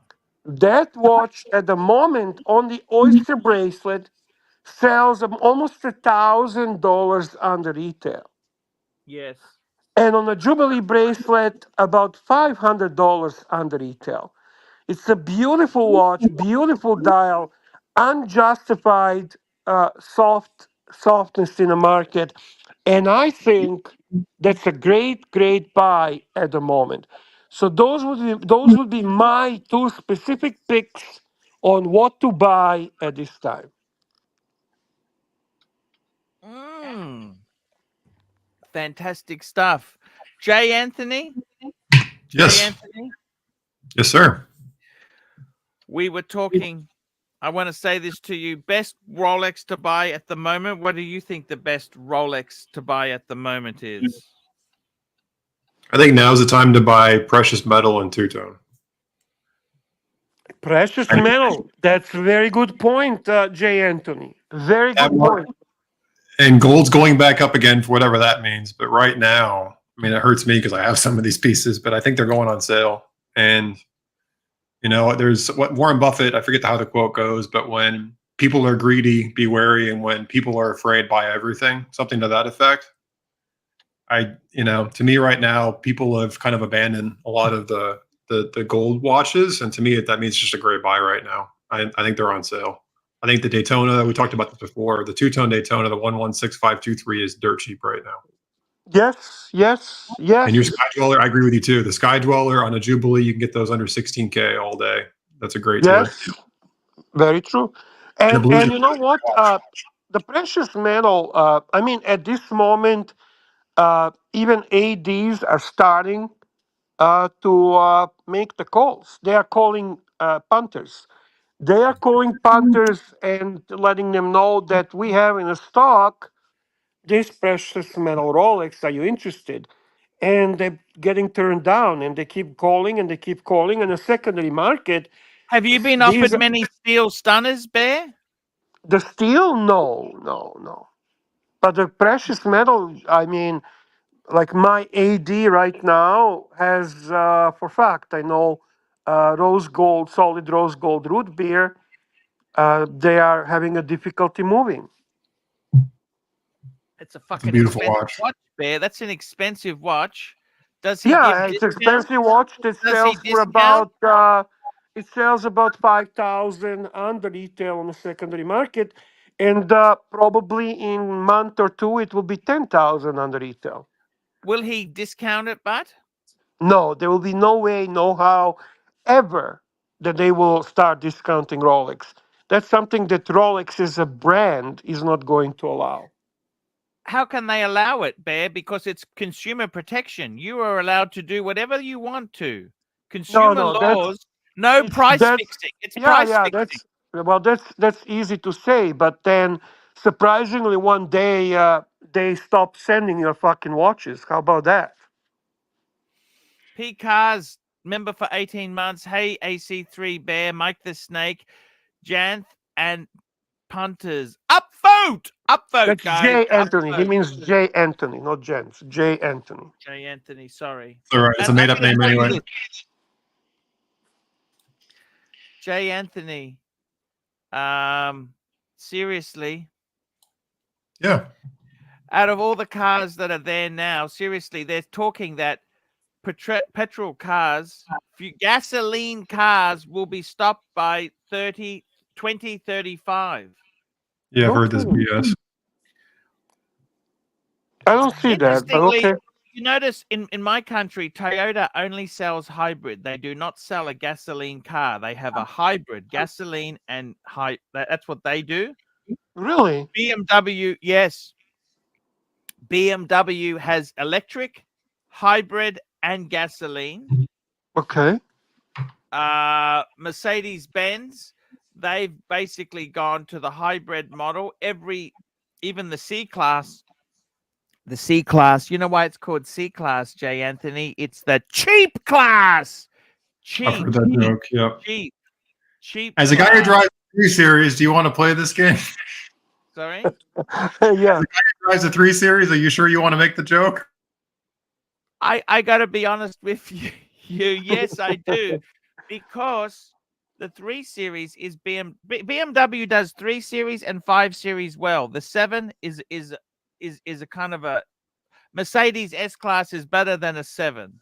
that watch at the moment on the Oyster bracelet sells almost $1,000 under retail. Yes. And on a Jubilee bracelet, about $500 under retail. It's a beautiful watch, beautiful dial, unjustified softness in the market, and I think that's a great, great buy at the moment. So those would be my two specific picks on what to buy at this time. Mm, fantastic stuff. Jay Anthony? Jay Yes. Anthony? Yes, sir. We were talking. I want to say this to you. Best Rolex to buy at the moment. What do you think the best Rolex to buy at the moment is? I think now's the time to buy precious metal and two-tone. Precious metal. That's a very good point, Jay Anthony. Very That good one- point. And gold's going back up again for whatever that means. But right now, I mean, it hurts me because I have some of these pieces, but I think they're going on sale. And, you know, there's what Warren Buffett, I forget how the quote goes, but when people are greedy, be wary. And when people are afraid, buy everything, something to that effect. To me right now, people have kind of abandoned a lot of the gold watches. And to me, that means just a great buy right now. I think they're on sale. I think the Daytona, we talked about this before, the two-tone Daytona, the 116523 is dirt cheap right now. Yes, yes, And your yes, Sky Dweller, I agree with you too. The Sky Dweller on a Jubilee, you can get those under 16K all day. That's a great deal. yes. Very true. And the And blues and are you know what? The precious metal. I mean, at this moment, even ADs are starting to make the calls. They are calling punters. They are calling punters and letting them know that we have in stock this precious metal Rolex. Are you interested? And they're getting turned down, and they keep calling and they keep calling. And the secondary market, Have you been these offered many steel stunners, Bear? the steel, no, no, no. But the precious metal, I mean, like my AD right now has, for fact, I know rose gold, solid rose gold root beer. They are having a difficulty moving. It's a It's a fucking beautiful expensive watch. watch, Bear. That's an expensive watch. Does he give Yeah, it's discounts? expensive watch that Does he sells for discount? about it sells about 5,000 under retail on the secondary market, and probably in month or two it will be 10,000 under retail. Will he discount it, but? No, there will be no way, no how, ever that they will start discounting Rolex. That's something that Rolex as a brand is not going to allow. How can they allow it, Bear? Because it's consumer protection. You are allowed to do whatever you want to. No, Consumer no, laws, no price that's fixing. It's yeah, price yeah, fixing. that's easy to say, but then surprisingly one day they stop sending your fucking watches. How about that? P Cars, member for 18 months. Hey, AC3 Bear, Mike the Snake, Janth, and punters. Upvote! Upvote, That's guys. J. Anthony. He Upvote. means J. Anthony, not Jens. J. Anthony. J. Anthony, sorry. It's all right. It's a And I'm made up gonna name tell you anyway. this. J. Anthony. Seriously, Yeah. out of all the cars that are there now, seriously, they're talking that petrol cars, gasoline cars will be stopped by 2035. Yeah, I've heard this Okay. BS. I don't see that, but Interestingly, okay. you notice in my country, Toyota only sells hybrid. They do not sell a gasoline car. They have a hybrid, gasoline and that's what they do. Really? BMW, yes. BMW has electric, hybrid, and gasoline. Okay. Mercedes-Benz, they've basically gone to the hybrid model. Even the C-Class, you know why it's called C-Class, J. Anthony? It's the cheap class. I've heard that joke. Yep. Cheap. As a guy who drives a 3 Series, do you want to play this game? Sorry? Yeah. Drives a 3 Series. Are you sure you want to make the joke? I got to be honest with you. Yes, I do. Because the 3 Series is BMW does 3 Series and 5 Series well. The 7 is a kind of a Mercedes S-Class is better than a 7.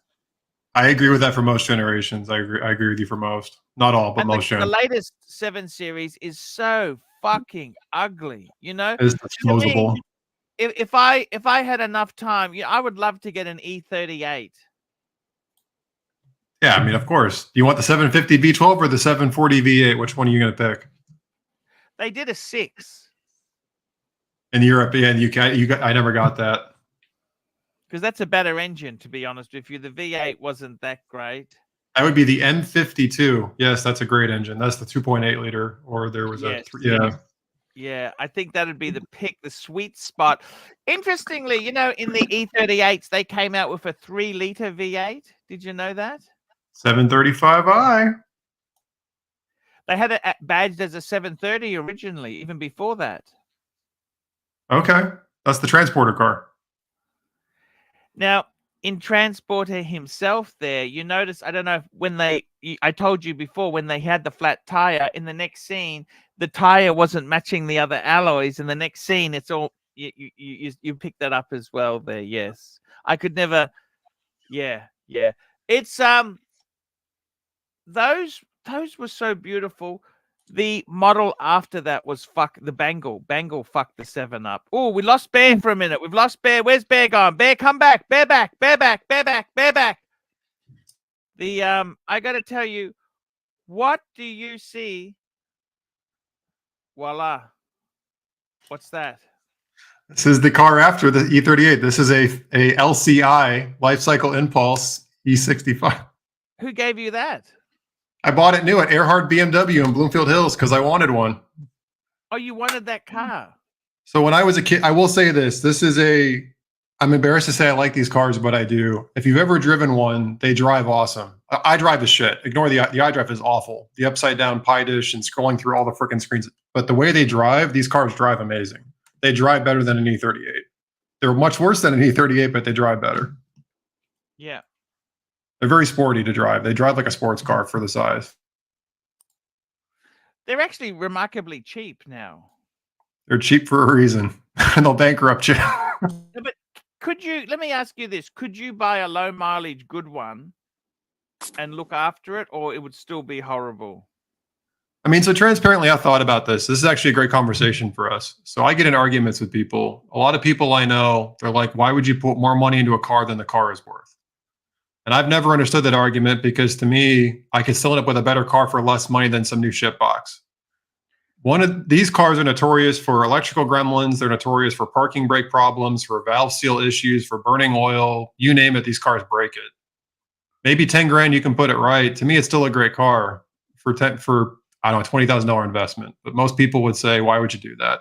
I agree with that for most generations. I agree with you for most. Not all, but And most the generations. latest 7 Series is so fucking ugly, you know? It's disposable. If I had enough time, I would love to get an E38. Yeah, I mean, of course. Do you want the 750 V12 or the 740 V8? Which one are you going to pick? They did a 6. In Europe, yeah, in UK, I never got that. Because that's a better engine, to be honest with you. The V8 wasn't that great. That would be the M52. Yes, that's a great engine. That's the 2.8 liter, or there was Yes. yeah. Yeah, I think that'd be the pick, the sweet spot. Interestingly, in the E38s, they came out with a 3-liter V8. Did you know that? 735i. They had it badged as a 730 originally, even before that. Okay, that's the transporter car. Now, in Transporter himself there, you notice, I don't know, I told you before, when they had the flat tire, in the next scene, the tire wasn't matching the other alloys. In the next scene, it's all, you picked that up as well there, yes. I could never, yeah. It's, those were so beautiful. The model after that was the Bangle. Bangle fucked the 7 up. Oh, we lost Bear for a minute. We've lost Bear. Where's Bear gone? Bear, come back. Bear back. Bear back. Bear back. Bear back. I got to tell you, what do you see? Voila. What's that? This is the car after the E38. This is a LCI, Life Cycle Impulse E65. Who gave you that? I bought it new at Earhart BMW in Bloomfield Hills because I wanted one. Oh, you wanted that car. So when I was a kid, I will say this. I'm embarrassed to say I like these cars, but I do. If you've ever driven one, they drive awesome. I drive as shit. Ignore the iDrive is awful. The upside down pie dish and scrolling through all the freaking screens. But the way they drive, these cars drive amazing. They drive better than an E38. They're much worse than an E38, but they drive better. Yeah. They're very sporty to drive. They drive like a sports car for the size. They're actually remarkably cheap now. They're cheap for a reason, and they'll bankrupt you. But let me ask you this. Could you buy a low mileage good one and look after it, or it would still be horrible? I mean, so transparently, I thought about this. This is actually a great conversation for us. So I get in arguments with people. A lot of people I know, they're like, why would you put more money into a car than the car is worth? And I've never understood that argument because to me, I could still end up with a better car for less money than some new shitbox. These cars are notorious for electrical gremlins. They're notorious for parking brake problems, for valve seal issues, for burning oil. You name it, these cars break it. Maybe 10 grand, you can put it right. To me, it's still a great car for I don't know, $20,000 investment. But most people would say, why would you do that?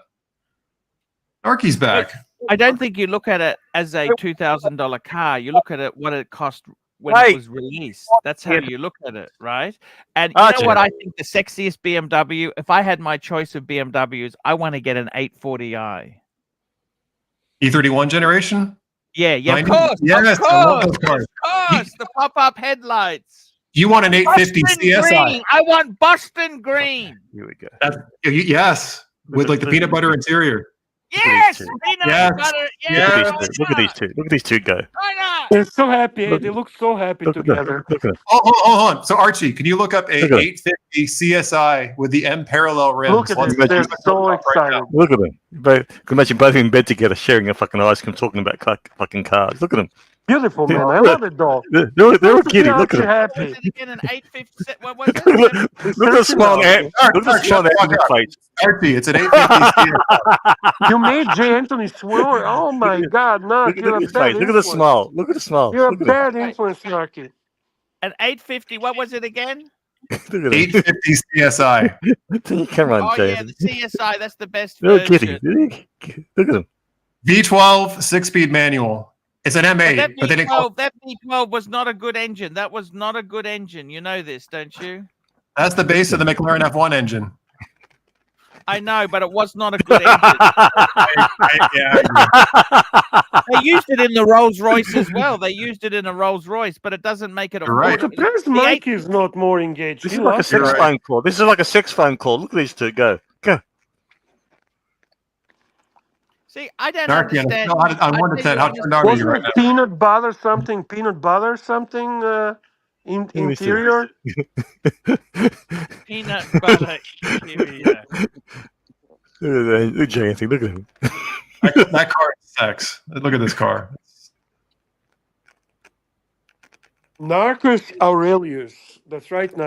Archie's back. I don't think you look at it as a $2,000 car. You look at it what it cost when it was released. That's how you look at it, right? And you know what I think the sexiest BMW, if I had my choice of BMWs, I want to get an 840i. E31 generation? Yeah, yeah, of 90? course. Yes, of I love course, those cars. of course. The pop-up headlights. You want an 850 Boston CSI? green. I want Boston green. Here we go. Yes, with like the peanut butter interior. Yes, two. peanut Yes. butter. Yeah. Yeah, Look at these two. Look at these two go. why not? They're so happy. Look- They look so happy Look at them. together. Look at them. Hold on. So Archie, can you look up a Look at it. 850 CSI with the M parallel rims? Look at Let's this. look They're up so right now. excited. Look at them. Can imagine both in bed together sharing a fucking ice cream talking about fucking cars. Look at them. Beautiful, man. I Look. love it, though. They're a kitty. Look at them. Happy. Was it again an 850? What was it? Look at the smile. Look at the smile on his face. Archie, it's an 850 CSI. You made J. Anthony swear. Oh my God, Narc, Look you're at a his bad face. Look at the influence. smile. Look at the smile. You're a Look at him. bad influence, Narky. An 850. What was it again? Look at him. 850 CSI. Come on, Oh yeah, Jason. the CSI. That's the best They're a kitty. version. Look at them. V12 6-speed manual. It's an M8, but then it That V12 was not a good engine. That was not a good engine. You know this, don't you? that's the base of the McLaren F1 engine. I know, but it was not a good engine. They used it in the Rolls Royce as well. They used it in a Rolls Royce, but it doesn't make it a You're right. I'm surprised Mike is not more engaged. This He is like a loves sex it. phone call. This is like a sex phone call. Look at these two. Go. See, I don't Narky, understand. I wonder how turned on are you Wasn't right now? it peanut butter something interior? Peanut butter interior. Look at Anthony. Look at him. That car is sex. Look at this car. Narcus Aurelius. That's right, Can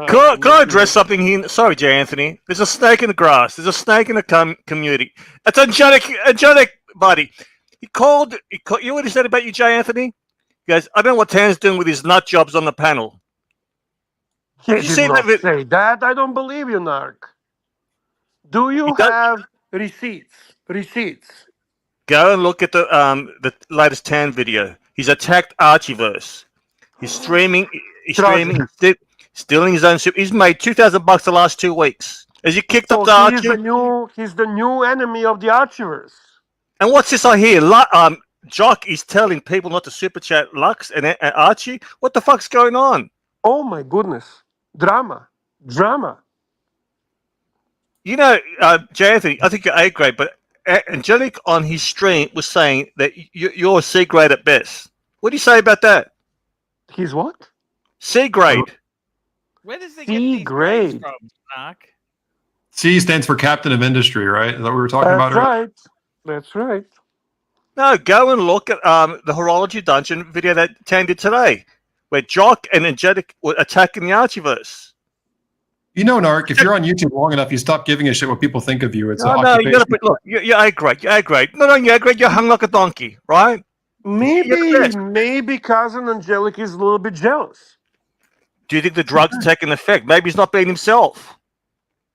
I address something here? Sorry, J. Anthony. There's a snake in the grass. There's a snake in the community. It's angelic, buddy. He called. You know what he said about you, J. Anthony? He goes, I don't know what Tan's doing with his nut jobs on the panel. He Did you did see not that? say that. I don't believe you, Narc. Do you have receipts? Go and look at the latest Tan video. He's attacked Archieverse. He's streaming. He's stealing his own soup. He's made $2,000 the last 2 weeks. Has he kicked up the Archie? He's the new enemy of the Archieverse. And what's this I hear? Jock is telling people not to super chat Lux and Archie. What the fuck's going on? Oh my goodness. Drama. You know, J. Anthony, I think you're A grade, but Angelic on his stream was saying that you're C grade at best. What do you say about that? He's what? C grade. Where does they C get these grades grade. from, Mark? C stands for Captain of Industry, right? Is that what we were talking about earlier? That's right. No, go and look at the Horology Dungeon video that Tan did today, where Jock and Angelic were attacking the Archieverse. You know, Narc, if you're on YouTube long enough, you stop giving a shit what people think of you. It's No, you gotta look. You're A grade. You're A grade. No, you're A grade. You're hung like a donkey, right? Maybe cousin Angelic is a little bit jealous. Do you think the drugs are taking effect? Maybe he's not being himself.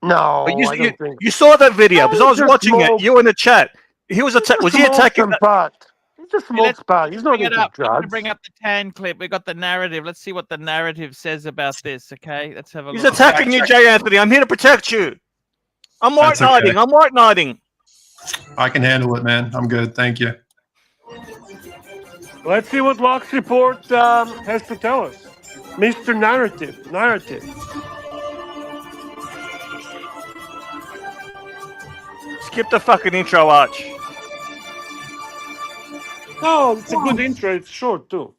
No, But I don't think. you saw that video because I was just watching it. smoked- You were in the chat. He was was he attacking? Some pot. He just smokes pot. He's not Bring it into up. I'm gonna drugs. bring up the Tan clip. We got the narrative. Let's see what the narrative says about this. Okay, let's have a He's look. attacking you, J. Anthony. I'm here to protect you. I'm white That's okay. knighting. I'm white knighting. I can handle it, man. I'm good. Thank you. Let's see what Lux Report has to tell us. Mr. Narrative. Skip the fucking intro, Arch. Oh, it's a good intro. It's short, too.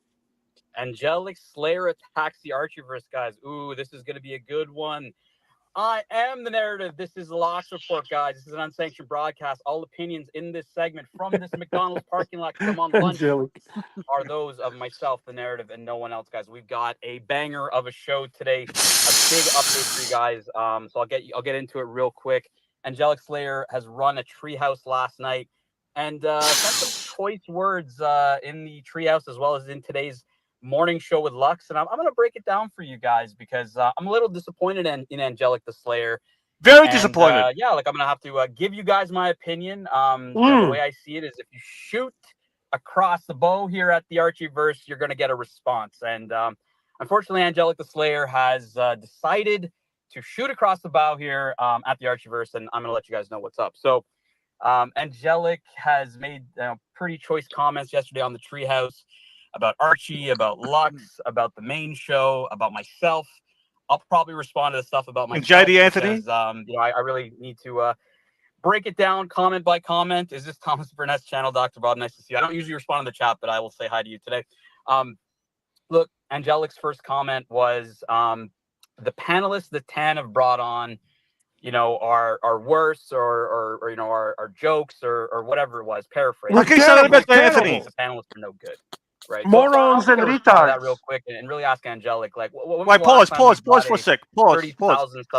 Angelic Slayer attacks the Archieverse, guys. Ooh, this is going to be a good one. I am the narrative. This is the Lost Report, guys. This is an unsanctioned broadcast. All opinions in this segment from this McDonald's parking lot come on lunch are those of myself, the narrative, and no one else, guys. We've got a banger of a show today. A big update for you guys. So I'll get into it real quick. Angelic Slayer has run a treehouse last night and said some choice words in the treehouse as well as in today's morning show with Lux, and I'm going to break it down for you guys because I'm a little disappointed in Angelic the Slayer. Very disappointed. Yeah, like I'm going to have to give you guys my opinion. The way I see it is if you shoot across the bow here at the Archieverse, you're going to get a response. And unfortunately, Angelic the Slayer has decided to shoot across the bow here at the Archieverse, and I'm going to let you guys know what's up. So Angelic has made pretty choice comments yesterday on the Treehouse about Archie, about Lux, about the main show, about myself. I'll probably respond to the stuff about myself. And JD Anthony? Because, I really need to break it down comment by comment. Is this Thomas Burnett's channel, Dr. Bob? Nice to see you. I don't usually respond in the chat, but I will say hi to you today. Look, Angelic's first comment was the panelists that Tan have brought on, are worse or are jokes or whatever it was. Paraphrase. We're terrible. The panelists are no good. Right. Morons and retards. That real quick and really ask Angelic, like, wait, pause for a sec. Pause.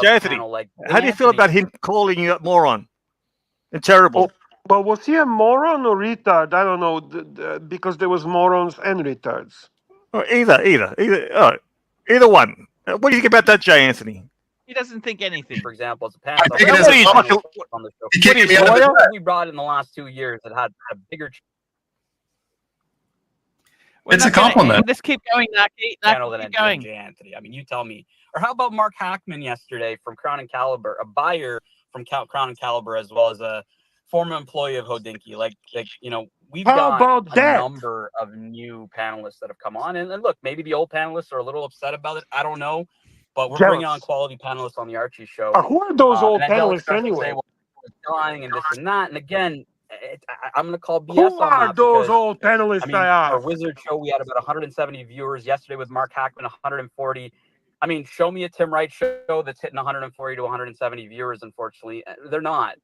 Anthony, like, how do you feel about him calling you a moron and terrible? Well, was he a moron or retard? I don't know, because there was morons and retards. Either one. What do you think about that, Jay Anthony? He doesn't think anything. For example, as a panel, on the show. We brought in the last 2 years that had a bigger. It's a compliment. Let's keep going, Naki. Keep going. Jay Anthony. I mean, you tell me. Or how about Mark Hackman yesterday from Crown and Caliber, a buyer from Crown and Caliber, as well as a former employee of Hodinky. We've got a number of new panelists that have come on. And look, maybe the old panelists are a little upset about it. I don't know. But we're bringing on quality panelists on the Archie show. Who are those old panelists anyway? Say, well, dying and this and that. And again, I'm going to call BS Who on that. Who are those old panelists? Our Wizard show, we had about 170 viewers. Yesterday with Mark Hackman, 140. I mean, show me a Tim Wright show that's hitting 140 to 170 viewers. Unfortunately, they're not.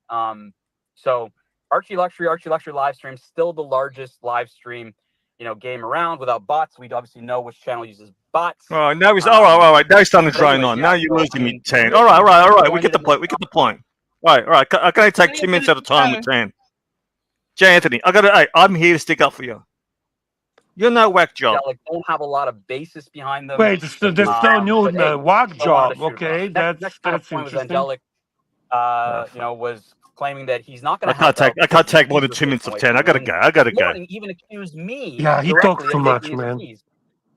So ArchieLuxury live stream, still the largest live stream, game around without bots. We obviously know which channel uses bots. Oh, now he's all right. Now he's starting to drone on. Now you're losing me, Tan. All right. We get the point. All right. Can I take 2 minutes at a time with Tan? Jay Anthony, I'm here to stick up for you. You're no whack job. Don't have a lot of basis behind them. Wait, there's no new whack job. Okay, that's point was Angelic. Was claiming that he's not going to. I can't take more than 2 minutes of 10. I gotta go. Even accused me. Yeah, he talks too much, man.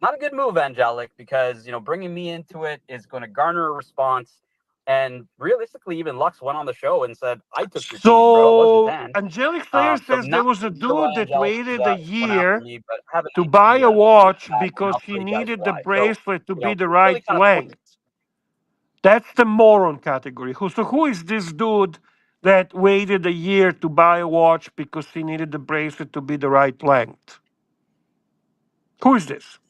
Not a good move, Angelic, because bringing me into it is going to garner a response. And realistically, even Lux went on the show and said, "I took your keys, bro. It wasn't Angelic Slayer says there was a dude that waited a year to buy a watch because he needed the bracelet to be the right length. That's the moron category. Who is this dude that waited a year to buy a watch because he needed the bracelet to be the right length? Who is this?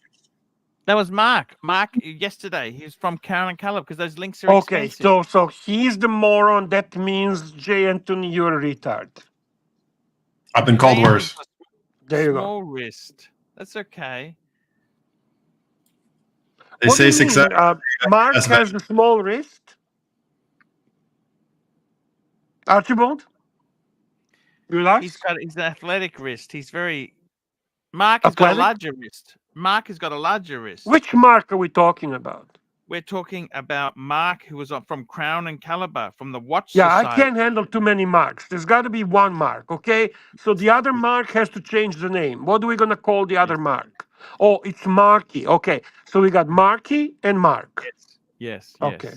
That was Mark. Mark yesterday. He's from Crown and Caliber because those links are expensive. Okay, so he's the moron. That means, Jay Anthony, you're a retard. I've been called worse. There you go. Small wrist. That's okay. They say success. Mark has a small wrist. Archibald? Relax. He's an athletic wrist. He's very... Mark has got a larger wrist. Mark has got a larger wrist. Which Mark are we talking about? We're talking about Mark, who was from Crown and Caliber, from the Watch Society. I can't handle too many Marks. There's got to be one Mark, okay? So the other Mark has to change the name. What are we going to call the other Mark? Oh, it's Marky. Okay, so we got Marky and Mark. Yes. Okay.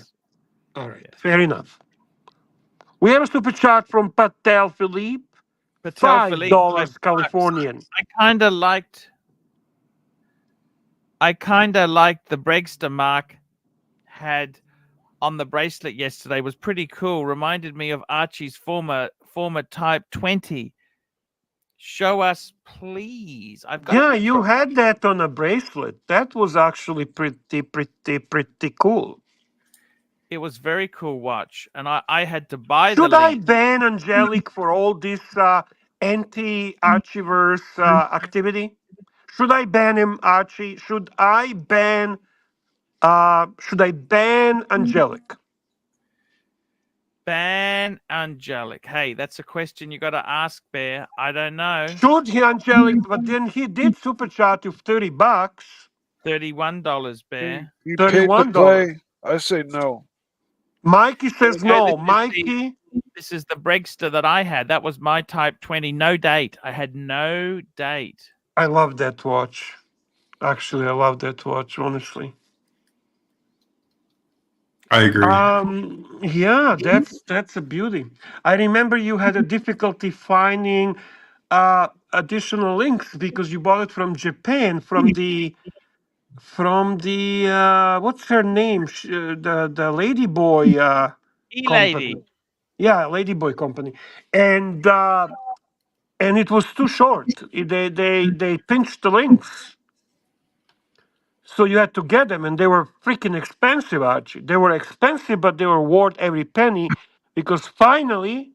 All right, fair enough. We have a super chat from Patel Philippe. $5 Californian. I kind of liked the Bregster Mark had on the bracelet yesterday. Was pretty cool. Reminded me of Archie's former Type 20. Show us, please. You had that on a bracelet. That was actually pretty cool. It was very cool watch, and I had to buy Should I ban Angelic for all this anti-Archieverse activity? Should I ban him, Archie? Should I ban Angelic? Ban Angelic. Hey, that's a question you got to ask, Bear. I don't know. Should he, Angelic? But then he did super chat you $30. $31, Bear. $31. I say no. Mikey says no. Mikey. This is the Bregster that I had. That was my Type 20. No date. I had no date. I love that watch. Actually, I love that watch, honestly. I agree. Yeah, that's a beauty. I remember you had a difficulty finding additional links because you bought it from Japan, from the what's her name? The Ladyboy company. E-lady. Yeah, Ladyboy company, and it was too short. They pinched the links, so you had to get them, and they were freaking expensive. Archie, they were expensive, but they were worth every penny because finally,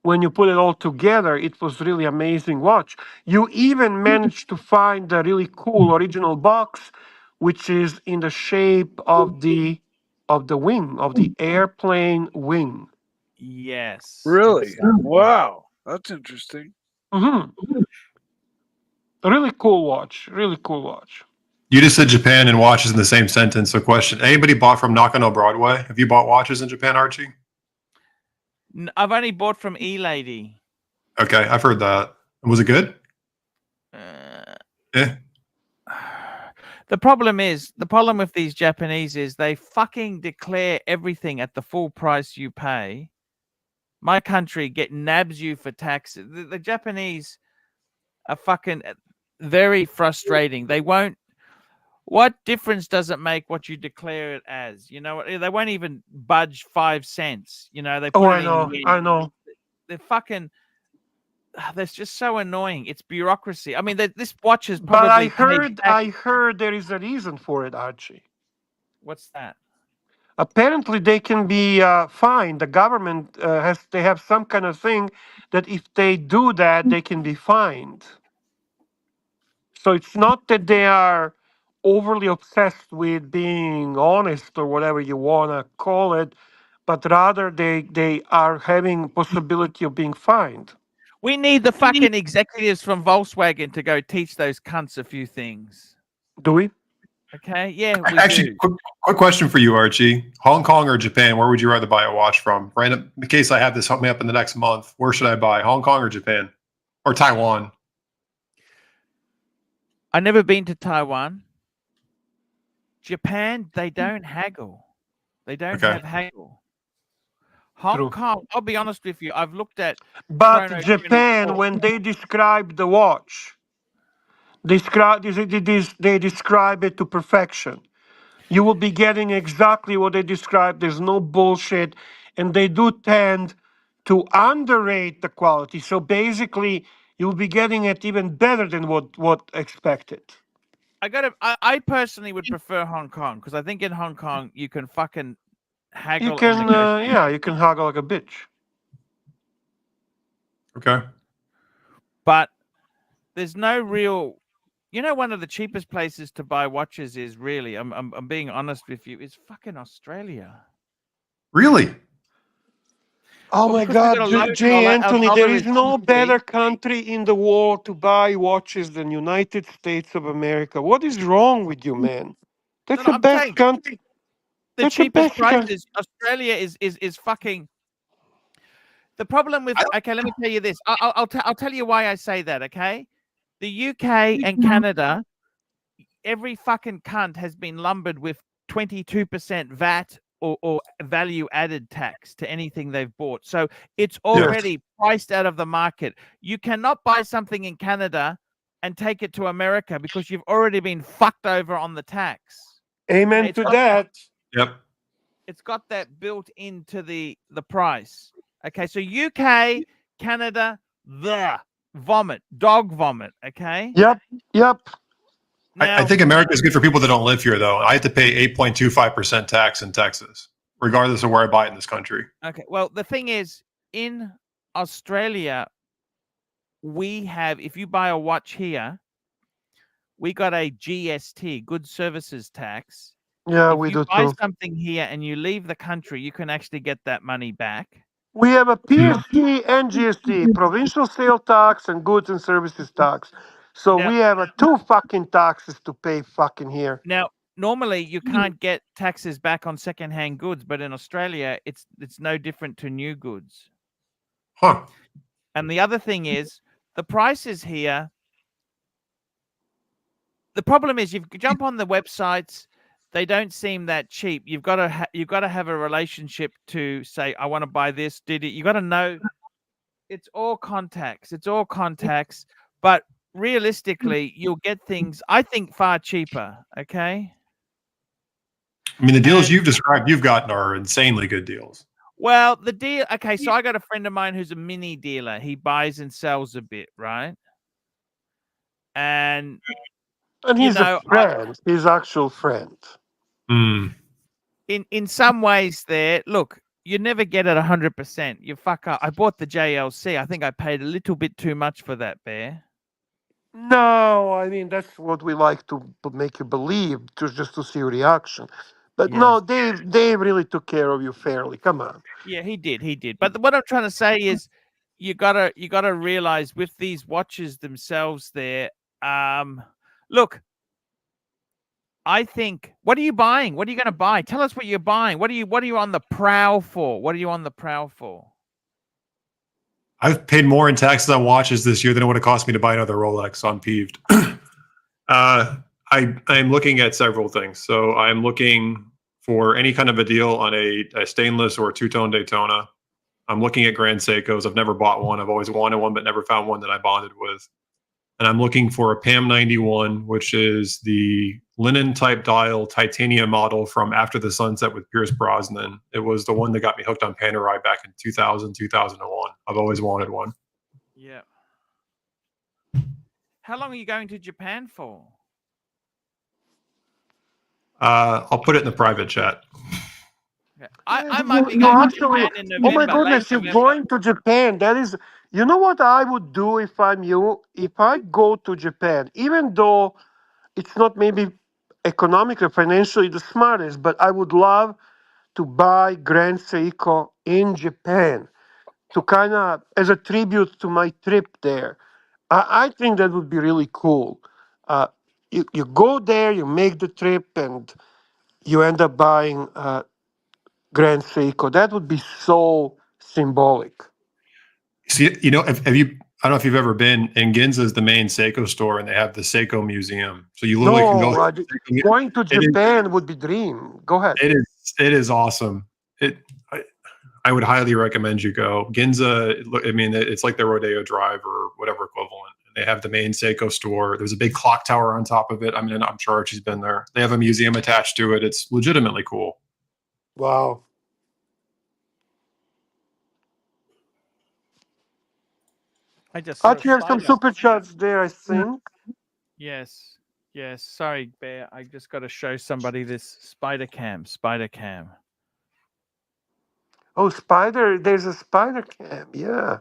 when you put it all together, it was really amazing watch. You even managed to find a really cool original box, which is in the shape of the wing of the airplane wing. Yes. Really? exactly. Wow, that's interesting. Hmm. Really cool watch. Really cool watch. You just said Japan and watches in the same sentence. So, question: anybody bought from Nakano Broadway? Have you bought watches in Japan, Archie? I've only bought from E-lady. Okay, I've heard that. Was it good? Yeah. The problem with these Japanese is they fucking declare everything at the full price you pay. My country nabs you for taxes. The Japanese are fucking very frustrating. They won't. What difference does it make what you declare it as? You know, they won't even budge 5 cents. You know, they put Oh, it I in know. yen. I know. They're fucking. That's just so annoying. It's bureaucracy. I mean, this watch is But probably paid tax. I heard there is a reason for it, Archie. What's that? Apparently, they can be fined. The government they have some kind of thing that if they do that, they can be fined. So it's not that they are overly obsessed with being honest or whatever you want to call it, but rather they are having possibility of being fined. We need the fucking executives from Volkswagen to go teach those cunts a few things. Do we? Okay, yeah, we Actually, do. quick question for you, Archie. Hong Kong or Japan? Where would you rather buy a watch from? Random, in case I have this help me up in the next month. Where should I buy? Hong Kong or Japan, or Taiwan? I've never been to Taiwan. Japan, they don't haggle. They don't Okay. have haggle. Hong True. Kong, I'll be honest with you. I've looked at But Chrono Japan, 24. when they describe the watch, they describe it to perfection. You will be getting exactly what they describe. There's no bullshit, and they do tend to underrate the quality. So basically, you'll be getting it even better than what expected. I personally would prefer Hong Kong because I think in Hong Kong you can fucking You haggle can, and negotiate. yeah, you can haggle like a bitch. Okay. But there's no real. You know, one of the cheapest places to buy watches is really. I'm being honest with you. Is fucking Australia. Really? Oh Well, my because we got God, a low J. dollar, our Anthony, dollar there is is no cheap. better country in the world to buy watches than United States of America. What is wrong with you, man? That's No, the I'm best saying country. the That's the cheapest best country. prices. Australia is fucking. The problem with okay, let me tell you this. I'll tell you why I say that. Okay, the UK and Canada, every fucking cunt has been lumbered with 22% VAT or value added tax to anything they've bought. So it's already priced out of the market. You cannot buy something in Canada and take it to America because you've already been fucked over on the tax. Amen Okay, to that. Yep. it's got that built into the price. Okay, so UK, Canada, dog vomit. Okay. Yep, yep. Now, I think America is good for people that don't live here, though. I have to pay 8.25% tax in Texas, regardless of where I buy it in this country. okay. Well, the thing is, in Australia, we have, if you buy a watch here, we got a GST, Good Services Tax. Yeah, If we you do buy too. something here and you leave the country, you can actually get that money back. We have a PST and GST, provincial sale tax and goods and services tax. So Now, we have two fucking taxes to pay fucking here. Now, normally you can't get taxes back on secondhand goods, but in Australia, it's no different to new goods. Huh. And the other thing is, the prices here. The problem is, you jump on the websites, they don't seem that cheap. You've got to have a relationship to say, I want to buy this. You got to know it's all contacts. It's all contacts. But realistically, you'll get things, I think, far cheaper. Okay. I mean, the deals you've described, you've gotten are insanely good deals. Well, the deal. Okay, so I got a friend of mine who's a mini dealer. He buys and sells a bit, right? And he's a friend. He's actual friend. In some ways, there. Look, you never get it 100%. You fuck up. I bought the JLC. I think I paid a little bit too much for that, Bear. No, I mean that's what we like to make you believe, just to see your reaction. But no, Dave really took care of you fairly. Come on. Yeah, he did. But what I'm trying to say is, you gotta realize with these watches themselves, there. Look, I think. What are you buying? What are you going to buy? Tell us what you're buying. What are you on the prowl for? What are you on the prowl for? I've paid more in taxes on watches this year than it would have cost me to buy another Rolex, so I'm peeved. I'm looking at several things. So I'm looking for any kind of a deal on a stainless or a two-tone Daytona. I'm looking at Grand Seikos. I've never bought one. I've always wanted one, but never found one that I bonded with. And I'm looking for a PAM 91, which is the linen type dial titanium model from After the Sunset with Pierce Brosnan. It was the one that got me hooked on Panerai back in 2000, 2001. I've always wanted one. Yeah. How long are you going to Japan for? I'll put it in the private chat. Okay. I might be going to Japan in November. Oh my goodness, you're going to Japan. That is, you know what I would do if I'm you? If I go to Japan, even though it's not maybe economically, financially the smartest, but I would love to buy Grand Seiko in Japan to kind of, as a tribute to my trip there. I think that would be really cool. You go there, you make the trip, and you end up buying Grand Seiko. That would be so symbolic. See, you know, have you? I don't know if you've ever been. In Ginza is the main Seiko store, and they have the Seiko Museum. So you literally can go. Going to Japan would be dream. Go ahead. It is awesome. I would highly recommend you go. Ginza, I mean, it's like the Rodeo Drive or whatever equivalent. They have the main Seiko store. There's a big clock tower on top of it. I mean, I'm sure Archie's been there. They have a museum attached to it. It's legitimately cool. Wow. Archie, you have some super chats there, I think. Yes. Sorry, Bear. I just got to show somebody this spider cam. Oh, spider. There's a spider cam. Yeah.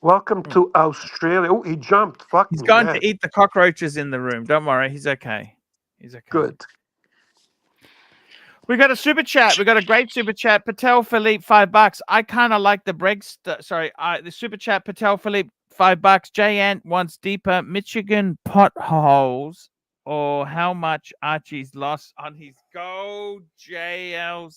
Welcome to Australia. Oh, he jumped. Fuck He's me, going man. to eat the cockroaches in the room. Don't worry. He's okay. Good. We got a super chat. We got a great super chat. Patel Philippe, $5. I kind of like the the super chat. Patel Philippe, $5. J Ant wants deeper Michigan potholes, or how much Archie's lost on his gold JLC.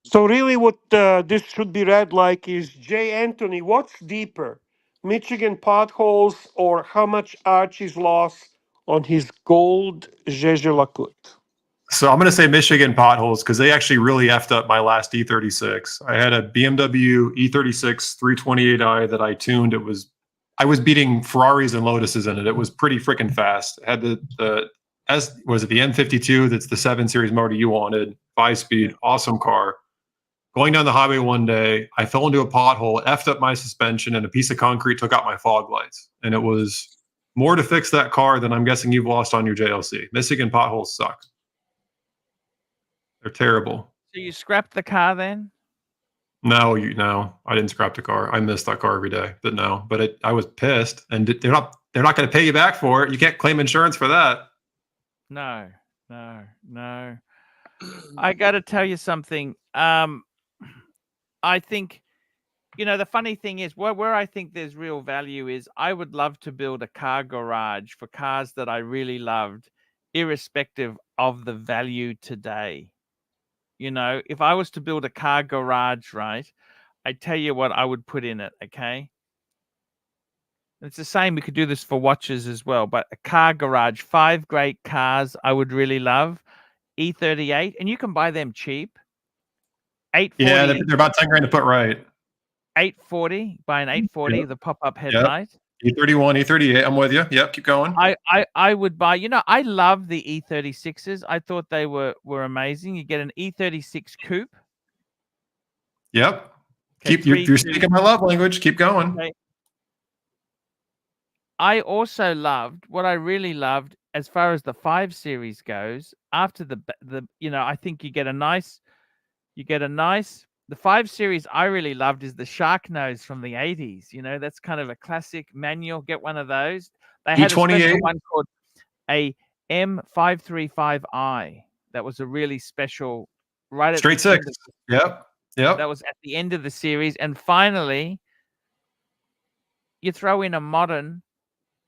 So really what this should be read like is, J. Anthony, what's deeper? Michigan potholes or how much Archie's lost on his gold Zezhelakut? So I'm going to say Michigan potholes because they actually really effed up my last E36. I had a BMW E36 328i that I tuned. I was beating Ferraris and Lotuses in it. It was pretty freaking fast. It had the M52? That's the 7 Series motor you wanted. 5-speed, awesome car. Going down the highway one day, I fell into a pothole, effed up my suspension, and a piece of concrete took out my fog lights. And it was more to fix that car than I'm guessing you've lost on your JLC. Michigan potholes suck. They're terrible. So you scrapped the car then? No, I didn't scrap the car. I miss that car every day. But no, I was pissed, and they're not going to pay you back for it. You can't claim insurance for that. No. I got to tell you something. I think, the funny thing is where I think there's real value is I would love to build a car garage for cars that I really loved, irrespective of the value today. If I was to build a car garage, right, I tell you what I would put in it. Okay. It's the same. We could do this for watches as well, but a car garage, 5 great cars I would really love. E38, and you can buy them cheap. 840. Yeah, they're about 10 grand to put right. 840. Buy an 840, Yep. the pop-up headlight. E31, E38. I'm with you. Yep, keep going. I would buy. You know, I love the E36s. I thought they were amazing. You get an E36 coupe. Yep. Okay, You're speaking my love language. Keep going. Okay. I also loved what I really loved as far as the 5 Series goes. After the I think you get a nice. The 5 Series I really loved is the shark nose from the 80s. You know, that's kind of a classic manual. Get one of those. They had a special one called a M535i. That was a really special, right at Straight the end six. Yep. that was at the end of the series. And finally, you throw in a modern.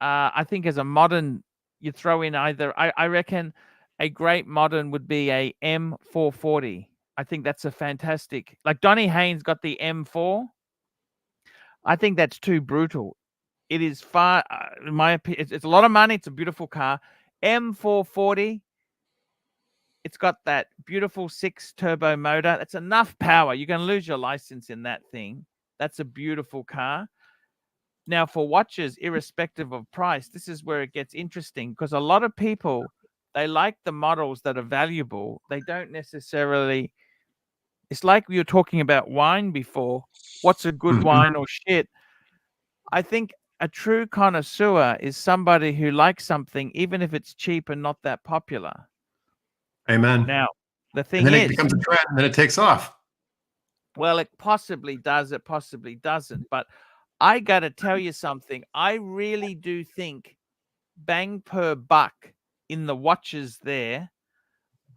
I think as a modern, you throw in either. I reckon a great modern would be a M440. I think that's a fantastic. Like Donny Haynes got the M4. I think that's too brutal. It is far, in my opinion, it's a lot of money. It's a beautiful car. M440. It's got that beautiful 6 turbo motor. That's enough power. You're going to lose your license in that thing. That's a beautiful car. Now, for watches, irrespective of price, this is where it gets interesting because a lot of people, they like the models that are valuable. They don't necessarily. It's like we were talking about wine before. What's a good wine or shit? I think a true connoisseur is somebody who likes something, even if it's cheap and not that popular. Amen. Now, the thing and then is, it becomes a trend, and then it takes off. Well, it possibly does. It possibly doesn't. But I got to tell you something. I really do think bang per buck in the watches there.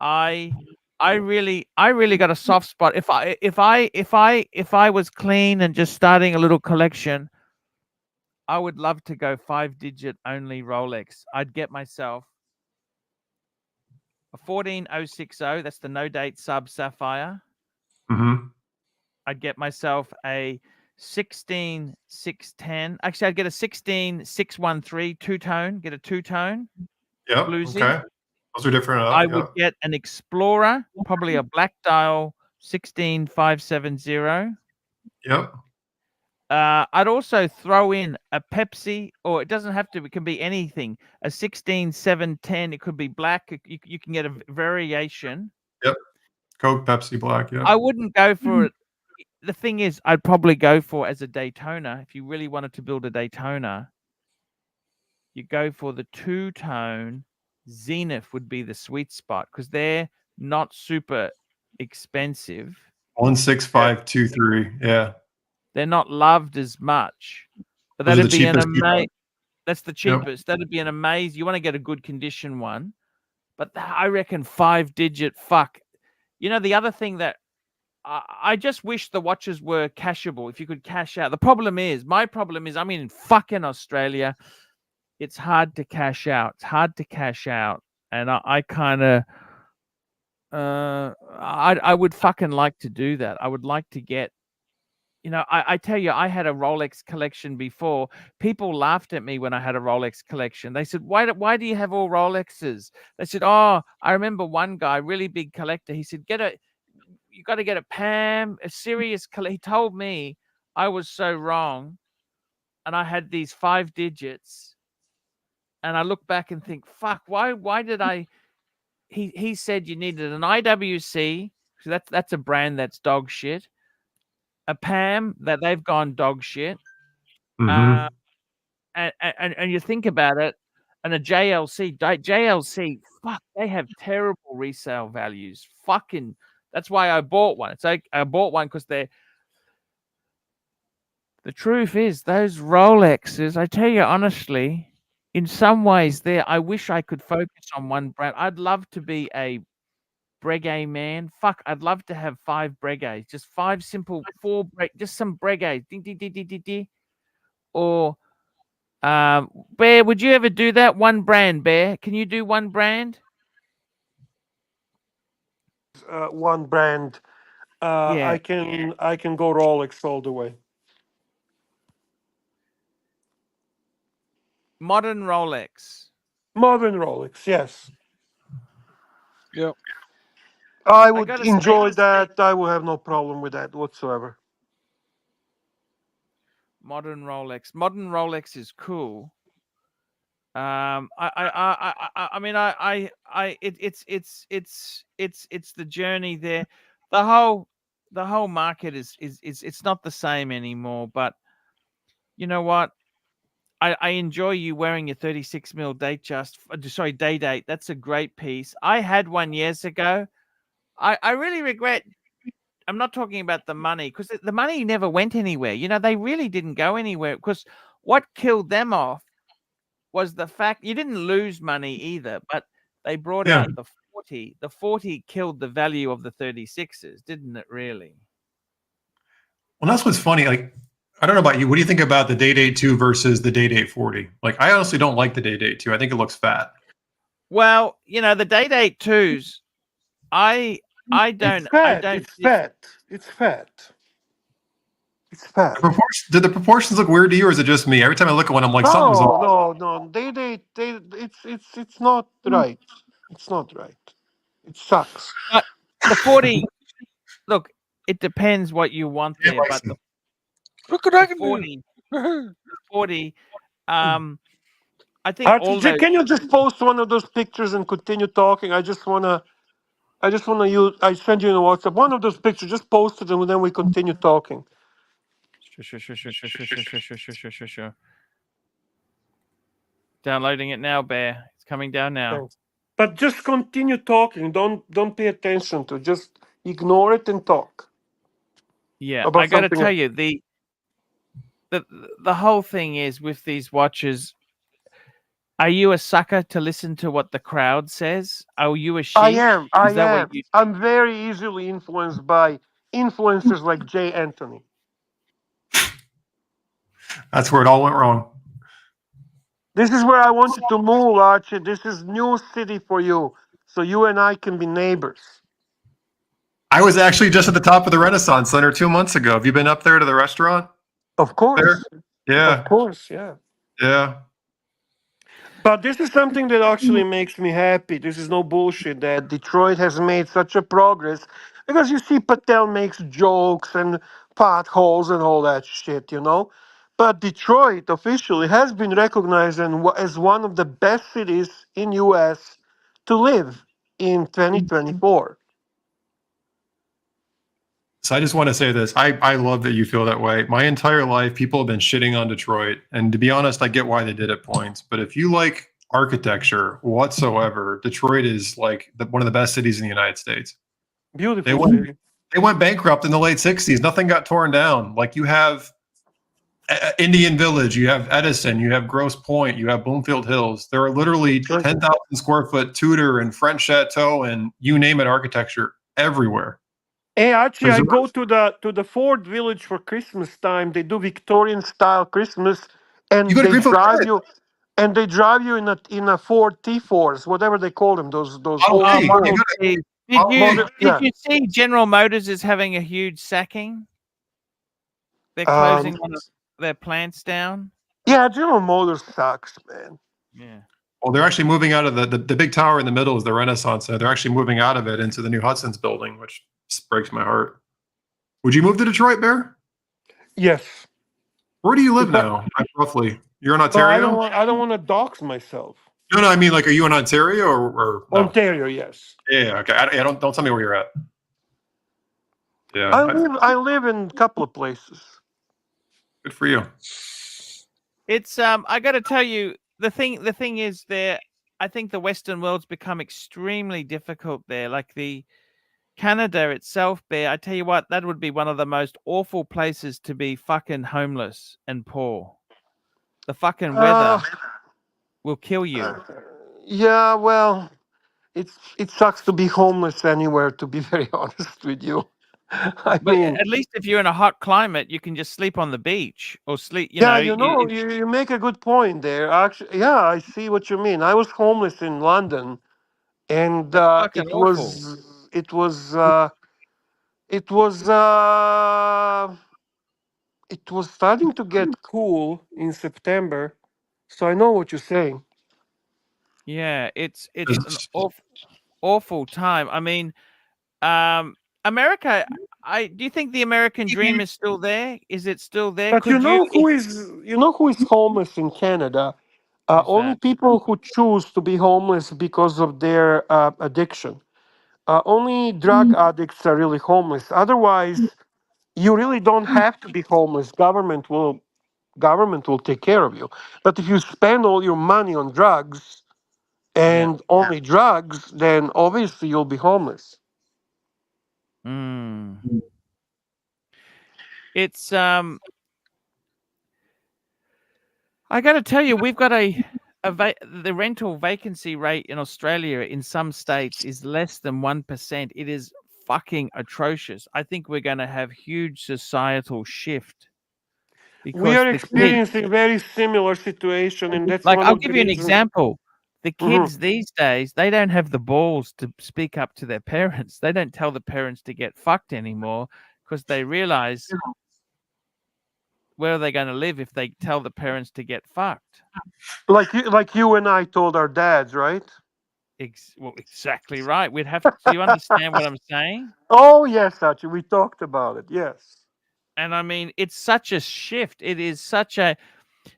I really got a soft spot. If I was clean and just starting a little collection, I would love to go 5-digit only Rolex. I'd get myself a 14060. That's the no date sub sapphire. I'd get myself a 16610. Actually, I'd get a 16613 two-tone. Get a two-tone. Yep. Bluesy. Okay. Those are different. I would get an Explorer, probably a black dial 16570. Yep. I'd also throw in a Pepsi, or it doesn't have to. It can be anything. A 16710. It could be black. You can get a variation. Yep. Coke, Pepsi, black. Yeah. I wouldn't go for it. The thing is, I'd probably go for as a Daytona. If you really wanted to build a Daytona, you go for the two-tone. Zenith would be the sweet spot because they're not super expensive. 16523. Yeah. They're not loved as much, but that'd be an amazing. That's the cheapest. Yep. That'd be an amazing. You want to get a good condition one, but I reckon 5-digit. Fuck. You know, the other thing that I just wish the watches were cashable. If you could cash out. My problem is, I'm in fucking Australia. It's hard to cash out. It's hard to cash out, and I kind of, I would fucking like to do that. I would like to get. You know, I tell you, I had a Rolex collection before. People laughed at me when I had a Rolex collection. They said, why do you have all Rolexes? They said, oh, I remember one guy, really big collector. He said, you got to get a PAM, a serious collector. He told me I was so wrong. And I had these 5 digits. And I look back and think, fuck, why did I? He said you needed an IWC. So that's a brand that's dog shit. A PAM that they've gone dog shit. And you think about it, and a JLC, fuck, they have terrible resale values. Fucking, that's why I bought one. It's like I bought one because the truth is those Rolexes, I tell you honestly, in some ways I wish I could focus on one brand. I'd love to be a Breguet man. Fuck, I'd love to have 5 Breguets. Just 5 simple, 4 just some Breguets. Ding, ding, ding, ding, ding, ding. Or Bear, would you ever do that? One brand, Bear. Can you do one brand? One brand. Yeah. I can go Rolex all the way. Modern Rolex. Modern Rolex, yes. Yep. I would gotta enjoy that. I will have no problem with that whatsoever. Modern Rolex is cool. I mean, it's the journey there. The whole market is it's not the same anymore. But you know what? I enjoy you wearing your 36 mil day date. That's a great piece. I had one years ago. I really regret. I'm not talking about the money because the money never went anywhere. You know, they really didn't go anywhere because what killed them off was the fact you didn't lose money either, but they brought Yeah. out the 40. The 40 killed the value of the 36s, didn't it really? Well, that's what's funny. Like, I don't know about you. What do you think about the Day Date 2 versus the Day Date 40? Like, I honestly don't like the Day Date 2. I think it looks fat. Well, you know, the Day Date 2s, I don't It's fat. It's fat. It's fat. It's fat. Did the proportions look weird to you, or is it just me? Every time I look at one, I'm like, something's off. No. It's not right. It's not right. It sucks. But the 40 look, it depends what you want Yeah, there, but the Look what I can 40 do. 40 I think Archie, all those can you just post one of those pictures and continue talking? I just wanna use. I send you in a WhatsApp one of those pictures. Just post it, and then we continue talking. Sure. Downloading it now, Bear. It's coming down now. Thanks. But just continue talking. Don't pay attention to. Just ignore it and talk. Yeah, About I got to something tell else. you the whole thing is with these watches. Are you a sucker to listen to what the crowd says? Are you a sheep? I am. Is that what you? I'm very easily influenced by influencers like Jay Anthony. That's where it all went wrong. This is where I want you to move, Archie. This is new city for you, so you and I can be neighbors. I was actually just at the top of the Renaissance Center 2 months ago. Have you been up there to the restaurant? Of course. There? Yeah. Of course, yeah. Yeah. But this is something that actually makes me happy. This is no bullshit that Detroit has made such a progress because you see Patel makes jokes and potholes and all that shit, you know. But Detroit officially has been recognized as one of the best cities in US to live in 2024. So I just want to say this. I love that you feel that way. My entire life, people have been shitting on Detroit. And to be honest, I get why they did at points. But if you like architecture whatsoever, Detroit is like one of the best cities in the United States. Beautiful city. They went bankrupt in the late 60s. Nothing got torn down. Like you have Indian Village, you have Edison, you have Grosse Pointe, you have Bloomfield Hills. There are literally 10,000 square foot Tudor and French chateau and you name it architecture everywhere. Hey Archie, I go to the Ford Village for Christmas time. They do Victorian style Christmas, and they drive you in a Ford T4s, whatever they call them. Those old Model T. Did yeah. you see General Motors is having a huge sacking? They're closing one of their plants down. Yeah, General Motors sucks, man. Yeah. Well, they're actually moving out of the big tower in the middle is the Renaissance Center. They're actually moving out of it into the new Hudson's building, which just breaks my heart. Would you move to Detroit, Bear? Yes. Where do you live now, roughly? You're in Ontario? No, I don't want to dox myself. No, I mean, like, are you in Ontario or no? Ontario, yes. Yeah, okay. Don't tell me where you're at. Yeah. I live in a couple of places. Good for you. It's I got to tell you, the thing is there. I think the Western world's become extremely difficult there. Like the Canada itself, Bear. I tell you what, that would be one of the most awful places to be fucking homeless and poor. The fucking weather will kill you. Yeah, well, it sucks to be homeless anywhere. To be very honest with you, I mean, at least if you're in a hot climate, you can just sleep on the beach or sleep. You make a good point there. Actually, yeah, I see what you mean. I was homeless in London, and it was starting to get cool in September, so I know what you're saying. Yeah, it's an awful time. I mean, America. Do you think the American dream is still there? Is it still there? But Could you? you know who is homeless in Canada? Who's Only that? people who choose to be homeless because of their addiction. Only drug addicts are really homeless. Otherwise, you really don't have to be homeless. Government will take care of you. But if you spend all your money on drugs Yeah. and only drugs, then obviously you'll be homeless. Mm. It's I got to tell you, we've got the rental vacancy rate in Australia in some states is less than 1%. It is fucking atrocious. I think we're going to have huge societal shift We because are the kids, experiencing a very similar situation, and that's like, one I'll of the give you an reasons. example. The Mhm. kids these days, they don't have the balls to speak up to their parents. They don't tell the parents to get fucked anymore because they realize where are they going to live if they tell the parents to get fucked. Like you and I told our dads, right? Well, exactly right. We'd have. Do you understand what I'm saying? Oh yes, Archie, we talked about it. Yes. And I mean, it's such a shift. It is such a.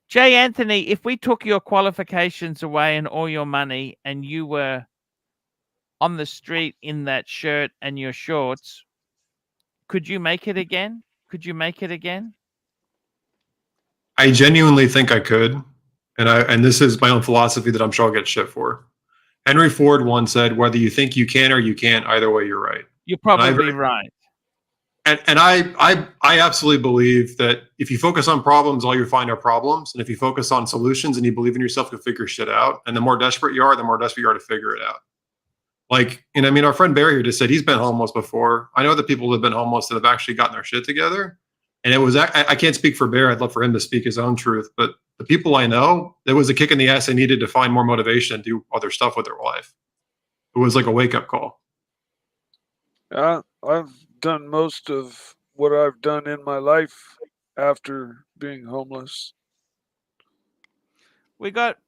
Jay Anthony, if we took your qualifications away and all your money, and you were on the street in that shirt and your shorts, could you make it again? Could you make it again? I genuinely think I could, and this is my own philosophy that I'm sure I'll get shit for. Henry Ford once said, "Whether you think you can or you can't, either way, you're right." You're probably right. And I absolutely believe that if you focus on problems, all you find are problems, and if you focus on solutions and you believe in yourself, you'll figure shit out. And the more desperate you are, the more desperate you are to figure it out. Like, and I mean, our friend Barry here just said he's been homeless before. I know the people who have been homeless that have actually gotten their shit together. And it was, I can't speak for Barry. I'd love for him to speak his own truth. But the people I know, there was a kick in the ass they needed to find more motivation and do other stuff with their life. It was like a wake up call. I've done most of what I've done in my life after being homeless. We got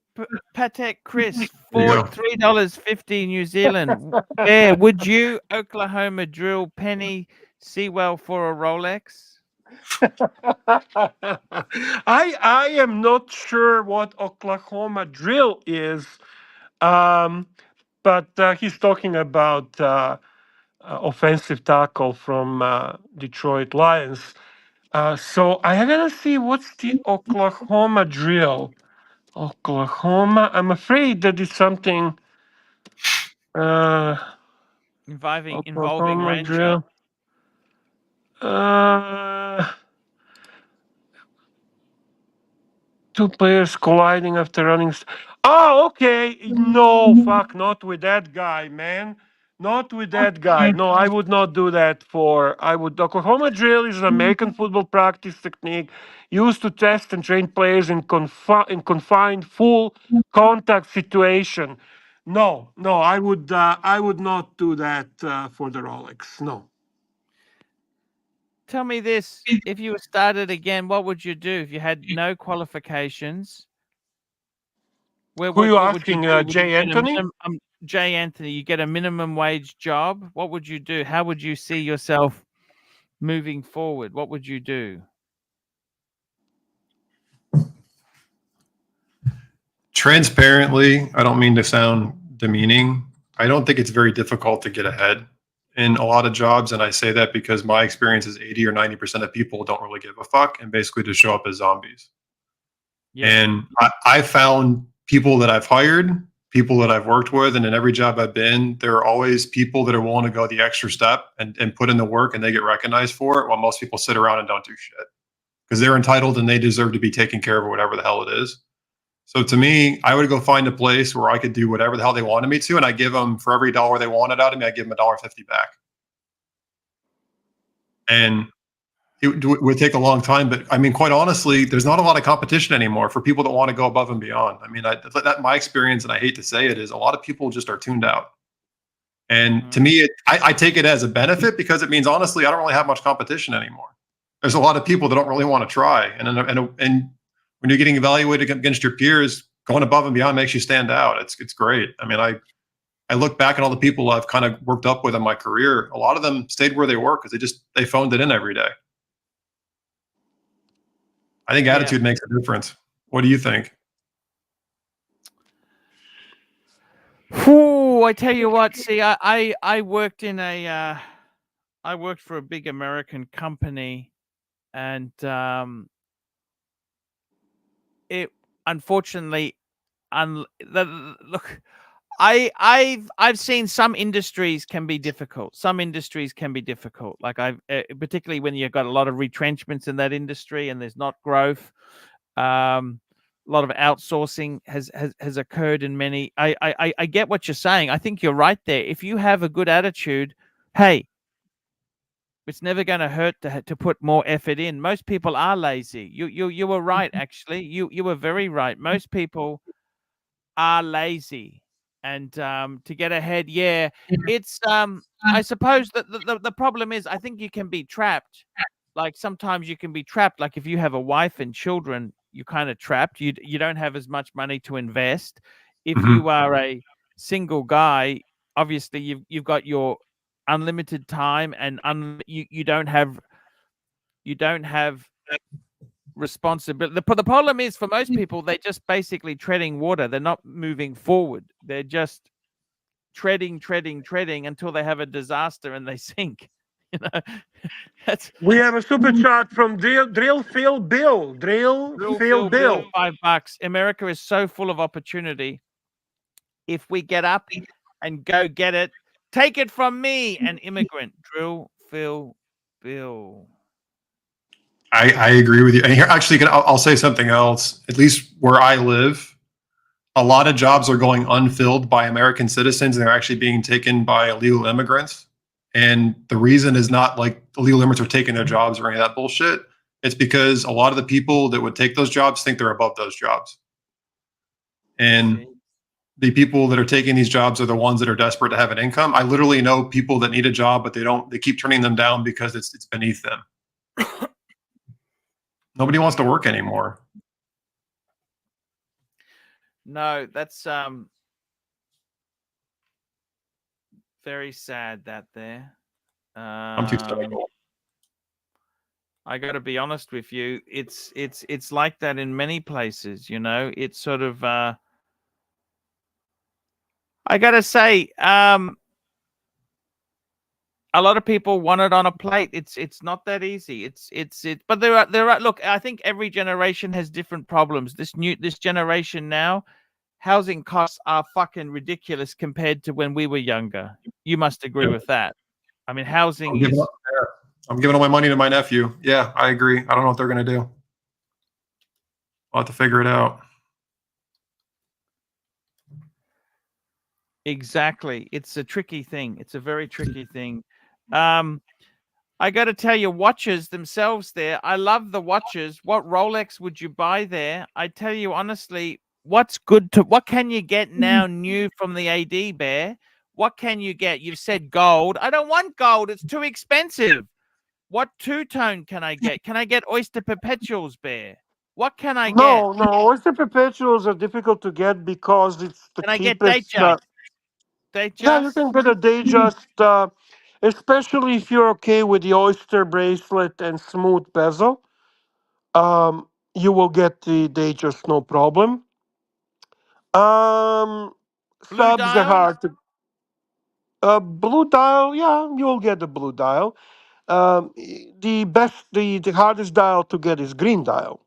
Patek Chris, There you go. $3.50 New Zealand. Bear, would you Oklahoma drill Penny Sewell for a Rolex? I am not sure what Oklahoma drill is, but he's talking about offensive tackle from Detroit Lions. So I gotta see what's the Oklahoma drill. Oklahoma. I'm afraid that is something. Involving Oklahoma Rancho. drill. Two players colliding after running. Oh, okay. No, fuck, not with that guy, man. Not with that guy. No, I would not do that for. Oklahoma drill is an American football practice technique used to test and train players in confined full contact situation. No, I would not do that for the Rolex. No. Tell me this: if you were started again, what would you do if you had no qualifications? Who are you what would you asking, do? Would Jay you get a Anthony? Jay Anthony, you get a minimum wage job. What would you do? How would you see yourself moving forward? What would you do? Transparently, I don't mean to sound demeaning. I don't think it's very difficult to get ahead in a lot of jobs. And I say that because my experience is 80 or 90% of people don't really give a fuck and basically just show up as zombies. Yeah. And I found people that I've hired, people that I've worked with, and in every job I've been, there are always people that are willing to go the extra step and put in the work, and they get recognized for it, while most people sit around and don't do shit because they're entitled and they deserve to be taken care of, or whatever the hell it is. So to me, I would go find a place where I could do whatever the hell they wanted me to, and I give them, for every dollar they wanted out of me, I give them $1.50 back. And it would take a long time, but I mean, quite honestly, there's not a lot of competition anymore for people that want to go above and beyond. I mean, that my experience, and I hate to say it, is a lot of people just are tuned out. And to me, I take it as a benefit because it means, honestly, I don't really have much competition anymore. There's a lot of people that don't really want to try, and when you're getting evaluated against your peers, going above and beyond makes you stand out. It's great. I mean, I look back at all the people I've kind of worked up with in my career. A lot of them stayed where they were because they phoned it in every day. I think attitude makes a difference. What do you think? Whew, I tell you what, see, I worked in a I worked for a big American company, and it unfortunately look, I've seen some industries can be difficult. Some industries can be difficult. Like I've particularly when you've got a lot of retrenchments in that industry and there's not growth. A lot of outsourcing has occurred in many. I get what you're saying. I think you're right there. If you have a good attitude, hey, it's never going to hurt to put more effort in. Most people are lazy. You were right, actually. You were very right. Most people are lazy, and to get ahead, it's I suppose that the problem is I think you can be trapped. Like sometimes you can be trapped. Like if you have a wife and children, you're kind of trapped. You don't have as much money to invest. If you are a single guy, obviously you've got your unlimited time, and you don't have responsibility. The problem is for most people, they're just basically treading water. They're not moving forward. They're just treading until they have a disaster and they sink. You know, We have a super chat from Drill Phil Bill. Drill Phil Bill. $5. America is so full of opportunity. If we get up and go get it, take it from me, an immigrant. Drill Phil Bill. I agree with you. And here, actually, I'll say something else. At least where I live, a lot of jobs are going unfilled by American citizens, and they're actually being taken by illegal immigrants. And the reason is not like illegal immigrants are taking their jobs or any of that bullshit. It's because a lot of the people that would take those jobs think they're above those jobs. And the people that are taking these jobs are the ones that are desperate to have an income. I literally know people that need a job, but they keep turning them down because it's beneath them. Nobody wants to work anymore. No, that's very sad that there. I'm too cynical. I got to be honest with you. It's like that in many places, you know. It's sort of I got to say a lot of people want it on a plate. It's not that easy. But there are look, I think every generation has different problems. This generation now, housing costs are fucking ridiculous compared to when we were younger. You must agree with that. I mean, housing is I'm giving all my money to my nephew. Yeah, I agree. I don't know what they're going to do. I'll have to figure it out. Exactly. It's a tricky thing. It's a very tricky thing. I got to tell you, watches themselves there. I love the watches. What Rolex would you buy there? I tell you honestly, what can you get now new from the AD, Bear? What can you get? You've said gold. I don't want gold. It's too expensive. What two-tone can I get? Can I get Oyster Perpetuals, Bear? What can I get? No, Oyster Perpetuals are difficult to get because it's the Can I get cheapest. Datejust? Yeah, you can get a Datejust, especially if you're okay with the Oyster bracelet and smooth bezel. You will get the Datejust, no problem. Subs are hard to. Blue dial, yeah, you'll get the blue dial. The hardest dial to get is green dial.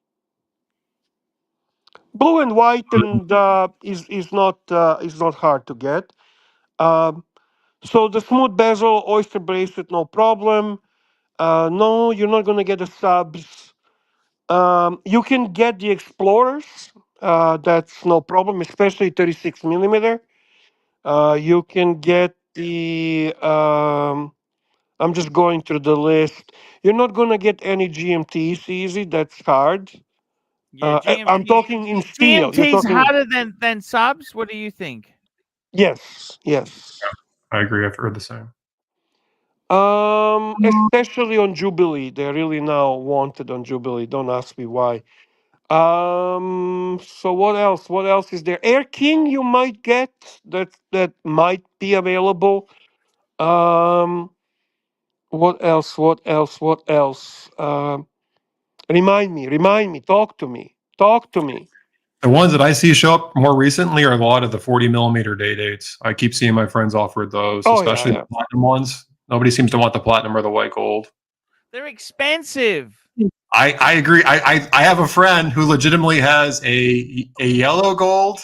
Blue and white and is not hard to get. So the smooth bezel Oyster bracelet, no problem. No, you're not gonna get the subs. You can get the Explorers. That's no problem, especially 36 millimeter. You can get the. I'm just going through the list. You're not gonna get any GMTs easy. That's hard. Yeah, I'm talking in steel. GMT's harder than subs. What do you think? Yes. I agree. I've heard the same. Especially on Jubilee, they're really now wanted on Jubilee. Don't ask me why. So what else? What else is there? Air King you might get that might be available. Um, what else? What else? What else? Remind me. Talk to me. Talk to me. The ones that I see show up more recently are a lot of the 40 millimeter day dates. I keep seeing my friends offer those, Oh especially yeah. the platinum ones. Nobody seems to want the platinum or the white gold. They're expensive. I agree. I have a friend who legitimately has a yellow gold,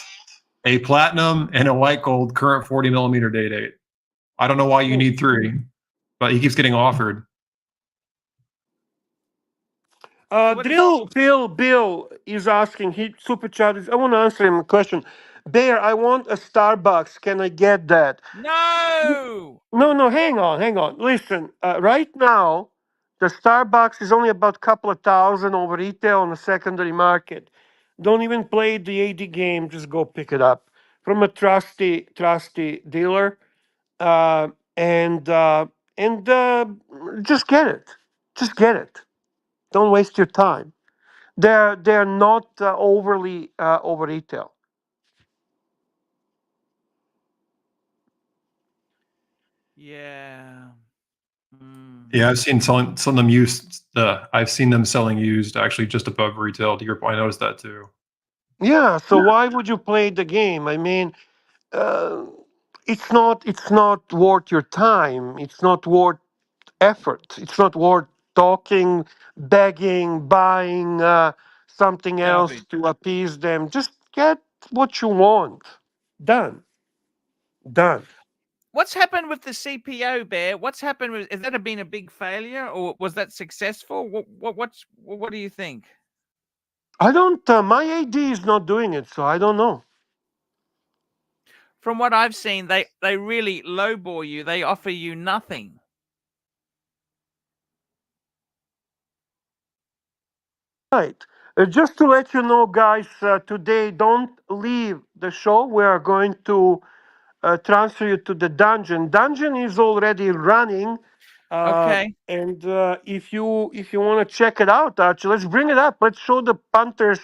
a platinum, and a white gold current 40 millimeter day date. I don't know why you need three, but he keeps getting offered. Drill Bill is asking. He super chat is. I want to answer him a question. Bear, I want a Starbucks. Can I get that? No. No. Hang on. Listen. Right now, the Starbucks is only about a couple of thousand over retail on the secondary market. Don't even play the AD game. Just go pick it up from a trusty dealer, uh, and just get it. Just get it. Don't waste your time. They're not overly over retail. Yeah. Mm. Yeah, I've seen some of them used. I've seen them selling used actually just above retail. To your point, I noticed that too. Yeah. So why would you play the game? I mean, uh, it's not worth your time. It's not worth effort. It's not worth talking, begging, buying something else Salvage. to appease them. Just get what you want. Done. Done. What's happened with the CPO, Bear? What's happened with? Has that been a big failure, or was that successful? What do you think? I don't. My AD is not doing it, so I don't know. From what I've seen, they really lowball you. They offer you nothing. Right. Just to let you know, guys, today don't leave the show. We are going to transfer you to the dungeon. Dungeon is already running, Okay. and if you want to check it out, Archie, let's bring it up. Let's show the punters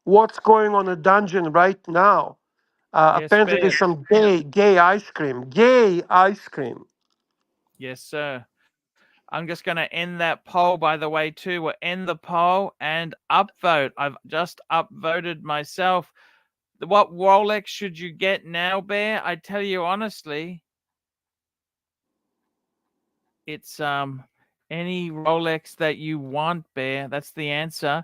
what's going on the dungeon right now. Yes, Apparently, Bear. there's some gay ice cream. Gay ice cream. Yes, sir. I'm just going to end that poll, by the way, too. We'll end the poll and upvote. I've just upvoted myself. What Rolex should you get now, Bear? I tell you honestly, it's any Rolex that you want, Bear. That's the answer.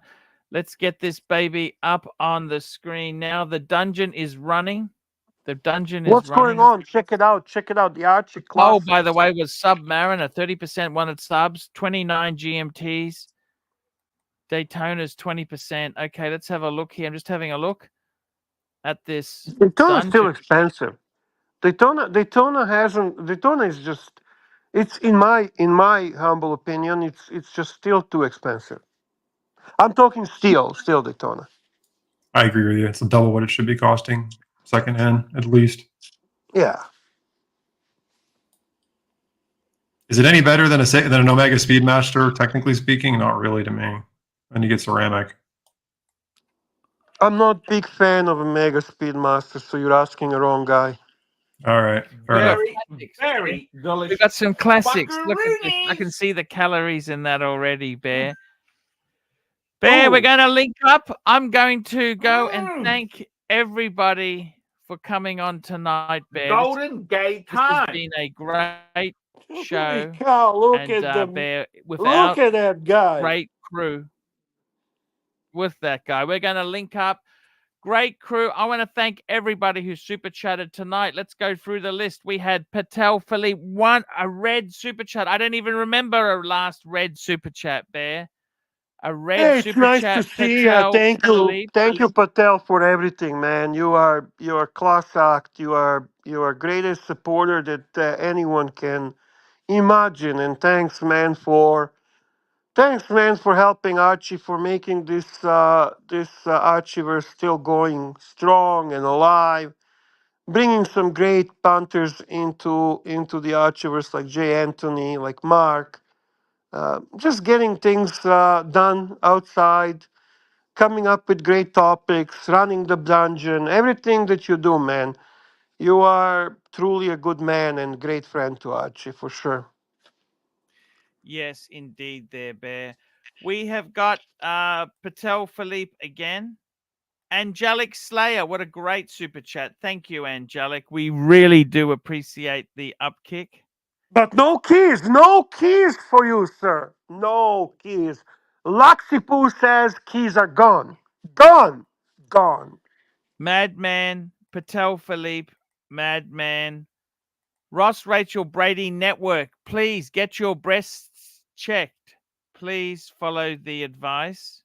Let's get this baby up on the screen now. The dungeon is running. The dungeon is What's running. going on? Check it out. Check it out. The Archie Oh, Classic. by the way, was Submariner, 30% wanted subs, 29 GMTs. Daytona's 20%. Okay, let's have a look here. I'm just having a look at this Daytona is still dungeon. expensive. Daytona is just, it's in my humble opinion, it's just still too expensive. I'm talking still Daytona. I agree with you. It's double what it should be costing secondhand, at least. Yeah. Is it any better than an Omega Speedmaster? Technically speaking, not really to me. And you get ceramic. I'm not big fan of a Mega Speedmaster, so you're asking the wrong guy. All right, fair enough. Very delicious. We've got some classics. Look at this. I Buckaroonies. can see the calories in that already, Bear. Bear, we're going to link up. I'm going to go and thank everybody for coming on tonight, Bear. Golden Gate This has time. been a great show. Holy cow, look And at them. Bear, Look without at that guy. great crew, with that guy, we're going to link up. Great crew. I want to thank everybody who super chatted tonight. Let's go through the list. We had Patel Philippe, a red super chat. I don't even remember a last red super chat, Bear. A red Hey, it's super nice chat. to see you. Patel Thank Philippe. you, Patel, for everything, man. You are class act. You are greatest supporter that anyone can imagine. And thanks, man, for helping Archie, for making this Archieverse still going strong and alive, bringing some great punters into the Archieverse like Jay Anthony, like Mark, just getting things done outside, coming up with great topics, running the dungeon, everything that you do, man. You are truly a good man and great friend to Archie, for sure. Yes, indeed, there, Bear. We have got Patel Philippe again. Angelic Slayer, what a great super chat. Thank you, Angelic. We really do appreciate the upkick. But no keys for you, sir. No keys. Laxipoo says keys are gone. Gone. Madman, Patel Philippe, Madman. Ross Rachel Brady Network, please get your breasts checked. Please follow the advice.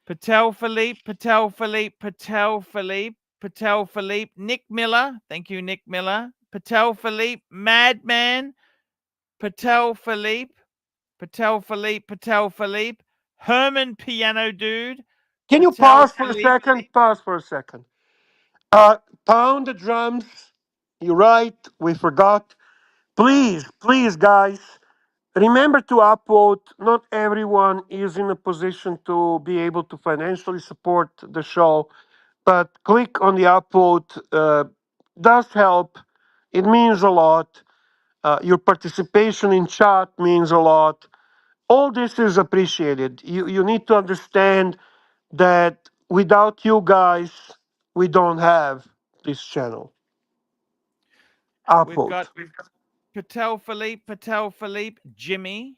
Patel Philippe, Patel Philippe, Patel Philippe, Patel Philippe, Nick Miller. Thank you, Nick Miller. Patel Philippe, Madman, Patel Philippe, Patel Philippe, Patel Philippe, Herman Piano Dude. Can you Patel pause for a Philippe. second? Pause for a second. Pound the drums. You're right. We forgot. Please, guys, remember to upvote. Not everyone is in a position to be able to financially support the show, but click on the upvote. Does help. It means a lot. Your participation in chat means a lot. All this is appreciated. You need to understand that without you guys, we don't have this channel. We've got Upvote. Patel Philippe, Patel Philippe, Jimmy,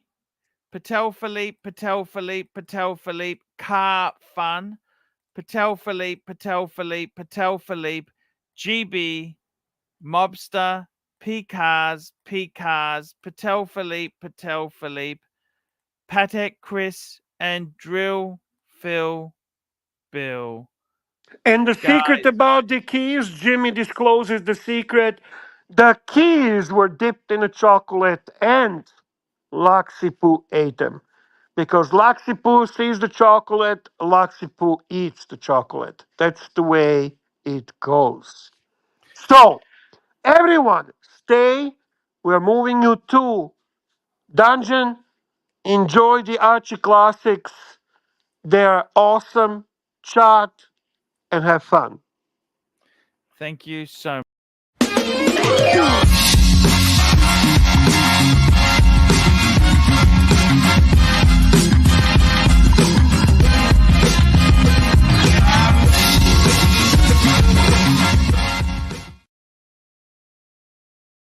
Patel Philippe, Patel Philippe, Patel Philippe, Car Fun, Patel Philippe, Patel Philippe, Patel Philippe, GB, Mobster, P Cars, Patel Philippe, Patel Philippe, Patek Chris, and Drill Phil Bill. And the secret Guys, about the keys, Jimmy discloses the secret. The keys were dipped in a chocolate and Laxipoo ate them. Because Laxipoo sees the chocolate, Laxipoo eats the chocolate. That's the way it goes. So, everyone, stay. We're moving you to Dungeon. Enjoy the Archie classics. They're awesome. Chat and have fun. thank you so